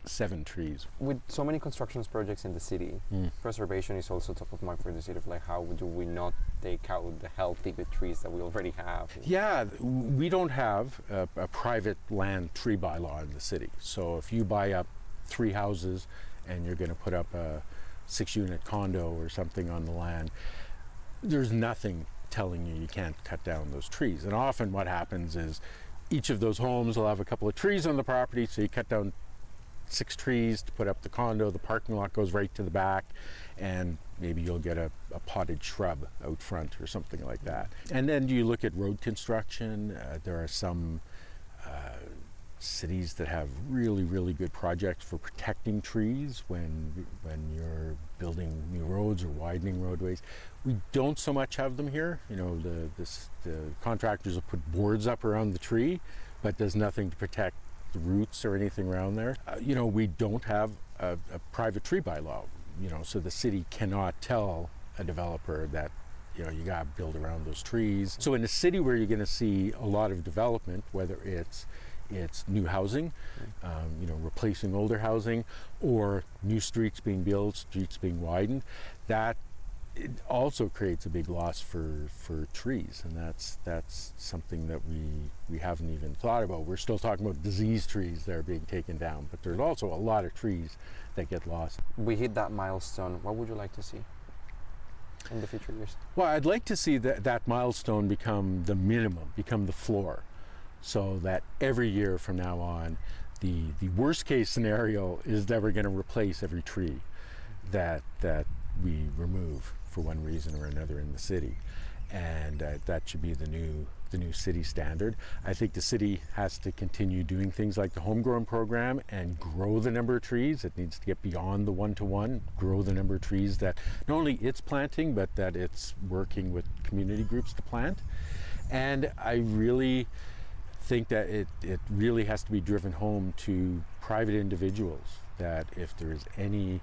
7 trees. With so many construction projects in the city, preservation is also top of mind for the city. Of how do we not take out the healthy good trees that we already have? Yeah, we don't have a private land tree bylaw in the city. So if you buy up 3 houses and you're going to put up a 6-unit condo or something on the land, there's nothing telling you can't cut down those trees. And often what happens is each of those homes will have a couple of trees on the property, so you cut down 6 trees to put up the condo, the parking lot goes right to the back, and maybe you'll get a potted shrub out front or something like that. And then you look at road construction. There are some cities that have really, really good projects for protecting trees when you're building new roads or widening roadways. We don't so much have them here. The contractors will put boards up around the tree, but does nothing to protect the roots or anything around there. We don't have a private tree bylaw, so the city cannot tell a developer that you got to build around those trees. So in a city where you're going to see a lot of development, whether it's new housing, replacing older housing, or new streets being built, streets being widened, that it also creates a big loss for trees, and that's something that we haven't even thought about. We're still talking about diseased trees that are being taken down, but there's also a lot of trees that get lost. We hit that milestone. What would you like to see in the future years? Well, I'd like to see that milestone become the minimum, become the floor, so that every year from now on, the worst case scenario is that we're going to replace every tree that we remove for one reason or another in the city, and that should be the new city standard. I think the city has to continue doing things like the homegrown program and grow the number of trees. It needs to get beyond the 1-to-1, grow the number of trees that not only it's planting, but that it's working with community groups to plant. And I really think that it really has to be driven home to private individuals, that if there is any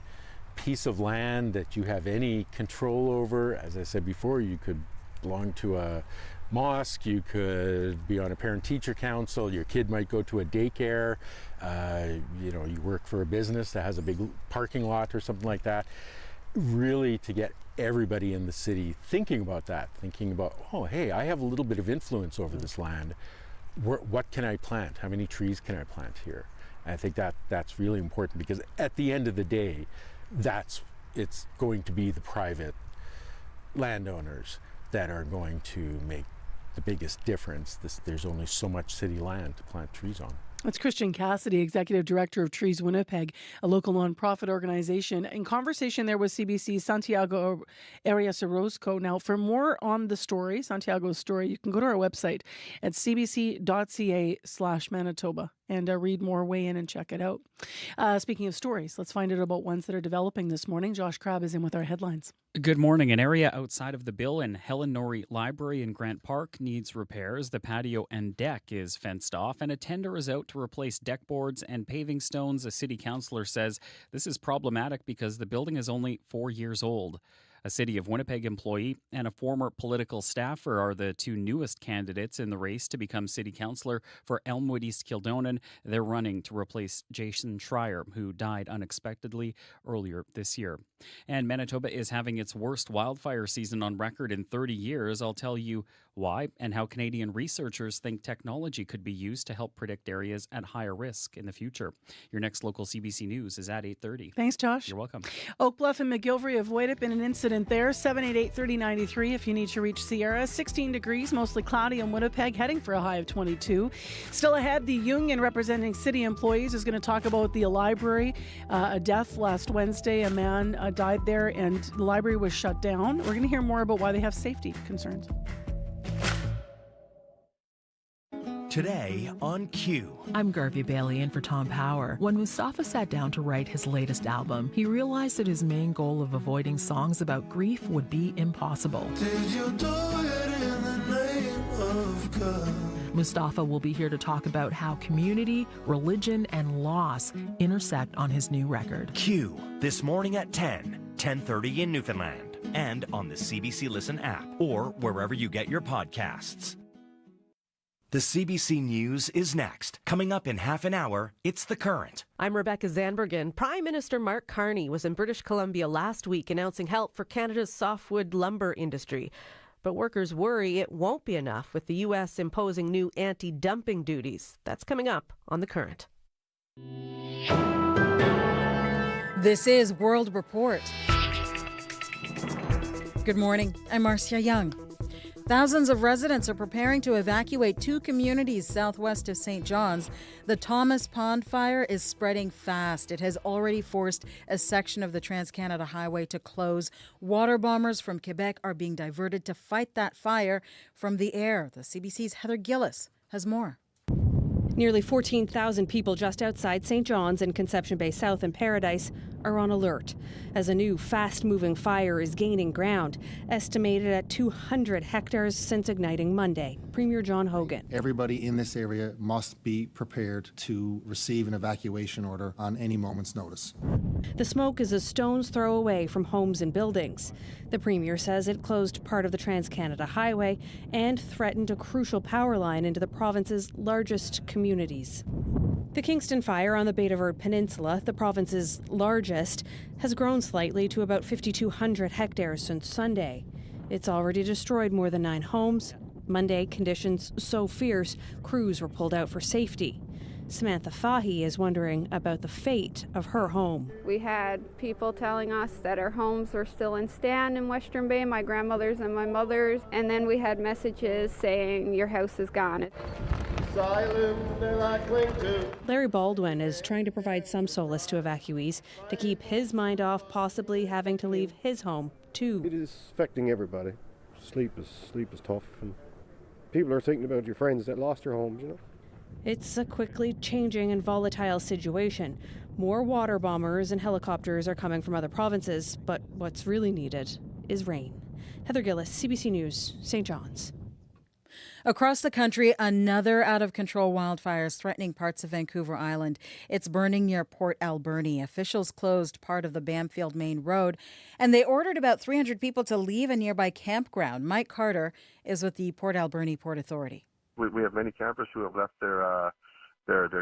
piece of land that you have any control over, as I said before, you could belong to a mosque, you could be on a parent-teacher council, your kid might go to a daycare, you work for a business that has a big parking lot or something like that. Really to get everybody in the city thinking about that, thinking about, oh, hey, I have a little bit of influence over this land. What can I plant? How many trees can I plant here? And I think that's really important, because at the end of the day, it's going to be the private landowners that are going to make the biggest difference. There's only so much city land to plant trees on. It's Christian Cassidy, Executive Director of Trees Winnipeg, a local nonprofit organization. In conversation there with CBC's Santiago Arias Orozco. Now, for more on the story, Santiago's story, you can go to our website at cbc.ca/Manitoba and read more, weigh in and check it out. Speaking of stories, let's find out about ones that are developing this morning. Josh Crabb is in with our headlines. Good morning. An area outside of the bill in Helen Norrie Library in Grant Park needs repairs. The patio and deck is fenced off, and a tender is out to replace deck boards and paving stones. A city councillor says this is problematic because the building is only 4 years old. A City of Winnipeg employee and a former political staffer are the two newest candidates in the race to become city councillor for Elmwood East Kildonan. They're running to replace Jason Schreier, who died unexpectedly earlier this year. And Manitoba is having its worst wildfire season on record in 30 years. I'll tell you why and how Canadian researchers think technology could be used to help predict areas at higher risk in the future. Your next local CBC News is at 8:30. Thanks, Josh. You're welcome. Oak Bluff and McGilvery avoid it in an incident there. 788-3093 if you need to reach Sierra. 16 degrees, mostly cloudy in Winnipeg, heading for a high of 22. Still ahead, the union representing city employees is going to talk about the library. A death last Wednesday. A man died there and the library was shut down. We're going to hear more about why they have safety concerns. Today on Q. I'm Garvey Bailey in for Tom Power. When Mustafa sat down to write his latest album, he realized that his main goal of avoiding songs about grief would be impossible. Did you do it in the name of God? Mustafa will be here to talk about how community, religion, and loss intersect on his new record. Q, this morning at 10:30 in Newfoundland, and on the CBC Listen app, or wherever you get your podcasts. The CBC News is next. Coming up in half an hour, it's The Current. I'm Rebecca Zanbergen. Prime Minister Mark Carney was in British Columbia last week announcing help for Canada's softwood lumber industry. But workers worry it won't be enough with the U.S. imposing new anti-dumping duties. That's coming up on The Current. This is World Report. Good morning. I'm Marcia Young. Thousands of residents are preparing to evacuate two communities southwest of St. John's. The Thomas Pond fire is spreading fast. It has already forced a section of the Trans-Canada Highway to close. Water bombers from Quebec are being diverted to fight that fire from the air. The CBC's Heather Gillis has more. Nearly 14,000 people just outside St. John's in Conception Bay South and Paradise are on alert as a new fast-moving fire is gaining ground, estimated at 200 hectares since igniting Monday. Premier John Hogan. Everybody in this area must be prepared to receive an evacuation order on any moment's notice. The smoke is a stone's throw away from homes and buildings. The Premier says it closed part of the Trans-Canada Highway and threatened a crucial power line into the province's largest communities. The Kingston Fire on the Bay de Verde Peninsula, the province's largest, has grown slightly to about 5,200 hectares since Sunday. It's already destroyed more than 9 homes. Monday, conditions so fierce, crews were pulled out for safety. Samantha Fahy is wondering about the fate of her home. We had people telling us that our homes were still in stand in Western Bay, my grandmother's and my mother's, and then we had messages saying your house is gone. Larry Baldwin is trying to provide some solace to evacuees to keep his mind off possibly having to leave his home too. It is affecting everybody. Sleep is tough, and people are thinking about your friends that lost their homes, you know. It's a quickly changing and volatile situation. More water bombers and helicopters are coming from other provinces, but what's really needed is rain. Heather Gillis, CBC News, St. John's. Across the country, another out-of-control wildfire is threatening parts of Vancouver Island. It's burning near Port Alberni. Officials closed part of the Bamfield Main Road, and they ordered about 300 people to leave a nearby campground. Mike Carter is with the Port Alberni Port Authority. We have many campers who have left their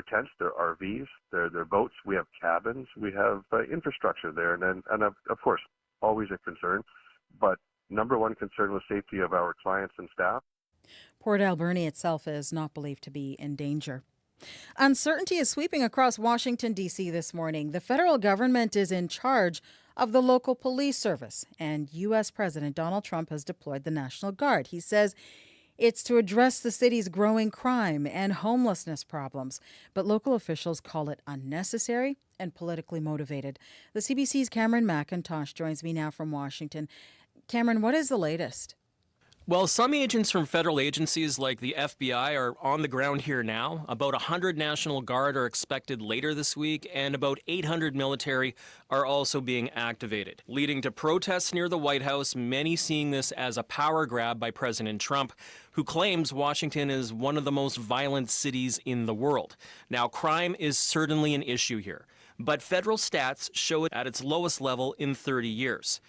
tents, their RVs, their boats. We have cabins. We have infrastructure there, and of course, always a concern. But number one concern was safety of our clients and staff. Port Alberni itself is not believed to be in danger. Uncertainty is sweeping across Washington, D.C. this morning. The federal government is in charge of the local police service, and U.S. President Donald Trump has deployed the National Guard. He says it's to address the city's growing crime and homelessness problems, but local officials call it unnecessary and politically motivated. The CBC's Cameron McIntosh joins me now from Washington. Cameron, what is the latest? Well, some agents from federal agencies like the FBI are on the ground here now. About 100 National Guard are expected later this week, and about 800 military are also being activated, leading to protests near the White House, many seeing this as a power grab by President Trump, who claims Washington is one of the most violent cities in the world. Now, crime is certainly an issue here, but federal stats show it at its lowest level in 30 years.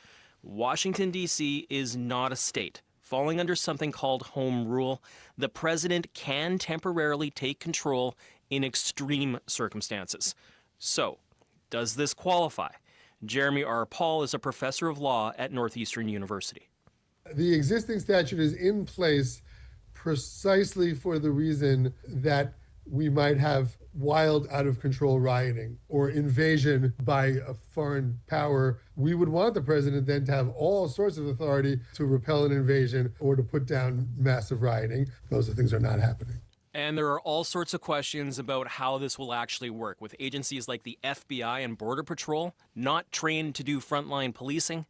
Washington, D.C. is not a state. Falling under something called home rule, the president can temporarily take control in extreme circumstances. So, does this qualify? Jeremy R. Paul is a professor of law at Northeastern University. The existing statute is in place precisely for the reason that we might have wild, out-of-control rioting or invasion by a foreign power. We would want the president then to have all sorts of authority to repel an invasion or to put down massive rioting. Those things are not happening. And there are all sorts of questions about how this will actually work, with agencies like the FBI and Border Patrol not trained to do frontline policing.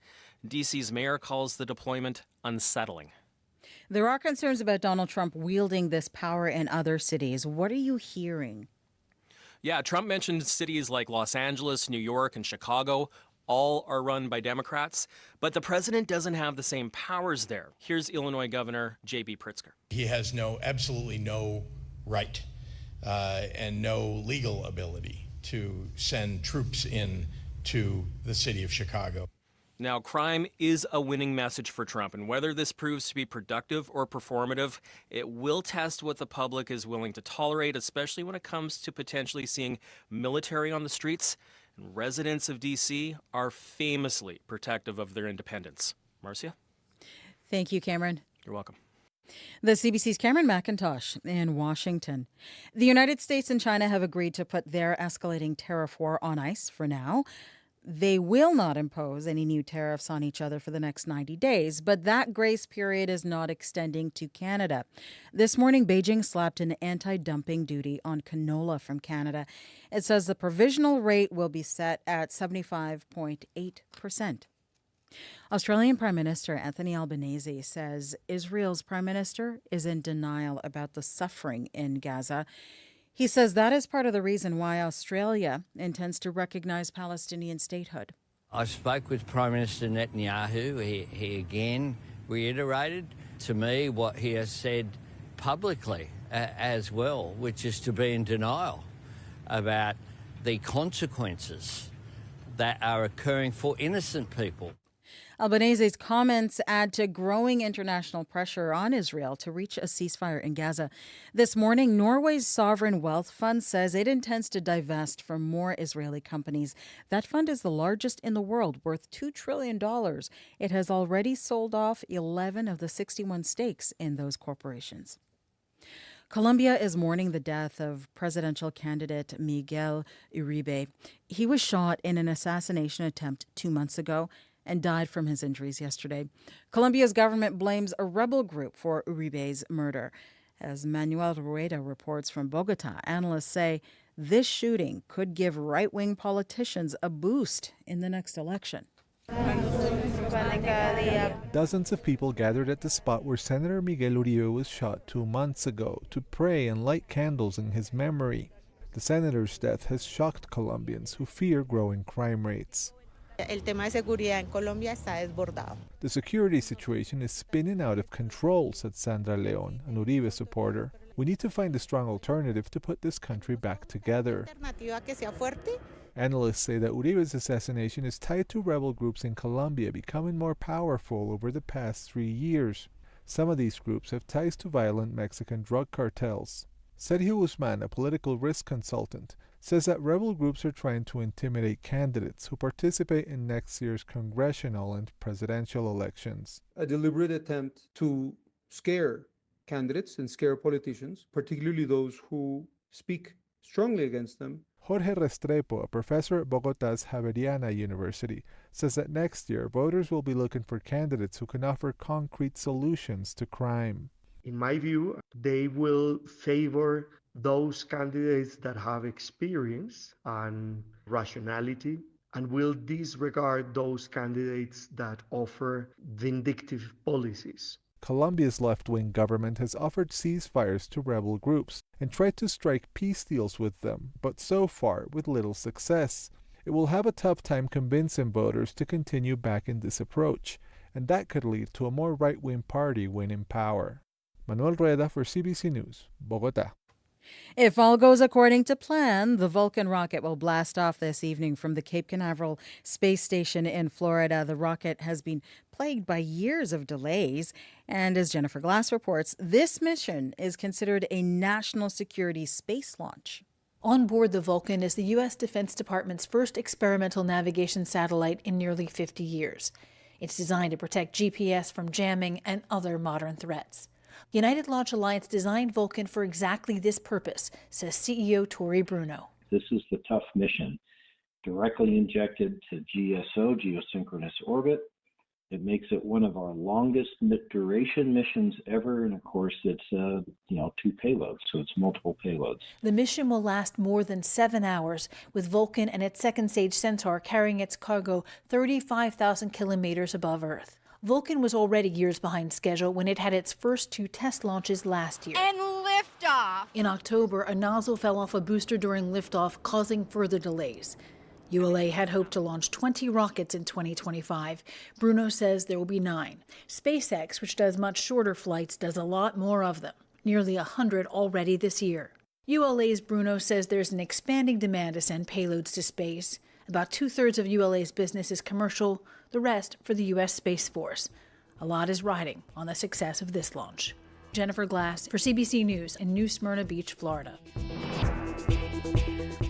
DC's mayor calls the deployment unsettling. There are concerns about Donald Trump wielding this power in other cities. What are you hearing? Yeah, Trump mentioned cities like Los Angeles, New York, and Chicago. All are run by Democrats, but the president doesn't have the same powers there. Here's Illinois Governor J.B. Pritzker. He has absolutely no right and no legal ability to send troops in to the city of Chicago. Now, crime is a winning message for Trump, and whether this proves to be productive or performative, it will test what the public is willing to tolerate, especially when it comes to potentially seeing military on the streets. And residents of D.C. are famously protective of their independence. Marcia? Thank you, Cameron. You're welcome. The CBC's Cameron McIntosh in Washington. The United States and China have agreed to put their escalating tariff war on ice for now. They will not impose any new tariffs on each other for the next 90 days, but that grace period is not extending to Canada. This morning, Beijing slapped an anti-dumping duty on canola from Canada. It says the provisional rate will be set at 75.8%. Australian Prime Minister Anthony Albanese says Israel's Prime Minister is in denial about the suffering in Gaza. He says that is part of the reason why Australia intends to recognize Palestinian statehood. I spoke with Prime Minister Netanyahu. He again reiterated to me what he has said publicly as well, which is to be in denial about the consequences that are occurring for innocent people. Albanese's comments add to growing international pressure on Israel to reach a ceasefire in Gaza. This morning, Norway's sovereign wealth fund says it intends to divest from more Israeli companies. That fund is the largest in the world, worth $2 trillion. It has already sold off 11 of the 61 stakes in those corporations. Colombia is mourning the death of presidential candidate Miguel Uribe. He was shot in an assassination attempt 2 months ago and died from his injuries yesterday. Colombia's government blames a rebel group for Uribe's murder. As Manuel Rueda reports from Bogota, analysts say this shooting could give right-wing politicians a boost in the next election. Dozens of people gathered at the spot where Senator Miguel Uribe was shot 2 months ago to pray and light candles in his memory. The senator's death has shocked Colombians who fear growing crime rates. The security situation is spinning out of control, said Sandra Leon, an Uribe supporter. We need to find a strong alternative to put this country back together. Analysts say that Uribe's assassination is tied to rebel groups in Colombia becoming more powerful over the past 3 years. Some of these groups have ties to violent Mexican drug cartels. Sergio Guzman, a political risk consultant, says that rebel groups are trying to intimidate candidates who participate in next year's congressional and presidential elections. A deliberate attempt to scare candidates and scare politicians, particularly those who speak strongly against them. Jorge Restrepo, a professor at Bogota's Javeriana University, says that next year voters will be looking for candidates who can offer concrete solutions to crime. In my view, they will favor those candidates that have experience and rationality, and will disregard those candidates that offer vindictive policies. Colombia's left-wing government has offered ceasefires to rebel groups and tried to strike peace deals with them, but so far with little success. It will have a tough time convincing voters to continue backing this approach, and that could lead to a more right-wing party winning power. Manuel Rueda for CBC News, Bogota. If all goes according to plan, the Vulcan rocket will blast off this evening from the Cape Canaveral space station in Florida. The rocket has been plagued by years of delays, and as Jennifer Glass reports, this mission is considered a national security space launch. On board the Vulcan is the U.S. Defense Department's first experimental navigation satellite in nearly 50 years. It's designed to protect GPS from jamming and other modern threats. United Launch Alliance designed Vulcan for exactly this purpose, says CEO Tori Bruno. This is the tough mission, directly injected to GSO, geosynchronous orbit. It makes it one of our longest duration missions ever, and of course it's 2 payloads, so it's multiple payloads. The mission will last more than 7 hours, with Vulcan and its second stage Centaur carrying its cargo 35,000 kilometers above Earth. Vulcan was already years behind schedule when it had its first 2 test launches last year. And liftoff! In October, a nozzle fell off a booster during liftoff, causing further delays. ULA had hoped to launch 20 rockets in 2025. Bruno says there will be 9. SpaceX, which does much shorter flights, does a lot more of them, nearly 100 already this year. ULA's Bruno says there's an expanding demand to send payloads to space. About 2/3 of ULA's business is commercial, the rest for the U.S. Space Force. A lot is riding on the success of this launch. Jennifer Glass for CBC News in New Smyrna Beach, Florida.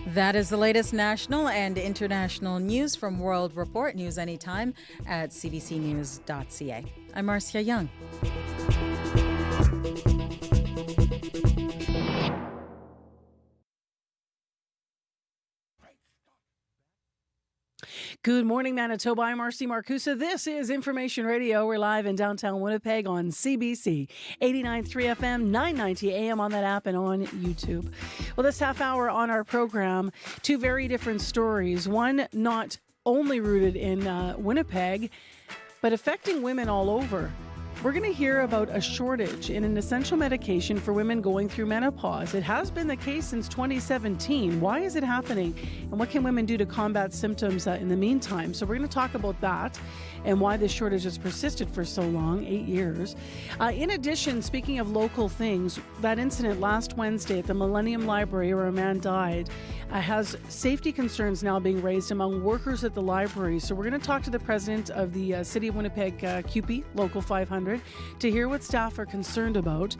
That is the latest national and international news from World Report. News anytime at cbcnews.ca. I'm Marcia Young. Good morning, Manitoba. I'm Marcy Marcusa. This is Information Radio. We're live in downtown Winnipeg on CBC 89.3 FM, 990 AM on that app and on YouTube. Well, this half hour on our program, 2 very different stories. One not only rooted in Winnipeg, but affecting women all over We're going to hear about a shortage in an essential medication for women going through menopause. It has been the case since 2017. Why is it happening? And what can women do to combat symptoms in the meantime? So we're going to talk about that and why this shortage has persisted for so long, 8 years. In addition, speaking of local things, that incident last Wednesday at the Millennium Library where a man died has safety concerns now being raised among workers at the library. So we're going to talk to the president of the City of Winnipeg CUPE, Local 500, to hear what staff are concerned about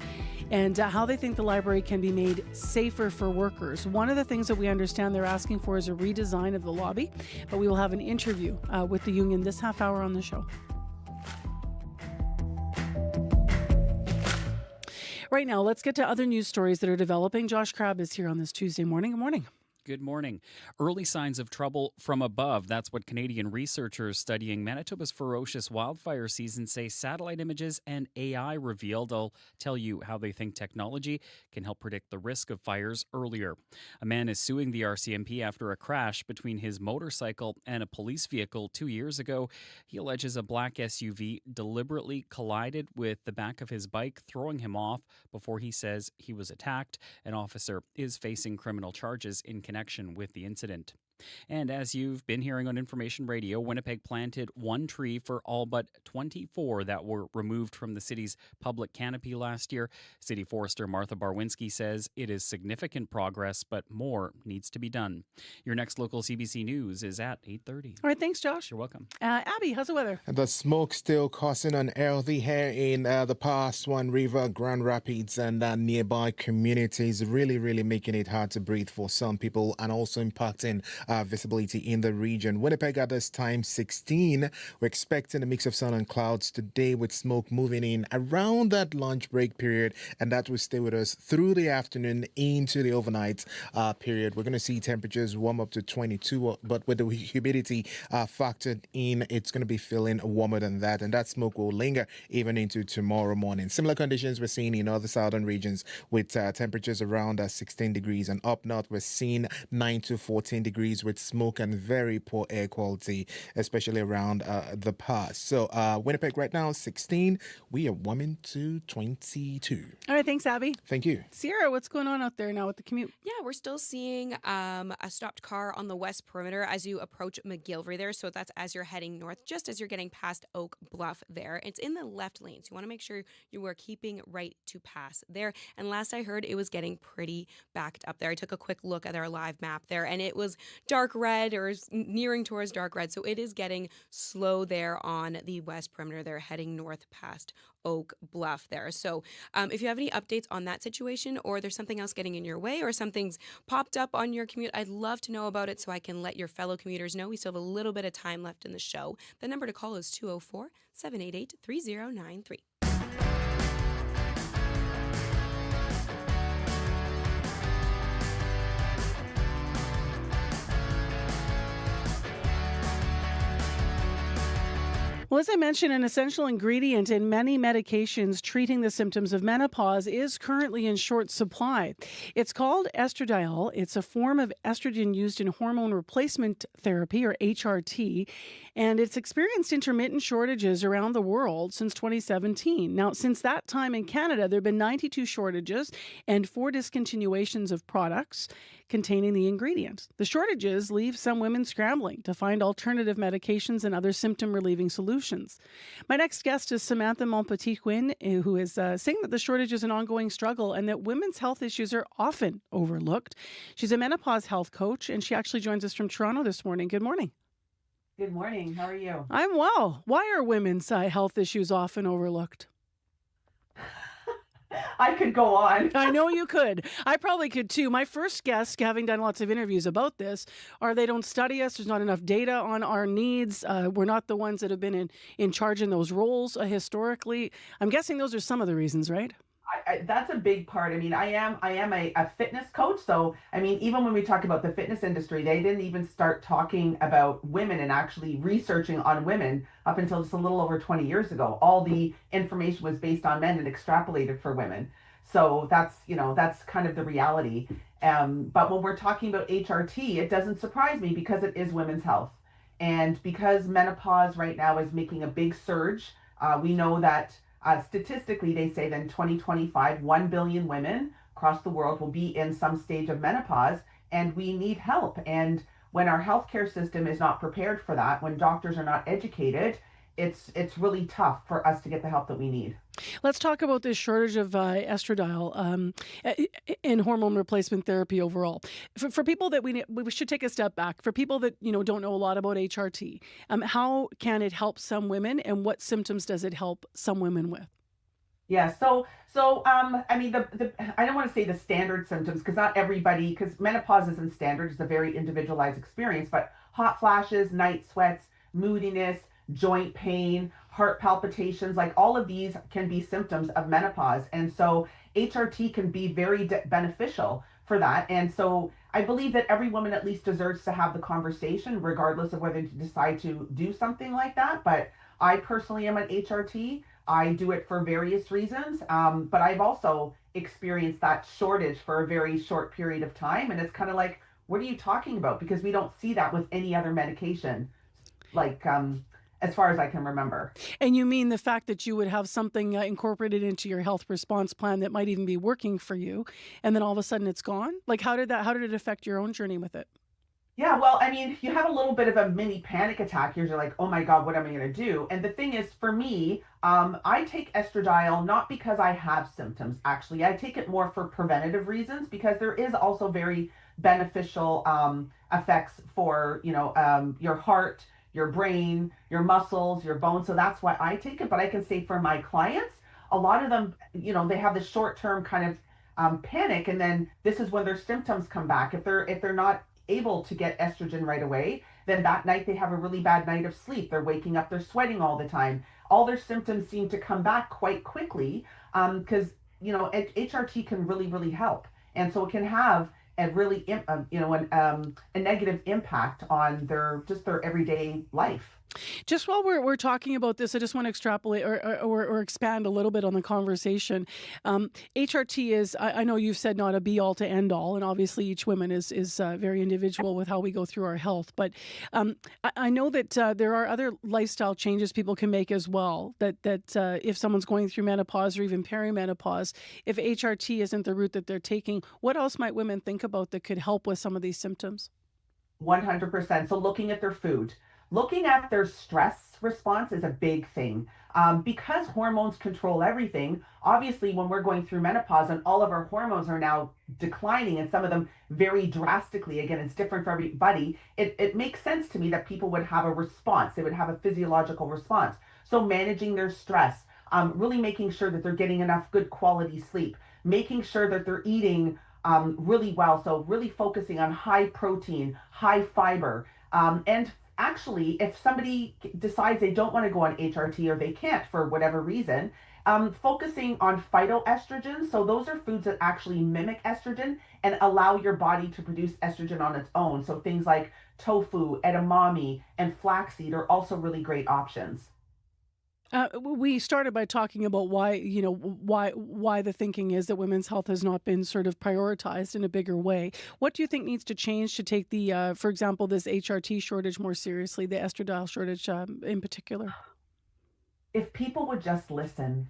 and how they think the library can be made safer for workers. One of the things that we understand they're asking for is a redesign of the lobby, but we will have an interview with the union this half hour on the show. Right now, let's get to other news stories that are developing. Josh Crabb is here on this Tuesday morning. Good morning. Good morning. Early signs of trouble from above. That's what Canadian researchers studying Manitoba's ferocious wildfire season say satellite images and AI revealed. I'll tell you how they think technology can help predict the risk of fires earlier. A man is suing the RCMP after a crash between his motorcycle and a police vehicle 2 years ago. He alleges a black SUV deliberately collided with the back of his bike, throwing him off before he says he was attacked. An officer is facing criminal charges in connection with the incident. And as you've been hearing on Information Radio, Winnipeg planted one tree for all but 24 that were removed from the city's public canopy last year. City Forester Martha Barwinski says it is significant progress, but more needs to be done. Your next local CBC News is at 8:30. All right, thanks, Josh. You're welcome. Abby, how's the weather? The smoke still causing unhealthy air in the Pass Swan River, Grand Rapids, and nearby communities. Really making it hard to breathe for some people and also impacting visibility in the region. Winnipeg at this time 16. We're expecting a mix of sun and clouds today with smoke moving in around that lunch break period, and that will stay with us through the afternoon into the overnight period. We're going to see temperatures warm up to 22, but with the humidity factored in, it's going to be feeling warmer than that, and that smoke will linger even into tomorrow morning. Similar conditions we're seeing in other southern regions with temperatures around 16 degrees, and up north we're seeing 9 to 14 degrees with smoke and very poor air quality, especially around the pass. So Winnipeg right now 16. We are warming to 22. All right, thanks, Abby. Thank you. Sierra, what's going on out there now with the commute? Yeah, we're still seeing a stopped car on the west perimeter as you approach McGillivray there. So that's as you're heading north, just as you're getting past Oak Bluff there. It's in the left lane, so you want to make sure you are keeping right to pass there. And last I heard, it was getting pretty backed up there. I took a quick look at our live map there, and it was dark red or nearing towards dark red. So it is getting slow there on the west perimeter. They're heading north past Oak Bluff there. So if you have any updates on that situation, or there's something else getting in your way, or something's popped up on your commute, I'd love to know about it so I can let your fellow commuters know. We still have a little bit of time left in the show. The number to call is 204-788-3093. Well, as I mentioned, an essential ingredient in many medications treating the symptoms of menopause is currently in short supply. It's called estradiol. It's a form of estrogen used in hormone replacement therapy, or HRT, and it's experienced intermittent shortages around the world since 2017. Now, since that time in Canada, there have been 92 shortages and 4 discontinuations of products containing the ingredient. The shortages leave some women scrambling to find alternative medications and other symptom-relieving solutions. My next guest is Samantha Montpetit-Quinn, who is saying that the shortage is an ongoing struggle and that women's health issues are often overlooked. She's a menopause health coach, and she actually joins us from Toronto this morning. Good morning. Good morning. How are you? I'm well. Why are women's health issues often overlooked? I could go on. I know you could. I probably could too. My first guess, having done lots of interviews about this, are they don't study us. There's not enough data on our needs. We're not the ones that have been in charge in those roles historically. I'm guessing those are some of the reasons, right? That's a big part. I mean, I am a fitness coach. So, I mean, even when we talk about the fitness industry, they didn't even start talking about women and actually researching on women up until just a little over 20 years ago. All the information was based on men and extrapolated for women. So that's kind of the reality. But when we're talking about HRT, it doesn't surprise me because it is women's health. And because menopause right now is making a big surge, we know that Statistically, they say that in 2025, 1 billion women across the world will be in some stage of menopause, and we need help. And when our healthcare system is not prepared for that, when doctors are not educated, it's really tough for us to get the help that we need. Let's talk about this shortage of estradiol and hormone replacement therapy overall. For people that we should take a step back. For people that don't know a lot about HRT, how can it help some women, and what symptoms does it help some women with? Yeah, I mean, I don't want to say the standard symptoms, because not everybody, because menopause isn't standard, it's a very individualized experience, but hot flashes, night sweats, moodiness, joint pain, heart palpitations, like all of these can be symptoms of menopause. And so HRT can be very beneficial for that. And so I believe that every woman at least deserves to have the conversation, regardless of whether to decide to do something like that. But I personally am an HRT. I do it for various reasons, but I've also experienced that shortage for a very short period of time. And it's kind of like, what are you talking about? Because we don't see that with any other medication, like as far as I can remember. And you mean the fact that you would have something incorporated into your health response plan that might even be working for you, and then all of a sudden it's gone? Like, how did it affect your own journey with it? Yeah, well, I mean, you have a little bit of a mini panic attack. You're like, oh my God, what am I going to do? And the thing is, for me, I take estradiol not because I have symptoms, actually. I take it more for preventative reasons, because there is also very beneficial effects for, your heart, your brain, your muscles, your bones. So that's why I take it. But I can say for my clients, a lot of them, they have the short-term kind of panic, and then this is when their symptoms come back. If they're not able to get estrogen right away, then that night they have a really bad night of sleep. They're waking up, they're sweating all the time. All their symptoms seem to come back quite quickly, because HRT can really, really help. And so it can have a really a negative impact on their everyday life. Just while we're talking about this, I just want to extrapolate or expand a little bit on the conversation. HRT is, I know you've said, not a be all to end all, and obviously each woman is very individual with how we go through our health. But I know that there are other lifestyle changes people can make as well. That if someone's going through menopause or even perimenopause, if HRT isn't the route that they're taking, what else might women think about that could help with some of these symptoms? 100%. So looking at their food. Looking at their stress response is a big thing. Because hormones control everything, obviously when we're going through menopause and all of our hormones are now declining, and some of them very drastically, again, it's different for everybody, it makes sense to me that people would have a response. They would have a physiological response. So managing their stress, really making sure that they're getting enough good quality sleep, making sure that they're eating really well. So really focusing on high protein, high fiber, and actually, if somebody decides they don't want to go on HRT or they can't for whatever reason, focusing on phytoestrogens. So those are foods that actually mimic estrogen and allow your body to produce estrogen on its own. So things like tofu, edamame, and flaxseed are also really great options. We started by talking about why the thinking is that women's health has not been sort of prioritized in a bigger way. What do you think needs to change to take for example, this HRT shortage more seriously, the estradiol shortage in particular? If people would just listen,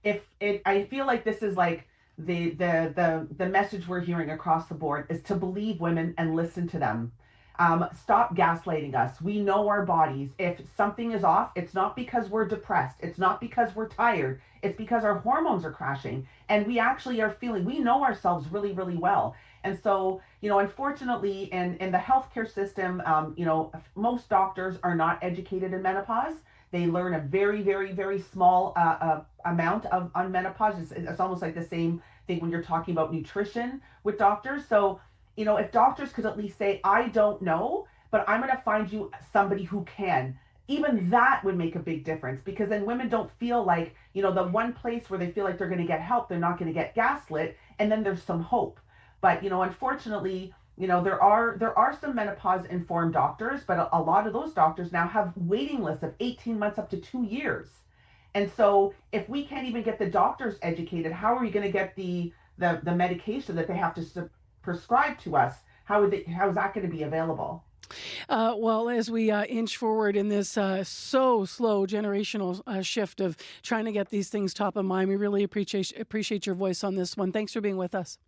I feel like this is like the message we're hearing across the board is to believe women and listen to them. Stop gaslighting us. We know our bodies. If something is off, it's not because we're depressed. It's not because we're tired. It's because our hormones are crashing. And we actually are we know ourselves really, really well. And so, unfortunately, in the healthcare system, most doctors are not educated in menopause. They learn a very, very, very small amount on menopause. It's almost like the same thing when you're talking about nutrition with doctors. So, if doctors could at least say, I don't know, but I'm going to find you somebody who can, even that would make a big difference, because then women don't feel like, the one place where they feel like they're going to get help, they're not going to get gaslit, and then there's some hope. But, unfortunately, there are some menopause informed doctors, but a lot of those doctors now have waiting lists of 18 months up to 2 years. And so if we can't even get the doctors educated, how are we going to get the medication that they have to prescribe to us? How is that going to be available? Well, as we inch forward in this so slow generational shift of trying to get these things top of mind, we really appreciate your voice on this one. Thanks for being with us.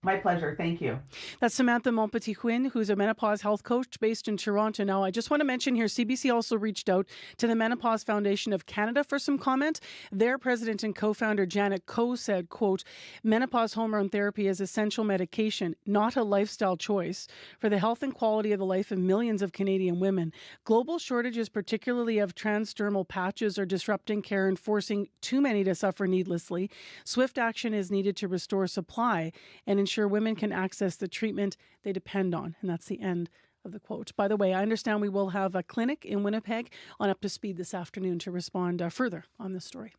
My pleasure. Thank you. That's Samantha Montpetit-Quinn, who's a menopause health coach based in Toronto. Now, I just want to mention here, CBC also reached out to the Menopause Foundation of Canada for some comment. Their president and co-founder, Janet Coe, said, quote, menopause hormone therapy is essential medication, not a lifestyle choice, for the health and quality of the life of millions of Canadian women. Global shortages, particularly of transdermal patches, are disrupting care and forcing too many to suffer needlessly. Swift action is needed to restore supply and ensure women can access the treatment they depend on. And that's the end of the quote. By the way, I understand we will have a clinic in Winnipeg on Up to Speed this afternoon to respond further on this story.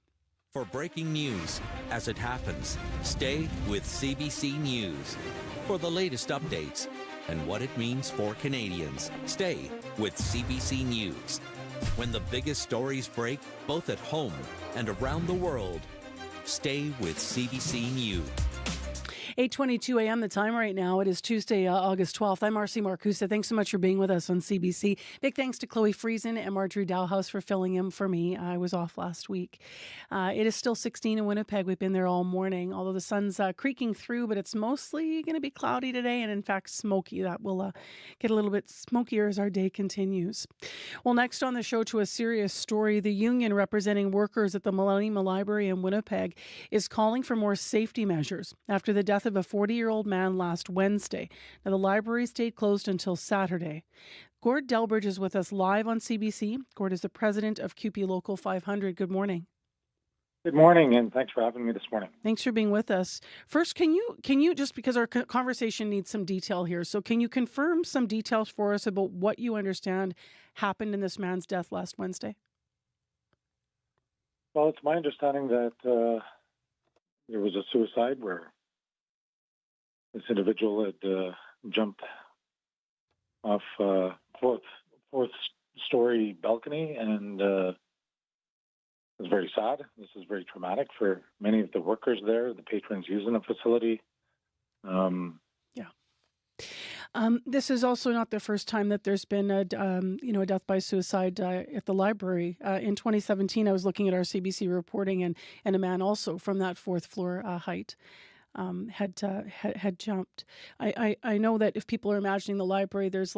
For breaking news as it happens, stay with CBC News. For the latest updates and what it means for Canadians, stay with CBC News. When the biggest stories break, both at home and around the world, stay with CBC News. 8:22 a.m. the time right now. It is Tuesday, August 12th. I'm Marcy Marcusa. Thanks so much for being with us on CBC. Big thanks to Chloe Friesen and Marjorie Dowhouse for filling in for me. I was off last week. It is still 16 in Winnipeg. We've been there all morning, although the sun's creaking through, but it's mostly going to be cloudy today and, in fact, smoky. That will get a little bit smokier as our day continues. Well, next on the show, to a serious story, the union representing workers at the Millennium Library in Winnipeg is calling for more safety measures after the death of a 40-year-old man last Wednesday. Now, the library stayed closed until Saturday. Gord Delbridge is with us live on CBC. Gord is the president of CUPE Local 500. Good morning. Good morning, and thanks for having me this morning. Thanks for being with us. First, can you just, because our conversation needs some detail here, so can you confirm some details for us about what you understand happened in this man's death last Wednesday? Well, it's my understanding that there was a suicide where this individual had jumped off fourth story balcony, and it was very sad. This is very traumatic for many of the workers there, the patrons using the facility. This is also not the first time that there's been a death by suicide at the library. In 2017, I was looking at our CBC reporting, and a man also from that fourth floor height had jumped. I know that if people are imagining the library, there's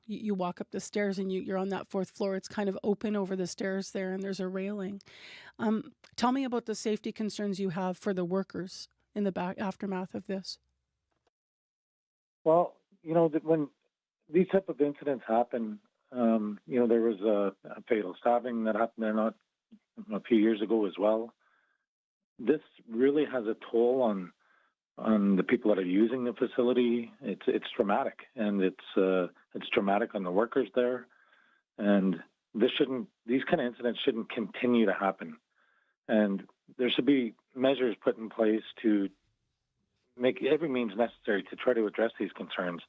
you walk up the stairs and you're on that fourth floor. It's kind of open over the stairs there, and there's a railing. Tell me about the safety concerns you have for the workers in the aftermath of this. Well, when these type of incidents happen, there was a fatal stabbing that happened there not a few years ago as well. This really has a toll on the people that are using the facility. It's traumatic, and it's traumatic on the workers there. And these kind of incidents shouldn't continue to happen. And there should be measures put in place to make every means necessary to try to address these concerns.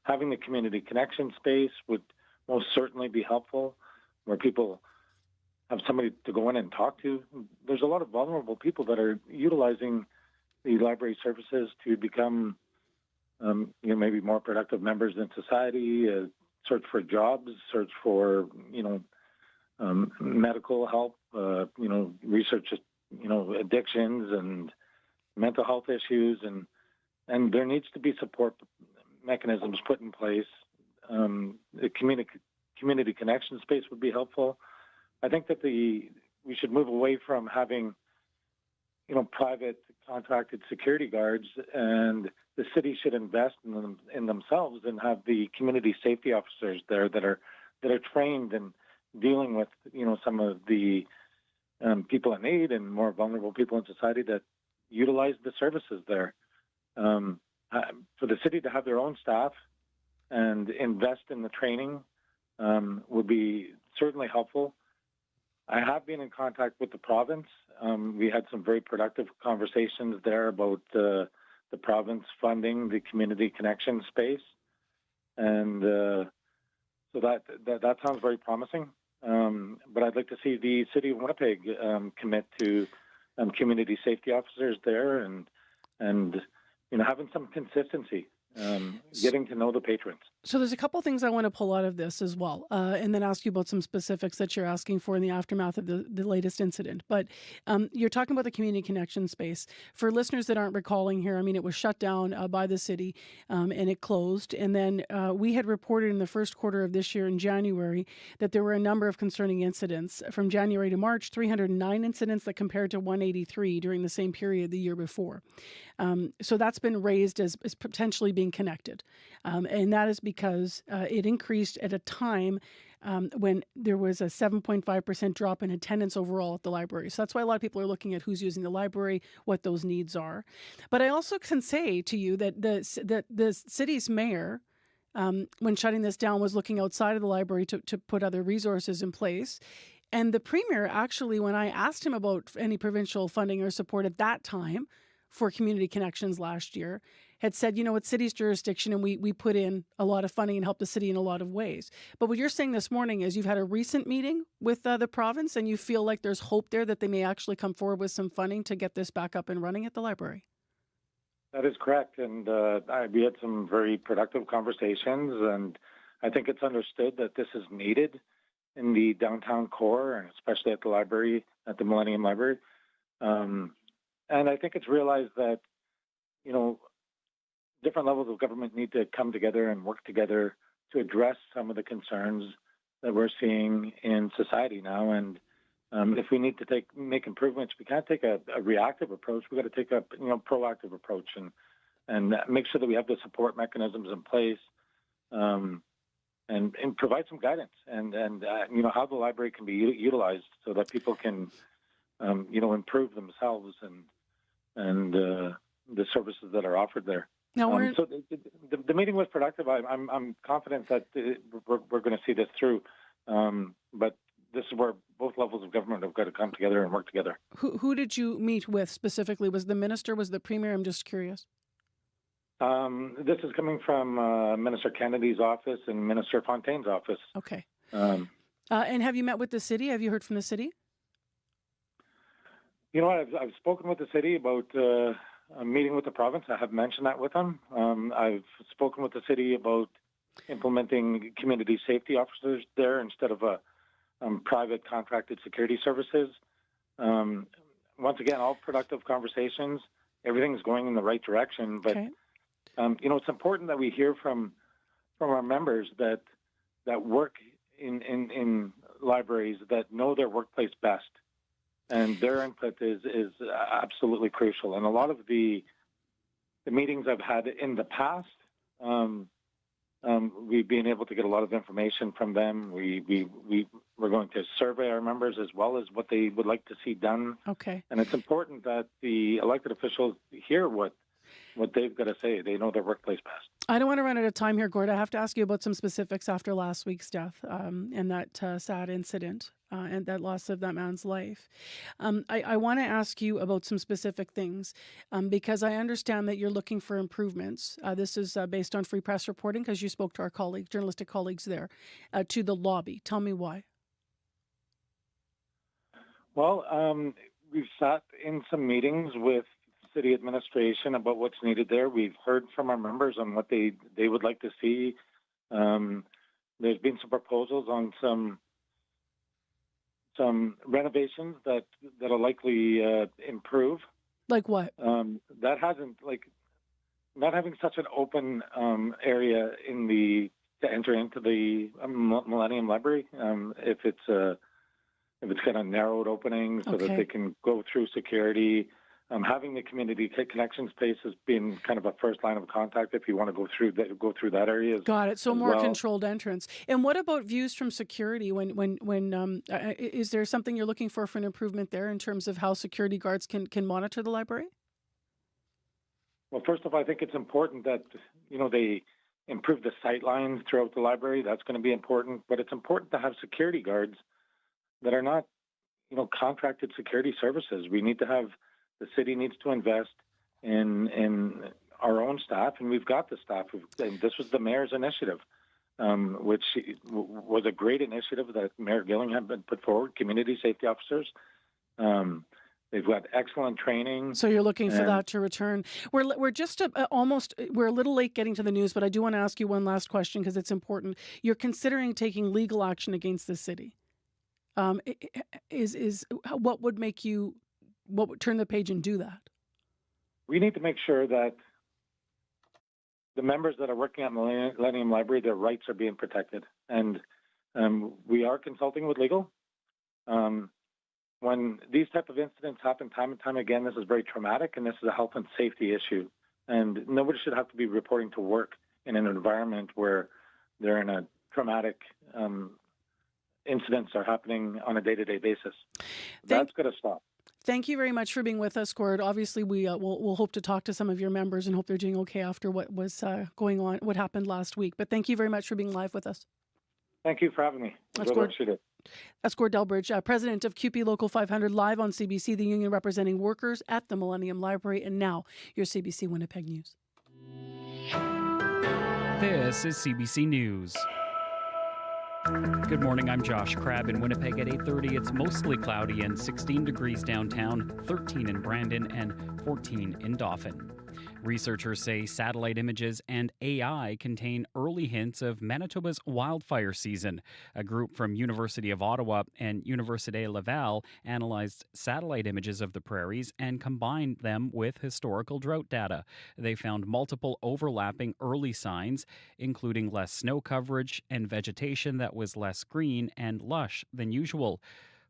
Having the community connection space would most certainly be helpful, where people have somebody to go in and talk to. There's a lot of vulnerable people that are utilizing the library services to become, maybe more productive members in society, search for jobs, search for, medical help, research, addictions and mental health issues, and there needs to be support mechanisms put in place. The community connection space would be helpful. I think that we should move away from having, private contracted security guards, and the city should invest in themselves and have the community safety officers there that are trained in dealing with, some of the people in need and more vulnerable people in society that utilize the services there. For the city to have their own staff and invest in the training would be certainly helpful. I have been in contact with the province. We had some very productive conversations there about the province funding the community connection space, and so that sounds very promising. But I'd like to see the city of Winnipeg commit to community safety officers there, and having some consistency, getting to know the patrons. So there's a couple things I want to pull out of this as well, and then ask you about some specifics that you're asking for in the aftermath of the latest incident. But you're talking about the community connection space. For listeners that aren't recalling here, I mean, it was shut down by the city and it closed. And then we had reported in the first quarter of this year in January that there were a number of concerning incidents. From January to March, 309 incidents that compared to 183 during the same period the year before. So that's been raised as potentially being connected. And that is because it increased at a time when there was a 7.5% drop in attendance overall at the library. So that's why a lot of people are looking at who's using the library, what those needs are. But I also can say to you that the city's mayor, when shutting this down, was looking outside of the library to put other resources in place. And the premier actually, when I asked him about any provincial funding or support at that time for community connections last year, had said, it's city's jurisdiction and we put in a lot of funding and help the city in a lot of ways. But what you're saying this morning is you've had a recent meeting with the province and you feel like there's hope there that they may actually come forward with some funding to get this back up and running at the library. That is correct. And we had some very productive conversations, and I think it's understood that this is needed in the downtown core, and especially at the library, at the Millennium Library. And I think it's realized that, different levels of government need to come together and work together to address some of the concerns that we're seeing in society now. And if we need to make improvements, we can't take a reactive approach. We've got to take a proactive approach and make sure that we have the support mechanisms in place and provide some guidance and how the library can be utilized so that people can improve themselves and the services that are offered there. Now so the meeting was productive. I'm confident that we're going to see this through, but this is where both levels of government have got to come together and work together. Who did you meet with specifically? Was the minister? Was the premier? I'm just curious. This is coming from Minister Kennedy's office and Minister Fontaine's office. Okay. And have you met with the city? Have you heard from the city? I've spoken with the city about a meeting with the province. I have mentioned that with them. I've spoken with the city about implementing community safety officers there instead of private contracted security services. Once again, all productive conversations. Everything's going in the right direction. But, it's important that we hear from our members that work in libraries that know their workplace best. And their input is absolutely crucial. And a lot of the meetings I've had in the past, we've been able to get a lot of information from them. We're going to survey our members as well as what they would like to see done. Okay. And it's important that the elected officials hear what they've got to say. They know their workplace best. I don't want to run out of time here, Gord. I have to ask you about some specifics after last week's death and that sad incident and that loss of that man's life. I want to ask you about some specific things because I understand that you're looking for improvements. This is based on Free Press reporting because you spoke to our journalistic colleagues there, to the lobby. Tell me why. Well, we've sat in some meetings with city administration about what's needed there. We've heard from our members on what they would like to see. There's been some proposals on some renovations that'll likely improve. Like what? That hasn't not having such an open area to enter into the Millennium Library. If it's kind of narrowed opening so that they can go through security. Having the community connection space has been kind of a first line of contact if you want to go through that area. Got it. So more controlled entrance. And what about views from security? When is there something you're looking for an improvement there in terms of how security guards can monitor the library? Well, first off, I think it's important that they improve the sight lines throughout the library. That's going to be important. But it's important to have security guards that are not contracted security services. The city needs to invest in our own staff, and we've got the staff. And this was the mayor's initiative, which was a great initiative that Mayor Gillingham had put forward, community safety officers. They've got excellent training. So you're looking for and that to return. We're just almost, we're a little late getting to the news, but I do want to ask you one last question because it's important. You're considering taking legal action against the city. What would make you, what would turn the page and do that? We need to make sure that the members that are working at Millennium Library, their rights are being protected. And we are consulting with legal. When these type of incidents happen time and time again, this is very traumatic, and this is a health and safety issue. And nobody should have to be reporting to work in an environment where they're in a traumatic incidents are happening on a day-to-day basis. That's going to stop. Thank you very much for being with us, Gord. Obviously, we'll hope to talk to some of your members and hope they're doing okay after what was going on, what happened last week. But thank you very much for being live with us. Thank you for having me. That's Gord Delbridge, president of CUPE Local 500, live on CBC, the union representing workers at the Millennium Library. And now, your CBC Winnipeg News. This is CBC News. Good morning, I'm Josh Crabb in Winnipeg at 8:30. It's mostly cloudy and 16 degrees downtown, 13 in Brandon and 14 in Dauphin. Researchers say satellite images and AI contain early hints of Manitoba's wildfire season. A group from University of Ottawa and Université Laval analyzed satellite images of the prairies and combined them with historical drought data. They found multiple overlapping early signs, including less snow coverage and vegetation that was less green and lush than usual.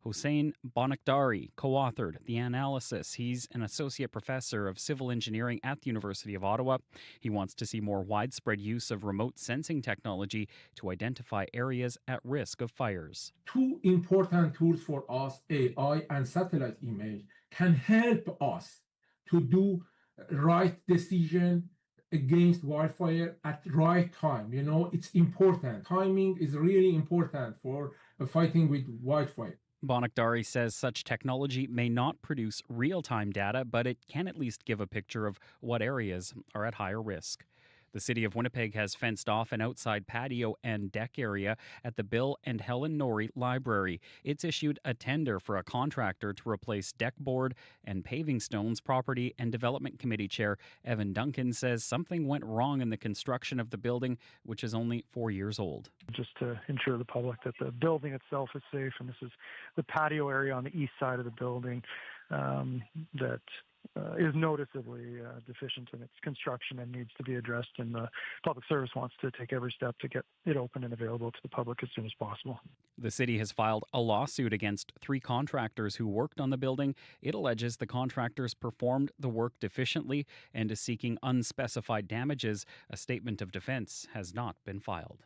Hossein Bonakdari co-authored the analysis. He's an associate professor of civil engineering at the University of Ottawa. He wants to see more widespread use of remote sensing technology to identify areas at risk of fires. Two important tools for us, AI and satellite image, can help us to do right decision against wildfire at right time. You know, it's important. Timing is really important for fighting with wildfire. Bonakdari says such technology may not produce real-time data, but it can at least give a picture of what areas are at higher risk. The City of Winnipeg has fenced off an outside patio and deck area at the Bill and Helen Norrie Library. It's issued a tender for a contractor to replace deck board and paving stones. Property and Development Committee Chair Evan Duncan says something went wrong in the construction of the building, which is only 4 years old. Just to ensure the public that the building itself is safe, and this is the patio area on the east side of the building that is noticeably deficient in its construction and needs to be addressed, and the public service wants to take every step to get it open and available to the public as soon as possible. The city has filed a lawsuit against 3 contractors who worked on the building. It alleges the contractors performed the work deficiently and is seeking unspecified damages. A statement of defense has not been filed.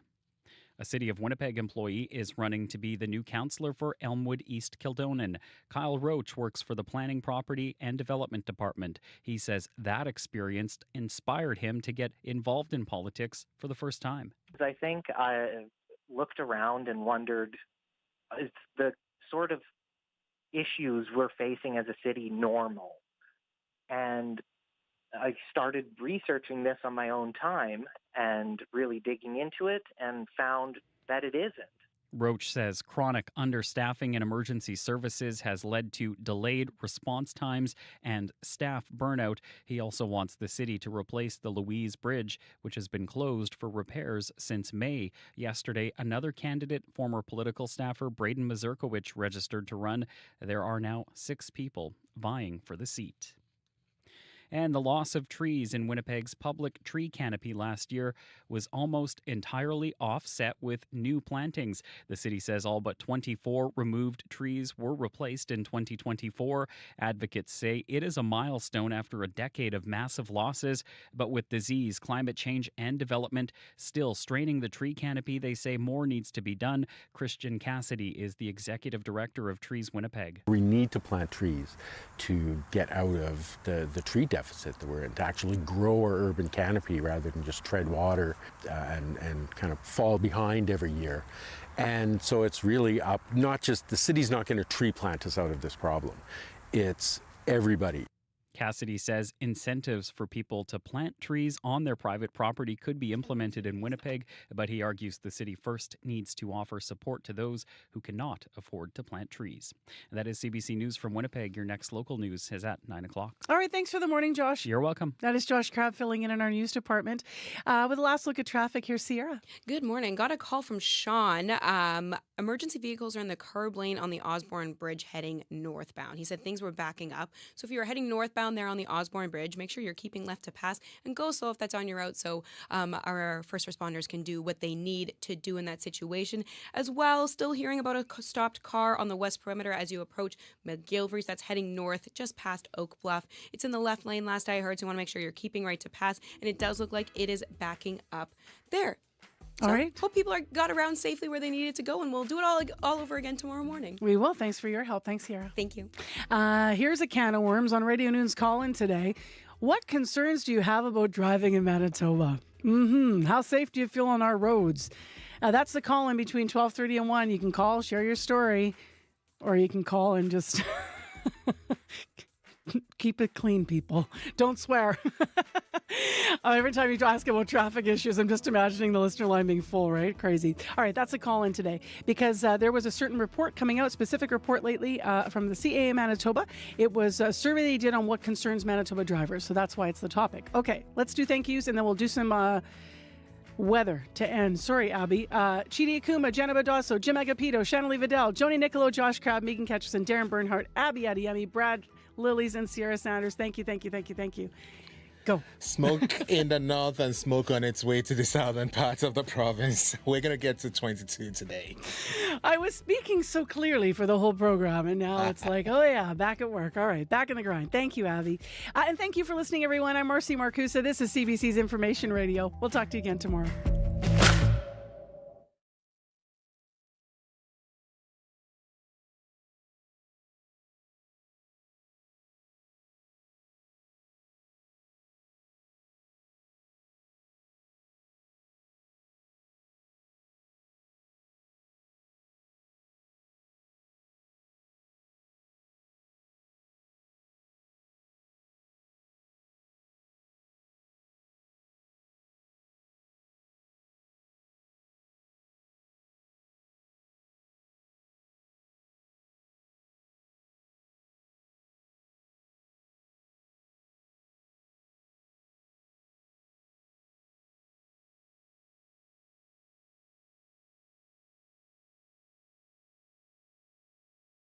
A City of Winnipeg employee is running to be the new councillor for Elmwood East Kildonan. Kyle Roach works for the Planning, Property and Development Department. He says that experience inspired him to get involved in politics for the first time. I think I looked around and wondered, is the sort of issues we're facing as a city normal? And I started researching this on my own time and really digging into it and found that it isn't. Roach says chronic understaffing in emergency services has led to delayed response times and staff burnout. He also wants the city to replace the Louise Bridge, which has been closed for repairs since May. Yesterday, another candidate, former political staffer Braden Mazurkowicz, registered to run. There are now 6 people vying for the seat. And the loss of trees in Winnipeg's public tree canopy last year was almost entirely offset with new plantings. The city says all but 24 removed trees were replaced in 2024. Advocates say it is a milestone after a decade of massive losses. But with disease, climate change, and development still straining the tree canopy, they say more needs to be done. Christian Cassidy is the executive director of Trees Winnipeg. We need to plant trees to get out of the tree deficit that we're in, to actually grow our urban canopy rather than just tread water and kind of fall behind every year. And so it's really up, not just the city's not going to tree plant us out of this problem. It's everybody. Cassidy says incentives for people to plant trees on their private property could be implemented in Winnipeg, but he argues the city first needs to offer support to those who cannot afford to plant trees. And that is CBC News from Winnipeg. Your next local news is at 9 o'clock. All right, thanks for the morning, Josh. You're welcome. That is Josh Crabb filling in our news department. With a last look at traffic, here's Sierra. Good morning. Got a call from Sean. Emergency vehicles are in the curb lane on the Osborne Bridge heading northbound. He said things were backing up. So if you're heading northbound there on the Osborne Bridge, make sure you're keeping left to pass and go slow if that's on your route so our first responders can do what they need to do in that situation. As well, still hearing about a stopped car on the west perimeter as you approach McGilvery's. That's heading north just past Oak Bluff. It's in the left lane last I heard, so you want to make sure you're keeping right to pass. And it does look like it is backing up there. So all right. Hope people got around safely where they needed to go, and we'll do it all over again tomorrow morning. We will. Thanks for your help. Thanks, Sierra. Thank you. Here's a can of worms on Radio Noon's Call-In today. What concerns do you have about driving in Manitoba? How safe do you feel on our roads? That's the call-in between 12:30 and 1. You can call, share your story, or you can call and just keep it clean, people. Don't swear. Every time you ask about traffic issues, I'm just imagining the listener line being full, right? Crazy. All right, that's a call in today because there was a certain report coming out, specific report lately from the CAA Manitoba. It was a survey they did on what concerns Manitoba drivers, so that's why it's the topic. Okay, let's do thank yous, and then we'll do some weather to end. Sorry, Abby. Chidi Akuma, Jenna Badosso, Jim Agapito, Shanley Vidal, Joni Nicolo, Josh Crabb, Megan Ketcherson, Darren Bernhardt, Abby Adiyemi, Brad Lilies, and Sierra Sanders. Thank you, thank you, thank you, thank you. Go. Smoke in the north and smoke on its way to the southern parts of the province. We're going to get to 22 today. I was speaking so clearly for the whole program, and now it's like, oh yeah, back at work. All right, back in the grind. Thank you, Abby. And thank you for listening, everyone. I'm Marcy Marcusa. This is CBC's Information Radio. We'll talk to you again tomorrow.